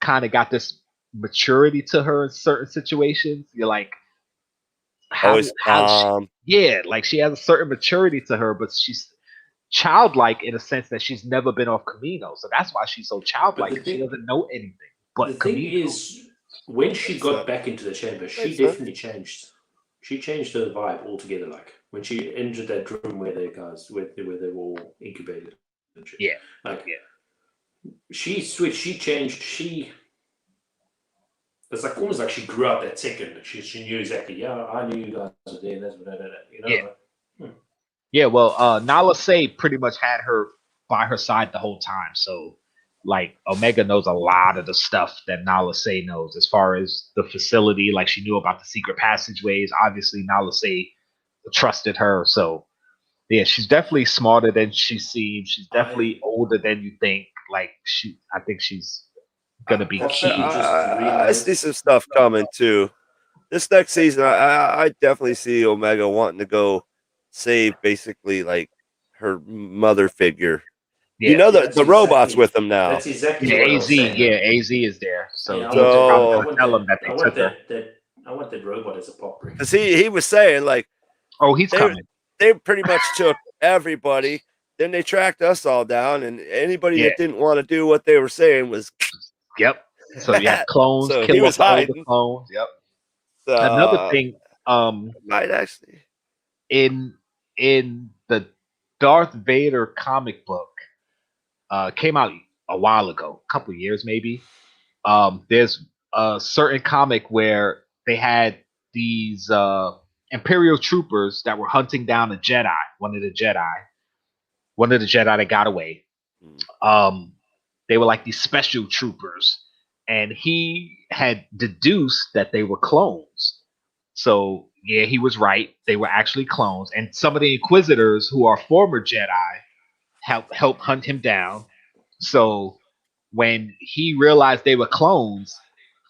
kind of got this maturity to her in certain situations. You're like, how she, like she has a certain maturity to her, but she's childlike in a sense that she's never been off Kamino. So that's why she's so childlike, because she doesn't know anything but the thing Kamino. is, when she got back into the chamber, she definitely changed. She changed her vibe altogether. Like when she entered that room where they were all incubated. And shit. Yeah, like she switched. She changed. It's like almost like she grew up that second. She knew exactly. Yeah, I knew you guys were there. That's what you know. Yeah. Yeah. Well, Nala Se pretty much had her by her side the whole time. So, like, Omega knows a lot of the stuff that Nala Se knows as far as the facility. Like, she knew about the secret passageways. Obviously, Nala Se trusted her. So, yeah, she's definitely smarter than she seems. She's definitely older than you think. Like, I think she's gonna be key. I see some stuff coming too. This next season, I definitely see Omega wanting to go save basically like her mother figure. Yeah. You know the robot's with them now. That's exactly what AZ. AZ is there. So I tell them that they took her. I want that robot as a pop ring. Because he was saying like, oh, he's coming. They pretty much took everybody. Then they tracked us all down, and anybody that didn't want to do what they were saying was. Yep. So yeah, clones. So kill he was hiding. The clones. Yep. So, another thing. Might actually in the Darth Vader comic book, came out a while ago, a couple years maybe. There's a certain comic where they had these Imperial troopers that were hunting down a Jedi, one of the Jedi that got away. They were like these special troopers, and he had deduced that they were clones. So yeah, he was right. They were actually clones, and some of the Inquisitors, who are former Jedi, helped hunt him down. So when he realized they were clones,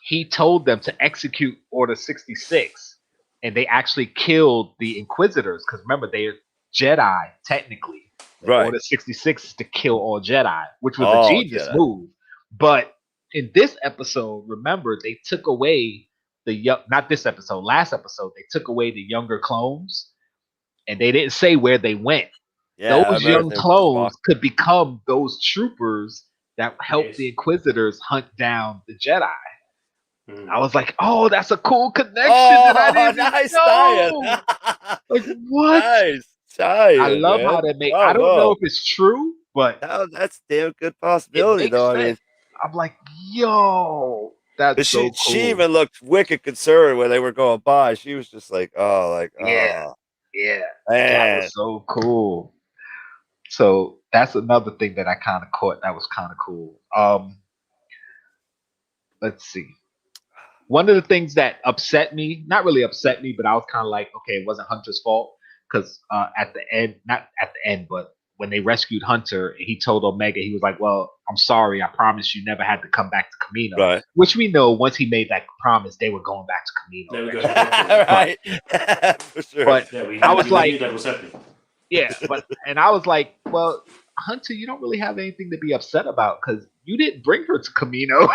he told them to execute Order 66, and they actually killed the Inquisitors, because remember, they're Jedi technically. Right. Order 66 is to kill all Jedi, which was a genius move. But in this episode, remember, they took away last episode, they took away the younger clones, and they didn't say where they went. Yeah, those young clones could become those troopers that helped the Inquisitors hunt down the Jedi. I was like, oh, that's a cool connection. I didn't know. Like, what? Nice. I love how they make. I don't know if it's true, but that's a damn good possibility, though. Sense. I mean, I'm like, yo, that's so cool. She even looked wicked concerned when they were going by. She was just like, yeah, that was so cool. So that's another thing that I kind of caught. That was kind of cool. Let's see. One of the things that upset me, not really upset me, but I was kind of like, okay, it wasn't Hunter's fault, because at the end, not at the end, but when they rescued Hunter, he told Omega, he was like, well, I'm sorry, I promise you never had to come back to Kamino. Right. Which we know once he made that promise, they were going back to Kamino. Right. For sure. But I was like, that was happening. Yeah, and I was like, well, Hunter, you don't really have anything to be upset about, because you didn't bring her to Kamino.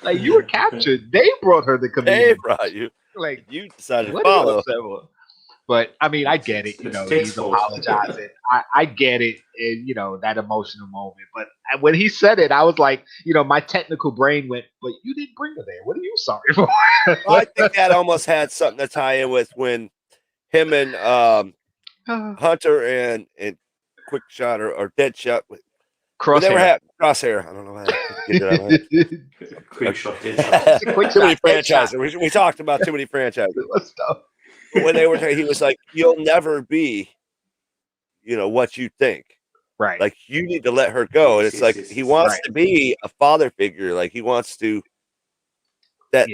Like, you were captured. They brought her to Kamino. They brought you. Like, you decided to follow. But I mean, I get it. You know, he's apologizing. I get it. And, you know, that emotional moment. But when he said it, I was like, you know, my technical brain went, but you didn't bring her there. What are you sorry for? Well, I think that almost had something to tie in with when him and Hunter and Quick Shot or Dead Shot Crosshair. I don't know how to get that. Quick shot, dead shot. Too many franchises. We talked about too many franchises. When they were talking, he was like, "You'll never be, what you think. Right. Like you need to let her go." And it's like he wants to be a father figure. Like he wants to that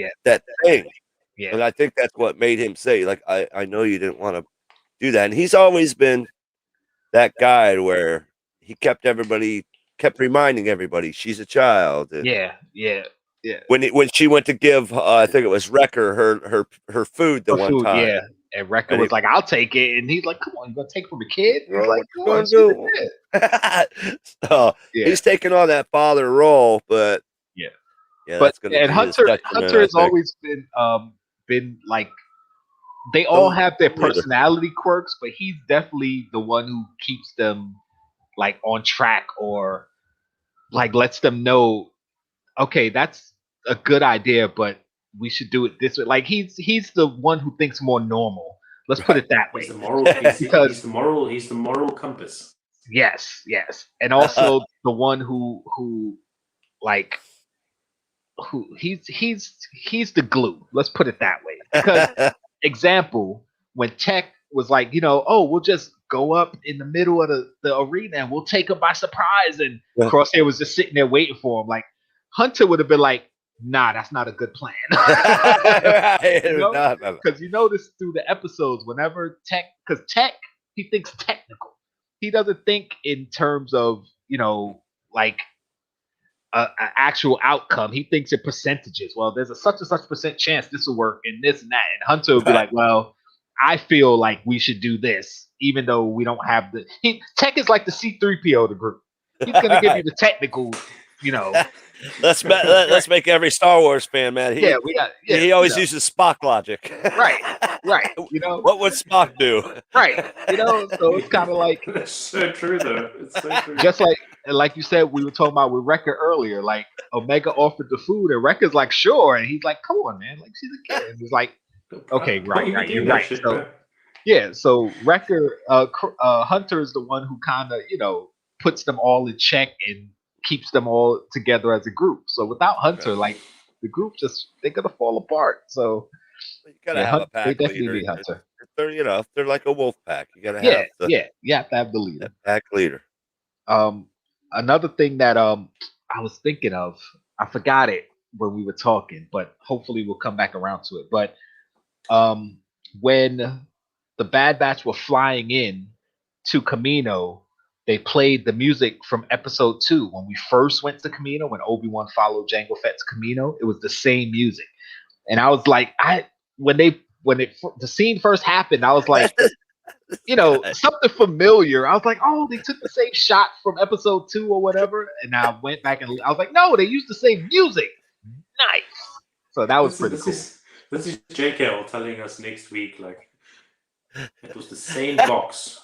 thing. Yeah. And I think that's what made him say, like, I know you didn't want to do that. And he's always been that guy where he kept reminding everybody she's a child. And yeah. When she went to give, I think it was Wrecker her food the one time. Yeah. And Wrecker was like, "I'll take it," and he's like, "Come on, you gonna take it from a kid?" He's like, "What you gonna do?" So he's taking on that father role, but but Hunter has always been like, they all have their personality quirks, but he's definitely the one who keeps them like on track, or like lets them know, okay, that's a good idea, but we should do it this way. Like he's the one who thinks more normal. Let's put it that way. He's the moral compass. Yes, and also the one who like he's the glue. Let's put it that way. Because example, when Tech was like, we'll just go up in the middle of the arena and we'll take him by surprise, and Crosshair was just sitting there waiting for him. Like Hunter would have been like, "Nah, that's not a good plan." Because you notice through the episodes, whenever because Tech, he thinks technical. He doesn't think in terms of like an actual outcome. He thinks in percentages. Well, there's a such and such % chance this will work, and this and that. And Hunter would be like, "Well, I feel like we should do this, even though we don't have the." Tech is like the C-3PO of the group. He's gonna give you the technical. Let's make every Star Wars fan mad. He always uses Spock logic. Right. What would Spock do? Right. So it's kind of like, that's so true though. It's so true. Just like you said, we were talking about with Wrecker earlier. Like Omega offered the food, and Wrecker's like, "Sure," and he's like, "Come on, man! Like she's a kid." And he's like, "Okay, right, you're right." So Wrecker, Hunter is the one who kind of puts them all in check and keeps them all together as a group. So without Hunter, like the group they're gonna fall apart. So you gotta have a pack. They definitely need Hunter. They're like a wolf pack. You gotta have you have to have the leader. Pack leader. Another thing that I was thinking of, I forgot it when we were talking, but hopefully we'll come back around to it. But when the Bad Batch were flying in to Kamino, they played the music from episode 2 when we first went to Kamino, when Obi-Wan followed Jango Fett to Kamino. It was the same music, and I was like, when the scene first happened, I was like, something familiar. I was like, oh, they took the same shot from episode 2 or whatever, and I went back and I was like, no, they used the same music. Nice. So that was pretty cool. This is Jkl telling us next week, like, it was the same box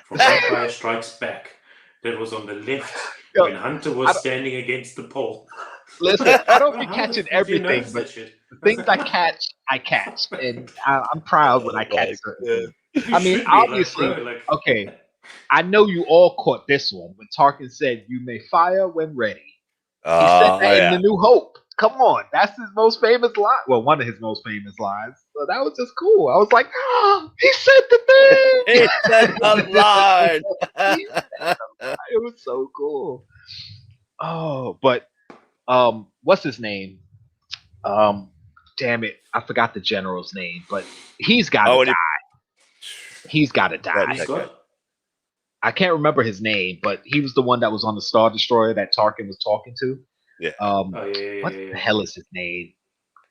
from Empire Strikes Back that was on the left when Hunter was standing against the pole. Listen, I don't be catching everything, but the things I catch, and I'm proud when I catch certain things. I mean, obviously, okay, I know you all caught this one when Tarkin said, "You may fire when ready." He said that in The New Hope. Come on, that's his most famous line. Well, one of his most famous lines. So that was just cool. I was like, oh, he said the thing. He said the line. It was so cool. Oh, but what's his name? Damn it, I forgot the general's name, but he's got to die. He's got to die. I can't remember his name, but he was the one that was on the Star Destroyer that Tarkin was talking to. Yeah. What the hell is his name?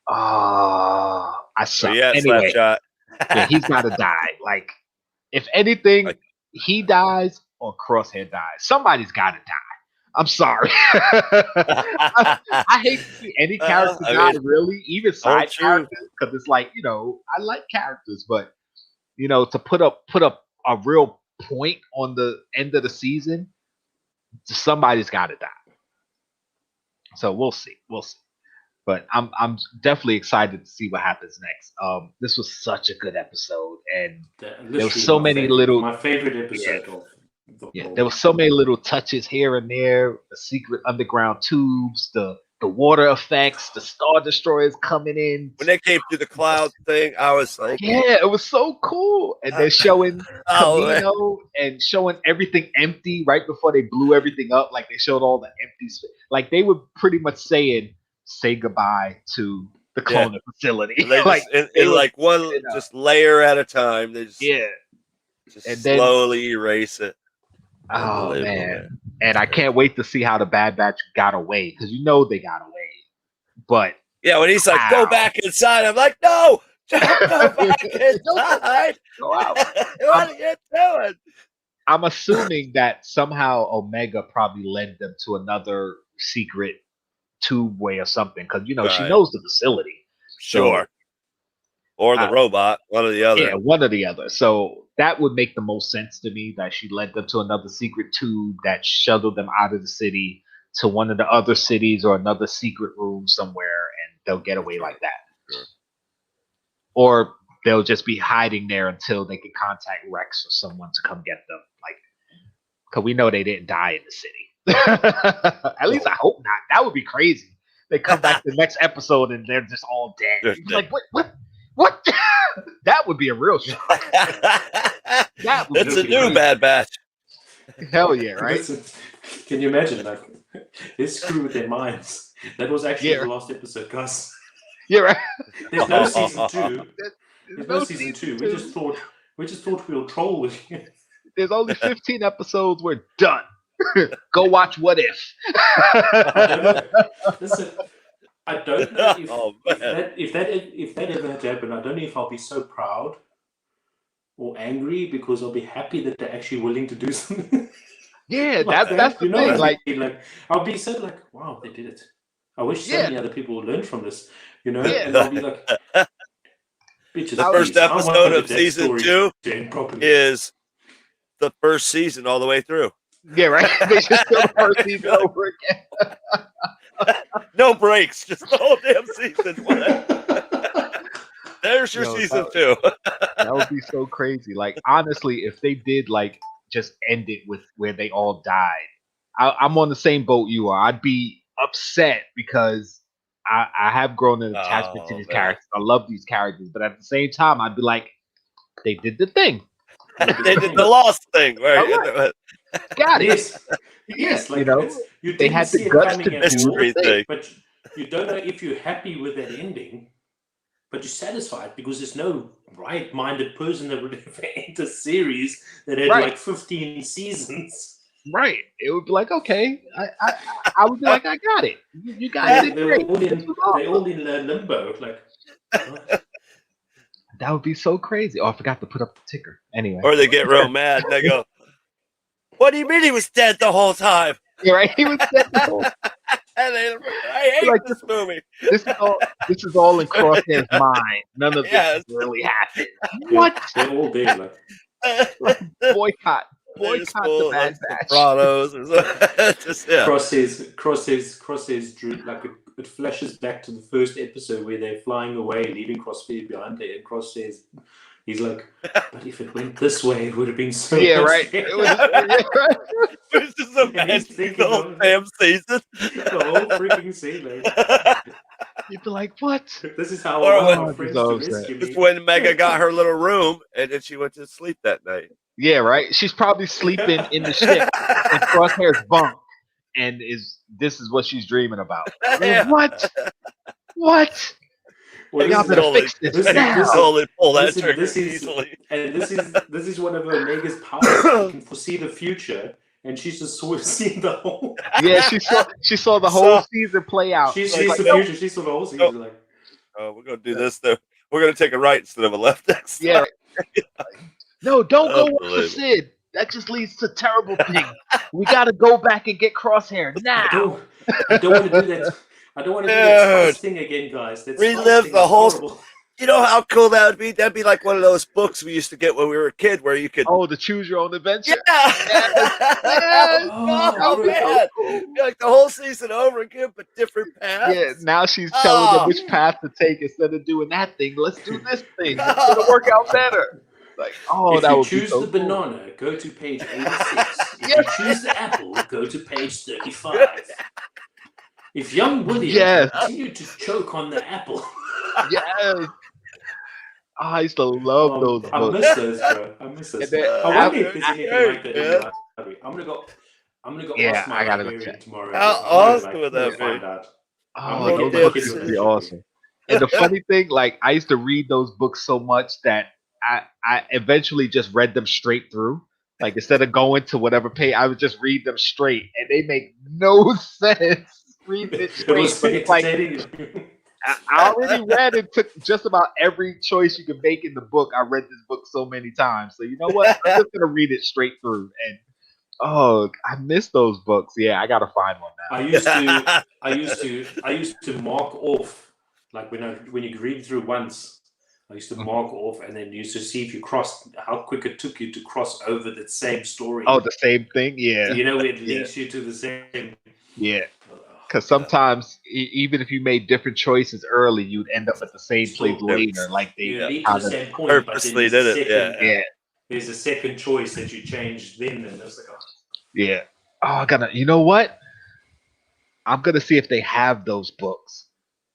I suck. Anyway, he's got to die. Like, if anything, he dies or Crosshair dies. Somebody's got to die. I'm sorry. I hate to see any character die, really, even side characters, because it's like, I like characters, but to put up a real point on the end of the season, somebody's got to die. So we'll see. But I'm definitely excited to see what happens next. This was such a good episode, and there were so many little. My favorite episode there were so many little touches here and there. The secret underground tubes, the water effects, the Star Destroyers coming in. When they came through the cloud thing, I was like, yeah, it was so cool. And they're showing Kamino and showing everything empty right before they blew everything up. Like they showed all the empty space. Like they were pretty much saying, say goodbye to the cloning facility. They like in like one just layer at a time. They just just and slowly erase it. Oh man. And I can't wait to see how the Bad Batch got away, because you know they got away. But yeah, when he's like, go back inside, I'm like, no, don't go back inside. Go out. What are you doing? I'm assuming that somehow Omega probably led them to another secret tube way or something, because you know she knows the facility. Sure. Or the robot, one or the other. Yeah, one or the other. So that would make the most sense to me, that she led them to another secret tube that shuttled them out of the city to one of the other cities or another secret room somewhere, and they'll get away like that. Sure. Or they'll just be hiding there until they can contact Rex or someone to come get them. Like, because we know they didn't die in the city. At least I hope not. That would be crazy. They come back the next episode and they're just all dead. Like, what? That would be a real shock. It's a new Bad Batch. Hell yeah, right? Listen, can you imagine? Like, they screw with their minds. That was actually the last episode, guys. Yeah, right. There's no season 2. There's no season 2. We just thought we'll troll with you. There's only 15 episodes. We're done. Go watch What If. I don't know. Listen, I don't know if that ever had to happen. I don't know if I'll be so proud or angry, because I'll be happy that they're actually willing to do something. Yeah, that's the thing. Like I'll be so like, wow, they did it. I wish so many other people would learn from this. You know, and I'll be like, bitches. The first episode of season 2 is the first season all the way through. Yeah, right. They just do the first season over again. No breaks, just the whole damn season. There's your season 2. That would be so crazy. Like, honestly, if they did like just end it with where they all died, I'm on the same boat you are. I'd be upset, because I have grown an attachment to these characters. I love these characters, but at the same time, I'd be like, they did the thing. They did the Lost thing, right? Got it. Yes, like, you know, they had the guts to do the thing. But you don't know if you're happy with that ending, but you're satisfied, because there's no right-minded person that would ever enter a series that had like 15 seasons. Right. It would be like, okay, I would be like, I got it. You guys did great. They're all in limbo. Like, that would be so crazy. Oh, I forgot to put up the ticker. Anyway. Or they get real mad and they go, what do you mean he was dead the whole time? Yeah, right. He was dead the whole time. I hate this movie. This is all in Crosshair's mind. None of this really happened. What? They're all there. Like, boycott the Bad Batch. Sopranos or something. Crosshairs drew, like, it flashes back to the first episode where they're flying away, leaving Crosshair behind there, and Crosshairs, he's like, but if it went this way, it would have been so right. It was just amazing the whole damn season. The whole freaking season. You'd be like, what? This is how I want my friends to rescue me. It's when Mega got her little room, and then she went to sleep that night. Yeah, right. She's probably sleeping in the ship in Crosshair's bunk, and this is what she's dreaming about. Yeah. What? Well, y'all better fix this now. Pull that trigger easily. And this is one of Omega's powers. She can foresee the future, and she's just sort of seen the whole. Yeah, she saw the whole season play out. She sees the future. She saw the whole season. Like, oh, we're gonna do this though. We're gonna take a right instead of a left next time. Yeah. No, don't go with Sid. That just leads to terrible things. We got to go back and get Crosshair now. I don't want to do that. I don't want to do that thing again, guys. Relive the whole. You know how cool that would be? That'd be like one of those books we used to get when we were a kid, where you could. Oh, the Choose Your Own Adventure. Yeah. Yes. Oh man! So like the whole season over again, but different paths. Yeah. Now she's telling them which path to take instead of doing that thing. Let's do this thing. It's gonna work out better. Like, oh, if that you would be choose so the cool. banana, go to page 86. If you choose the apple, go to page 35. If young William Yes. continued to choke on the apple. Yes. Oh, I used to love those I books. miss those, bro. I miss those. And then I wonder if after, there's anything like that in the library. I'm gonna go yeah, ask my I gotta go librarian check. tomorrow. How I'm gonna, awesome would that be? find out. I'm Oh, gonna those get the books kids used in to the be library. awesome. And the funny thing, like, I used to read those books so much that I eventually just read them straight through. Like, instead of going to whatever page, I would just read them straight, and they make no sense. Reading it It straight, was but it's like entertaining. I already read and took just about every choice you could make in the book. I read this book so many times, so you know what? I'm just gonna read it straight through. And oh, I miss those books. Yeah, I gotta find one now. I used to mark off, like when you read through once. I used to mark off, and then used to see if you crossed how quick it took you to cross over the same story. Oh, the same thing. Yeah, You know, it links you to the same. yeah. Because sometimes, even if you made different choices early, you'd end up at the same place later. Like they You lead to kind the of same point, purposely but then did it. yeah, there's a second choice that you changed then, and it's like, oh. yeah. Oh, I gotta. You know what? I'm gonna see if they have those books,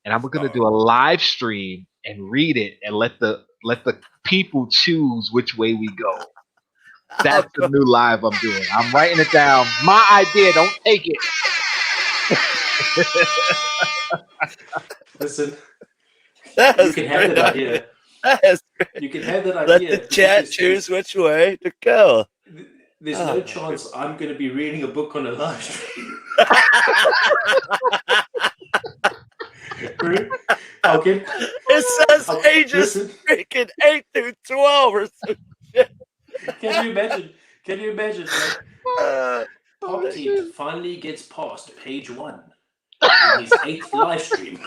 and I'm gonna do a live stream and read it, and let the people choose which way we go. That's the new live I'm doing. I'm writing it down. My idea. Don't take it. Listen, That you is can have that idea. That is great. You can have that Let idea. the chat choose which way to go. There's no chance I'm going to be reading a book on a live stream. Okay. It says ages freaking 8 through 12 or some shit. Can you imagine? Like, Poppy finally gets past page 1 in his 8th live stream.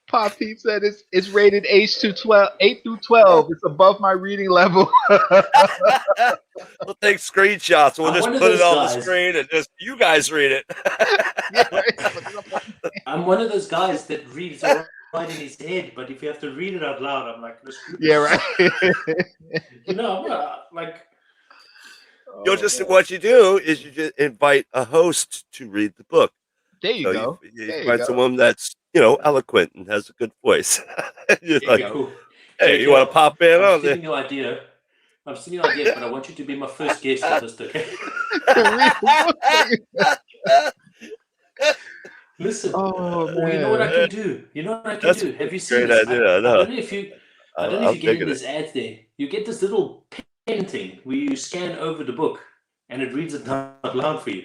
Pop Pete said it's rated age to 12, 8 through 12. It's above my reading level. We'll take screenshots. We'll just put it on the screen and just you guys read it. Yeah, right. I'm one of those guys that reads right in his head, but if you have to read it out loud, I'm like, yeah, right. You know, I'm like. You'll just what you do is you just invite a host to read the book. There you go. You find someone that's eloquent and has a good voice. You're like, cool. Hey, you want to pop in on this? I'm stealing your idea, but I want you to be my first guest on this, okay? Listen, you know what I can do? Have you seen this? Idea, I don't know if you get in this ad there. You get this little pen thing where you scan over the book and it reads it out loud for you.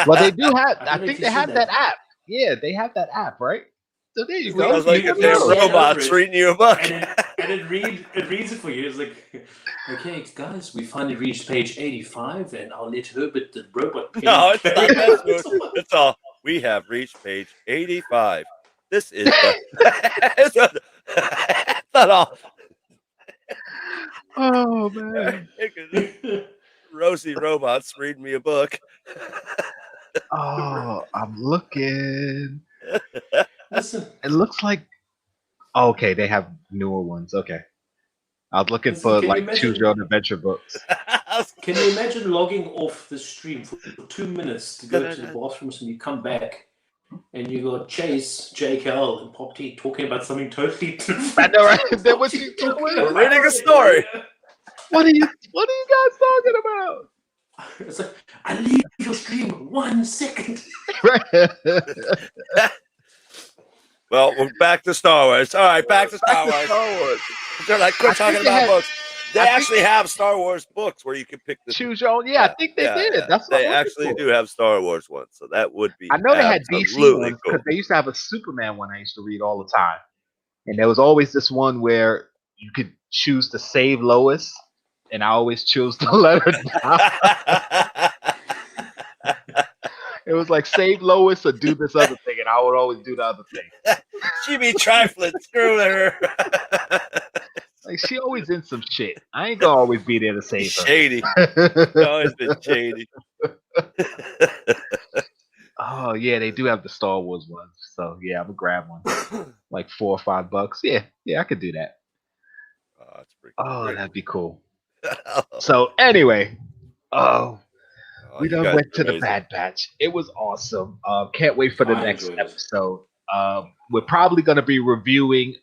Well, they do have. I think they have that app. Yeah, they have that app, right? So there you go. Sounds like a damn robot's reading you a book. And it reads it for you. It's like, okay, guys, we finally reached page 85, and I'll let Herbert the robot. No, it's not. It's all. We have reached page 85. This is it's not all. Oh man. Rosie robots read me a book. Oh, I'm looking. Listen, it looks like okay, they have newer ones. Okay. I was looking for like choose your own adventure books. Can you imagine logging off the stream for 2 minutes to go to the bathrooms and you come back and you got Chase, Jkl, and Pop T talking about something totally different? I know, right? Then what you We're reading a story. What are you guys talking about? It's like, I leave your stream 1 second. Well, we're back to Star Wars. All right, back to Star Wars. They're like, quit talking about books. They actually have Star Wars books where you can pick the choose your own. Yeah, I think they did. Yeah. That's what they actually do have Star Wars ones, so that would be. I know they had DC ones because they used to have a Superman one I used to read all the time, and there was always this one where you could choose to save Lois, and I always chose to let her die. It was like save Lois or do this other thing, and I would always do the other thing. She be trifling, screw her. Like she always in some shit. I ain't gonna always be there to save her. Shady. Always been shady. Oh yeah, they do have the Star Wars ones. So yeah, I'm gonna grab one. Like $4 or $5. Yeah, I could do that. that's pretty cool. cool. That'd be cool. So anyway, we done went to the Bad Batch. It was awesome. Can't wait for the next episode. We're probably going to be reviewing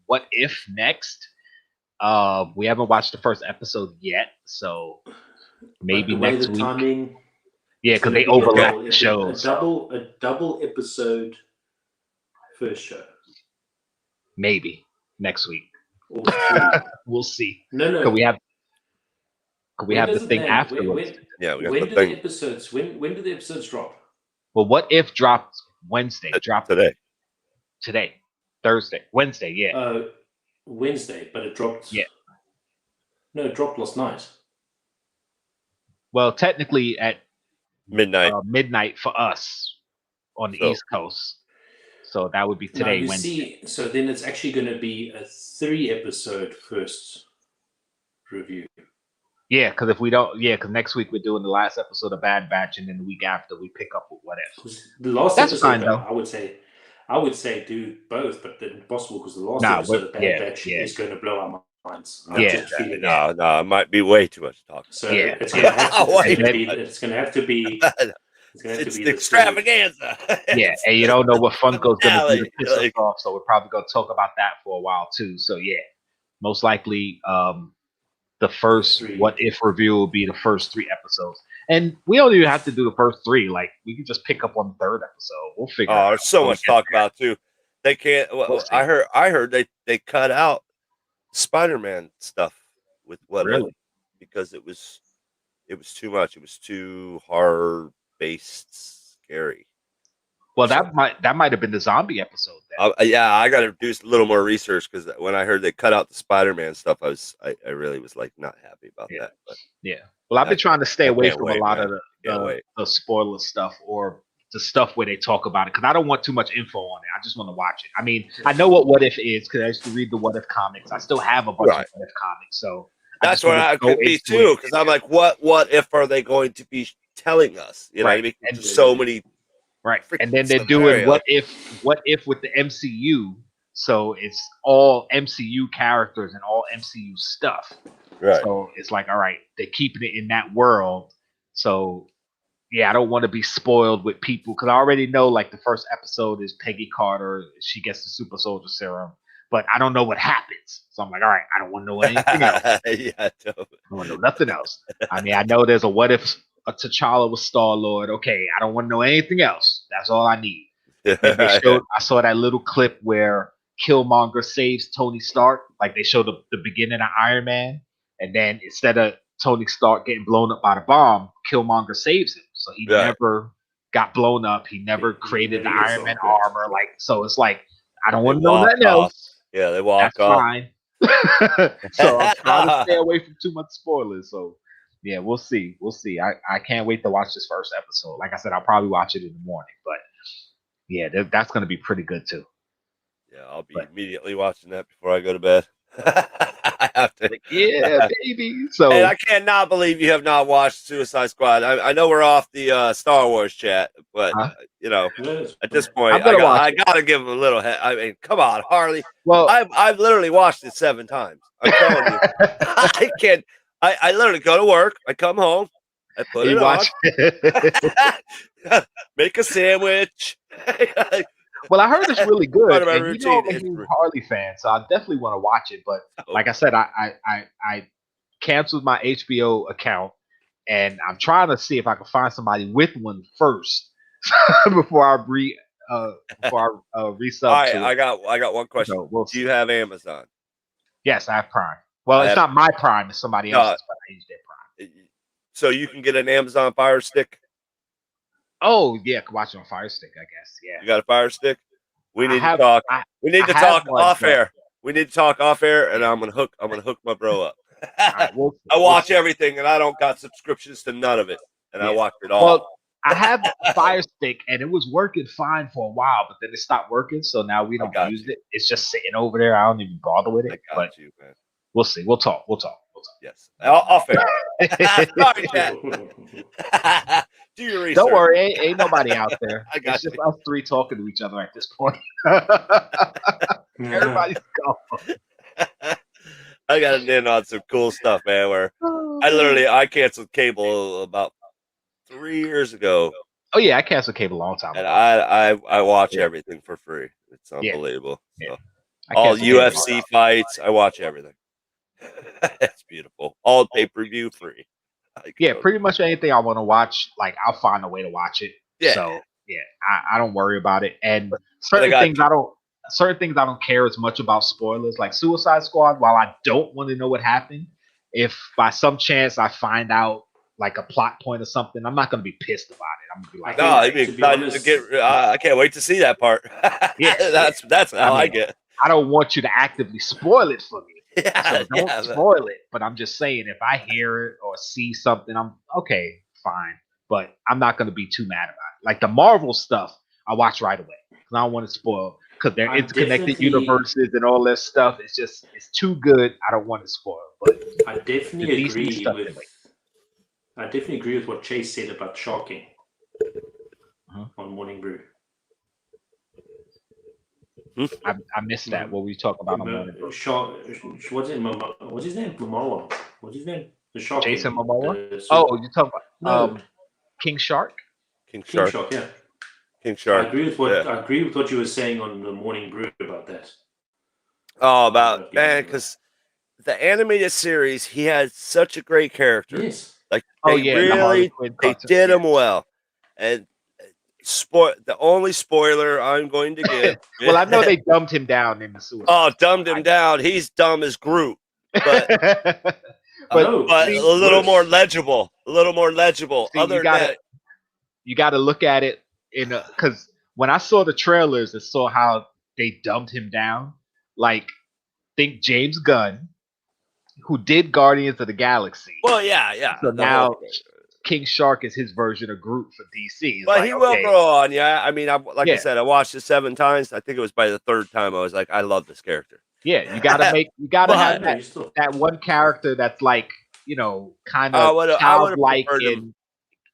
What If next. We haven't watched the first episode yet, so maybe next week. Timing, yeah, because they overlap the shows. A double episode first show. Maybe next week. We'll see. No. Could we have the thing afterwards? We got when the do thing. the episodes? When do the episodes drop? Well, What If dropped Wednesday? Dropped Today. Thursday, Wednesday. Yeah. Wednesday, but it dropped. Yeah. No, it dropped last night. Well, technically at midnight for us on the East Coast. So that would be today, now, Wednesday. So then it's actually going to be a 3-episode first review. Yeah, because if we don't, because next week we're doing the last episode of Bad Batch, and then the week after we pick up with What If. The last That's episode, fine, though. I would say do both, but then impossible because the last episode of Bad Batch is going to blow our minds. It might be way too much talk. So it's going to have to be. It's the extravaganza. Yeah, and you don't know what Funko's going to do to piss us off, so we're probably going to talk about that for a while too. So yeah, most likely the first What If review will be the first 3 episodes, and we don't even have to do the first 3. Like we can just pick up on the 3rd episode. We'll figure. Oh, there's so much to talk about too. They can't. Well, I heard they cut out Spider-Man stuff with What If because it was too much. It was too hard. Based scary. Well, that might have been the zombie episode. Then. I got to do a little more research because when I heard they cut out the Spider-Man stuff, I really was like not happy about that. But well, I've been trying to stay away from a lot of the spoiler stuff or the stuff where they talk about it because I don't want too much info on it. I just want to watch it. I mean, I know what If is because I used to read the What If comics. I still have a bunch of What If comics, so that's what I could be too. Because I'm like, what if are they going to be telling us? You know what I mean? And so many. Right. And then they're doing what if with the MCU. So it's all MCU characters and all MCU stuff. Right. So it's like, all right, they're keeping it in that world. So I don't want to be spoiled with people because I already know like the first episode is Peggy Carter. She gets the super soldier serum. But I don't know what happens. So I'm like, all right, I don't want to know anything else. I don't want to know nothing else. I mean, I know there's a What If a T'Challa was Star-Lord. Okay, I don't want to know anything else. That's all I need. I saw that little clip where Killmonger saves Tony Stark. Like they showed the beginning of Iron Man. And then instead of Tony Stark getting blown up by the bomb, Killmonger saves him. So he never got blown up. He never created the Iron Man armor. Like, so it's like, I don't want to know nothing else. Yeah, they walk off. Fine. So I'm trying to stay away from too much spoilers. So yeah, we'll see. I can't wait to watch this first episode. Like I said, I'll probably watch it in the morning. But yeah, that's going to be pretty good too. Yeah, I'll be immediately watching that before I go to bed. I have to. Yeah, baby. So and I cannot believe you have not watched Suicide Squad. I know we're off the Star Wars chat, but you know, at this point, I gotta give him a little. I mean, come on, Harley. Well, I've literally watched it 7 times. I'm telling you, I can't. I literally go to work. I come home. I put it on. Make a sandwich. Well, I heard it's really good. And you know I'm a huge Harley fan, so I definitely want to watch it. But like I said, I canceled my HBO account, and I'm trying to see if I can find somebody with one first before I resub. All right, I got one question. So do you have Amazon? Yes, I have Prime. Well, it's not my Prime; it's somebody else's. But I use their Prime. So you can get an Amazon Fire Stick. Oh yeah, I can watch it on Fire Stick, I guess. Yeah. You got a Fire Stick? We need to talk. We need to talk off air. We need to talk off air, and I'm gonna hook my bro up. I watch everything, and I don't got subscriptions to none of it, and I watch it all. Well, I have Fire Stick, and it was working fine for a while, but then it stopped working, so now we don't use it. It's just sitting over there. I don't even bother with it. I got you, man. We'll see. We'll talk. Yes, off air. Sorry, Chad. Do your research. Don't worry, ain't nobody out there. It's just us 3 talking to each other at this point. Everybody's gone. I got in on some cool stuff, man. Where I canceled cable about 3 years ago. Oh yeah, I canceled cable a long time and ago. I watch everything for free. It's unbelievable. Yeah. So, I all canceled cable a long UFC time ago. fights, I watch everything. It's beautiful. All pay-per-view free. Yeah, pretty much anything I want to watch, like I'll find a way to watch it. Yeah. So yeah, I don't worry about it. And certain things I don't care as much about spoilers. Like Suicide Squad, while I don't want to know what happened, if by some chance I find out like a plot point or something, I'm not gonna be pissed about it. I'm gonna be like, no, I'd be excited to get. I can't wait to see that part. Yeah, that's how I get. I don't want you to actively spoil it for me. Yeah, so don't spoil it. But I'm just saying, if I hear it or see something, I'm okay, fine. But I'm not going to be too mad about it. Like the Marvel stuff, I watch right away because I don't want to spoil because they're interconnected universes and all this stuff. It's too good. I don't want to spoil. But I definitely agree with what Chase said about Shark King on Morning Brew. I missed that. What were you talking about on Morning Brew? What's his name? Momoa. What's his name? The Shark Jason King. Momoa? Oh, you're talking about King Shark? King Shark, yeah. King Shark. I agree with what you were saying on the Morning Brew about that. Oh, because the animated series, he had such a great character. Yes. Like they did him well. And the only spoiler I'm going to give. Well, I know they dumbed him down in the sewer. Oh, dumbed him down. He's dumb as Groot. But but a little more legible. A little more legible. See, you gotta look at it because when I saw the trailers and saw how they dumbed him down, like think James Gunn, who did Guardians of the Galaxy. Well, yeah. So now King Shark is his version of Groot for DC. But he will grow on. Yeah, I mean, I said, I watched it 7 times. I think it was by the 3rd time I was like, I love this character. Yeah, you gotta have that one character that's like, kind of childlike and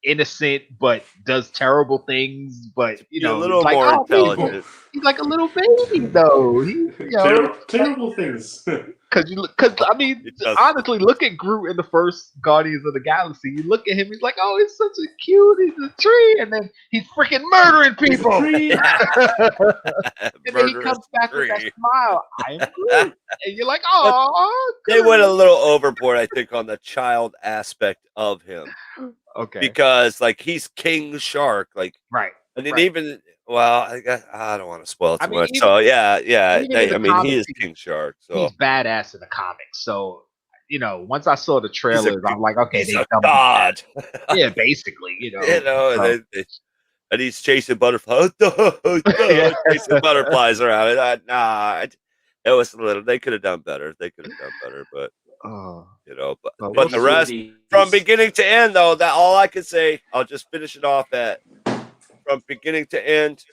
innocent, but does terrible things. But a little more intelligent. He's like a little baby, though. Terrible things. Because I mean, honestly, look at Groot in the first Guardians of the Galaxy. You look at him, he's like, oh, he's such a cute, he's a tree, and then he's freaking murdering people. And then he comes back with that smile. I am Groot, and you're like, oh. They went a little overboard, I think, on the child aspect of him. Okay. Because like he's King Shark, like right. And then even I don't want to spoil it too much. Even, so I mean, he is King Shark. So he's badass in the comics. So once I saw the trailers, I'm like, okay, he's a god. Yeah, basically, and he's chasing butterflies. Chasing butterflies around it. It was a little. They could have done better. But. But the rest, from beginning to end, though, that all I can say, I'll just finish it off at from beginning to end,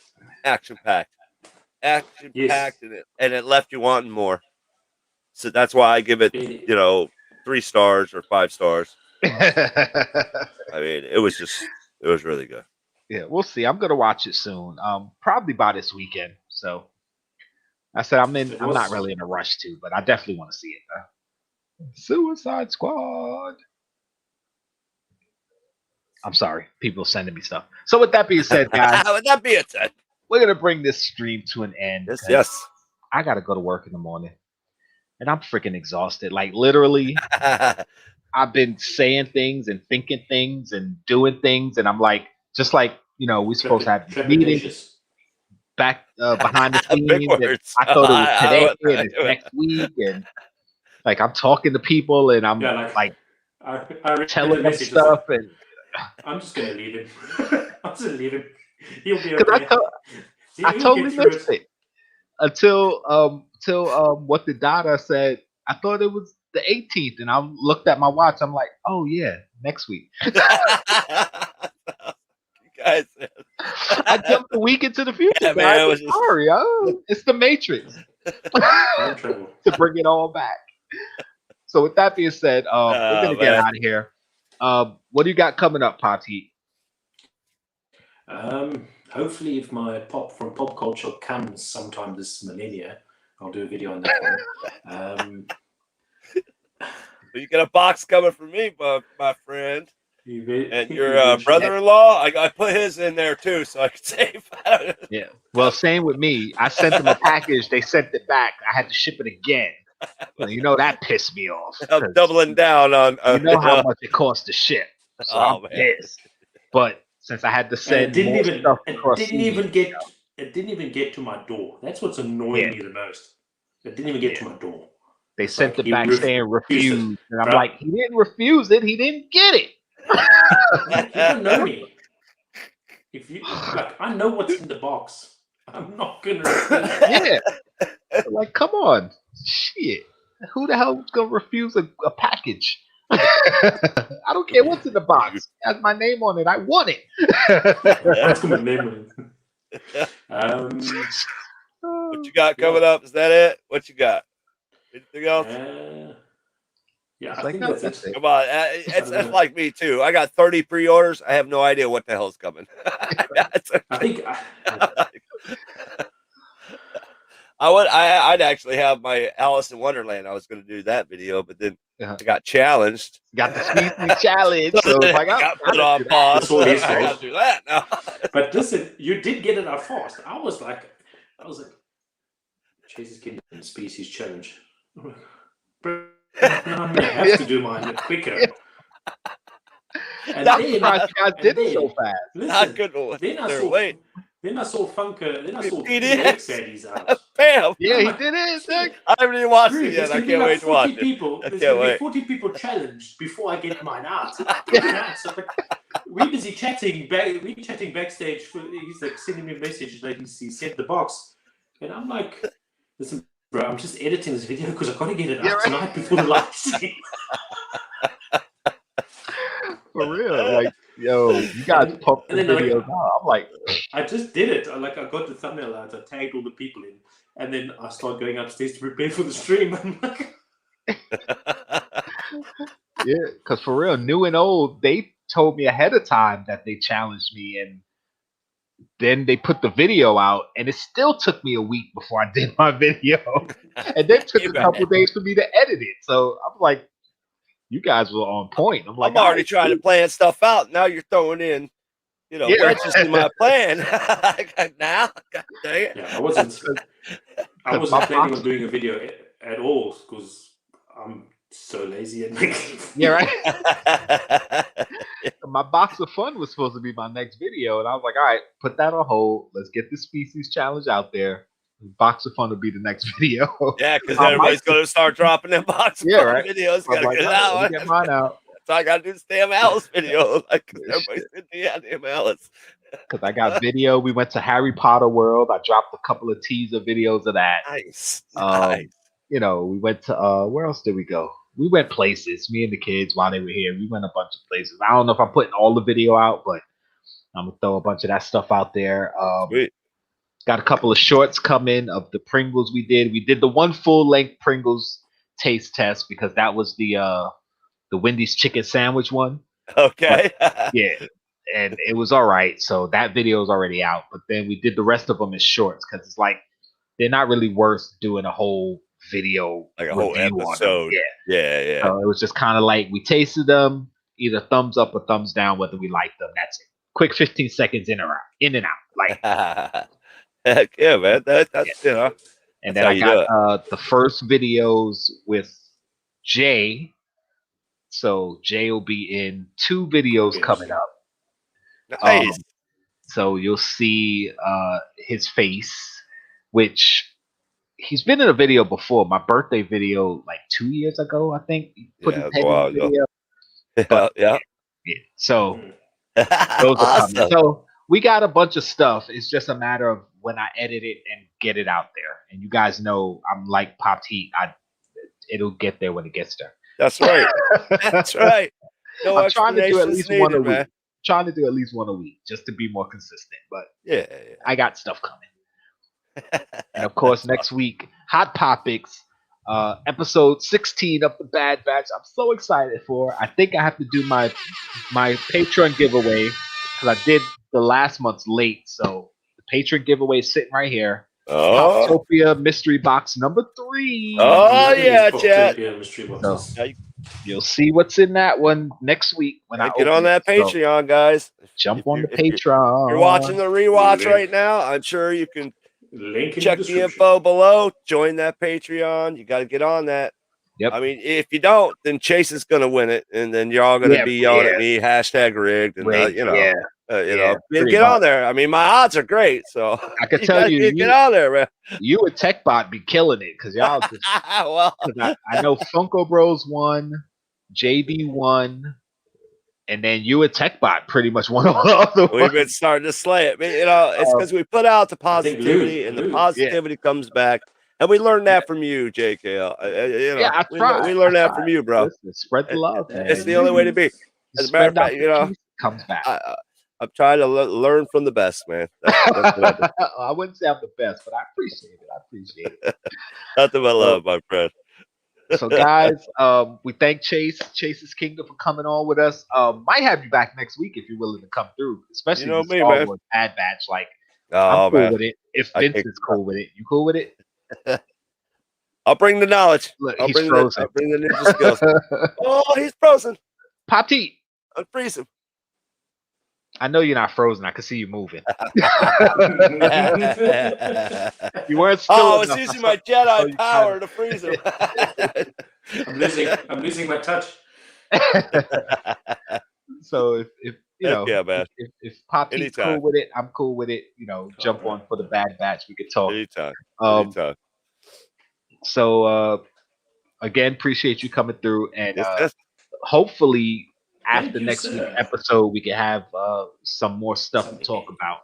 action packed, and it left you wanting more. So that's why I give it, 3 stars or 5 stars. I mean, it was really good. Yeah, we'll see. I'm gonna watch it soon. Probably by this weekend. So I said I'm not really in a rush to, but I definitely want to see it. Suicide Squad. I'm sorry, people sending me stuff. So with that being said, guys, we're gonna bring this stream to an end. Yes. I gotta go to work in the morning, and I'm freaking exhausted. Like literally, I've been saying things and thinking things and doing things, and I'm like, just like we're supposed to have meetings back behind the scenes. I thought it was today and it's next week, and like I'm talking to people and I'm I telling them stuff, and I'm just gonna leave him. I'm just gonna leave him. He'll be okay. I totally missed it until what the data said. I thought it was the 18th, and I looked at my watch. I'm like, oh yeah, next week. Guys, I jumped a week into the future. Yeah, man, sorry, it's the Matrix to bring it all back. So with that being said, we're gonna get out of here. What do you got coming up, Pati? Hopefully, if my pop from pop culture comes sometime this millennia, I'll do a video on that one. You get a box coming from me, my friend. And your eventually. brother-in-law, I put his in there too, so I could save. Yeah. Well, same with me. I sent them a package. They sent it back. I had to ship it again. So, you know, that pissed me off. I'm doubling down on. You know how much it costs to ship. So I'm man. pissed. But since I had to send more stuff across, it didn't even get to my door. That's what's annoying me the most. It didn't even get to my door. They sent it back saying refused, and I'm like, he didn't refuse it. He didn't get it. You don't know me. If you I know what's in the box. I'm not gonna. Yeah. Like, come on, shit. Who the hell is gonna refuse a package? I don't care what's in the box. It has my name on it. I want it. That's my name on it. What you got coming up? Is that it? What you got? Anything else? Yeah, I think think that's it. Come on, it's like me too. I got 30 pre-orders. I have no idea what the hell's coming. I think I'd actually have my Alice in Wonderland. I was going to do that video, but then I got challenged. Got the species challenge, so if I got put it on pause. So I got to do that now. But listen, you did get it out fast. I was like, Jesus Kingdom Species Challenge. I'm gonna have to do mine quicker. And that's surprised you guys did it so fast. Listen, then I saw Funko. Then I saw PDX out. Bam! Yeah, he did it. I haven't even watched it yet. I can't wait to watch it. There's going to be 40 people challenged before I get mine out. So we're busy chatting. We're chatting backstage. He's like sending me a message. Like he sent the box, and I'm like, listen, bro, I'm just editing this video because I've got to get it out tonight before the live stream. For real, like, yo, you guys pump the videos out. I'm like, I just did it. I got the thumbnail out. I tagged all the people in, and then I started going upstairs to prepare for the stream. I'm like, yeah, because for real, new and old, they told me ahead of time that they challenged me, and then they put the video out, and it still took me a week before I did my video, and then took a couple days for me to edit it. So I'm like, you guys were on point. I'm like, I'm already trying to plan stuff out. Now you're throwing in, wedges in my plan. Now, God dang it. Yeah, I wasn't planning on doing a video at all because I'm so lazy at making. Yeah, right. My box of fun was supposed to be my next video, and I was like, all right, put that on hold. Let's get the species challenge out there. Box of fun will be the next video. Yeah, because everybody's going to start dropping them box of fun videos. Got to get it out. Get mine out. So I got to do this damn Alice video. Like, everybody's doing damn Alice. Because I got video. We went to Harry Potter World. I dropped a couple of teaser videos of that. Nice. We went to where else did we go? We went places. Me and the kids while they were here. We went a bunch of places. I don't know if I'm putting all the video out, but I'm gonna throw a bunch of that stuff out there. Sweet. Got a couple of shorts coming of the Pringles we did. We did the one full length Pringles taste test because that was the Wendy's chicken sandwich one. Okay. Yeah. And it was all right. So that video is already out. But then we did the rest of them as shorts because it's like they're not really worth doing a whole video, like a whole episode. Yeah. So it was just kind of like we tasted them, either thumbs up or thumbs down, whether we liked them. That's it. Quick 15 seconds in and out. Like heck yeah, man. That's And then I got the first videos with Jay. So Jay will be in 2 videos coming up. Nice. So you'll see his face, which he's been in a video before. My birthday video, like 2 years ago, I think. He put his head in the video. But, yeah. So those are coming. So we got a bunch of stuff. It's just a matter of when I edit it and get it out there. And you guys know I'm like Popped Heat. It'll get there when it gets there. That's right. That's right. No, I'm trying to do at least one a week. Trying to do at least one a week just to be more consistent. But yeah. I got stuff coming. And of course, next week, Hot Popics, episode 16 of the Bad Batch. I'm so excited for. I think I have to do my Patreon giveaway because I did the last month's late. So the Patreon giveaway is sitting right here. Oh, Poptopia mystery box number 3. Oh, yeah, Chat. Mystery boxes. So, you'll see what's in that one next week when I get on that Patreon, guys. Jump on the Patreon. You're watching the rewatch right now. I'm sure you can Link in check the info below. Join that Patreon. You got to get on that. Yep. I mean, if you don't, then Chase is going to win it, and then you're all going to be yelling at me, #rigged, and get on there. I mean, my odds are great, so I can tell you, get on there, man. You and TechBot be killing it because y'all just. Well, I know Funko Bros won, JB won, and then you and TechBot pretty much won all the other We've been starting to slay it. It's because we put out the positivity, and the positivity comes back. And we learned that from you, Jkl. I tried. We learned that from you, bro. Listen, spread the love, man. It's the only way to be. As a matter of fact, comes back. I'm trying to learn from the best, man. That's what I do. I wouldn't say I'm the best, but I appreciate it. Nothing but love, my friend. So, guys, we thank Chase's Kingdom for coming on with us. Might have you back next week if you're willing to come through, especially the Star Wars Bad Batch. Like, I'm cool with it. If Vince is cool with it, you cool with it? I'll bring the knowledge. Look, I'll bring frozen. the ninja skills. Oh, he's frozen. Pop-T. Unfreeze him. I know you're not frozen. I can see you moving. You weren't still. I was using my Jedi power to freeze him. I'm losing my touch. So if you know, man. If Pop-T's cool with it, I'm cool with it. Jump on for the Bad Batch. We could talk. Anytime. So again, appreciate you coming through, and hopefully after next week's episode, we can have some more stuff to talk about.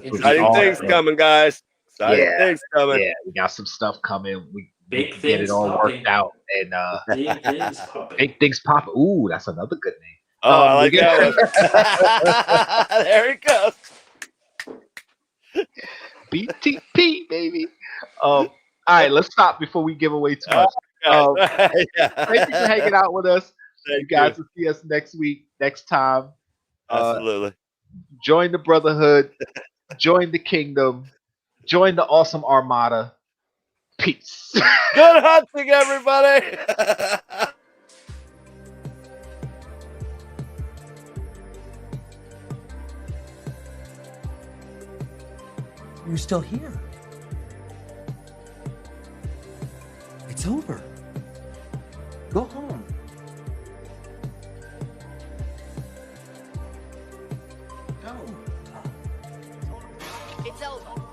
Exciting things coming, guys. Exciting things coming. Yeah, we got some stuff coming. We Big get it all worked out, and big things popping. Ooh, that's another good name. Oh, I like that one. There he goes. BTP, baby. All right, let's stop before we give away too much. Thank you for hanging out with us. You guys will see us next week, next time. Absolutely. Join the Brotherhood. Join the Kingdom. Join the Awesome Armada. Peace. Good hunting, everybody. You're still here. It's over. Go home. Go. It's over.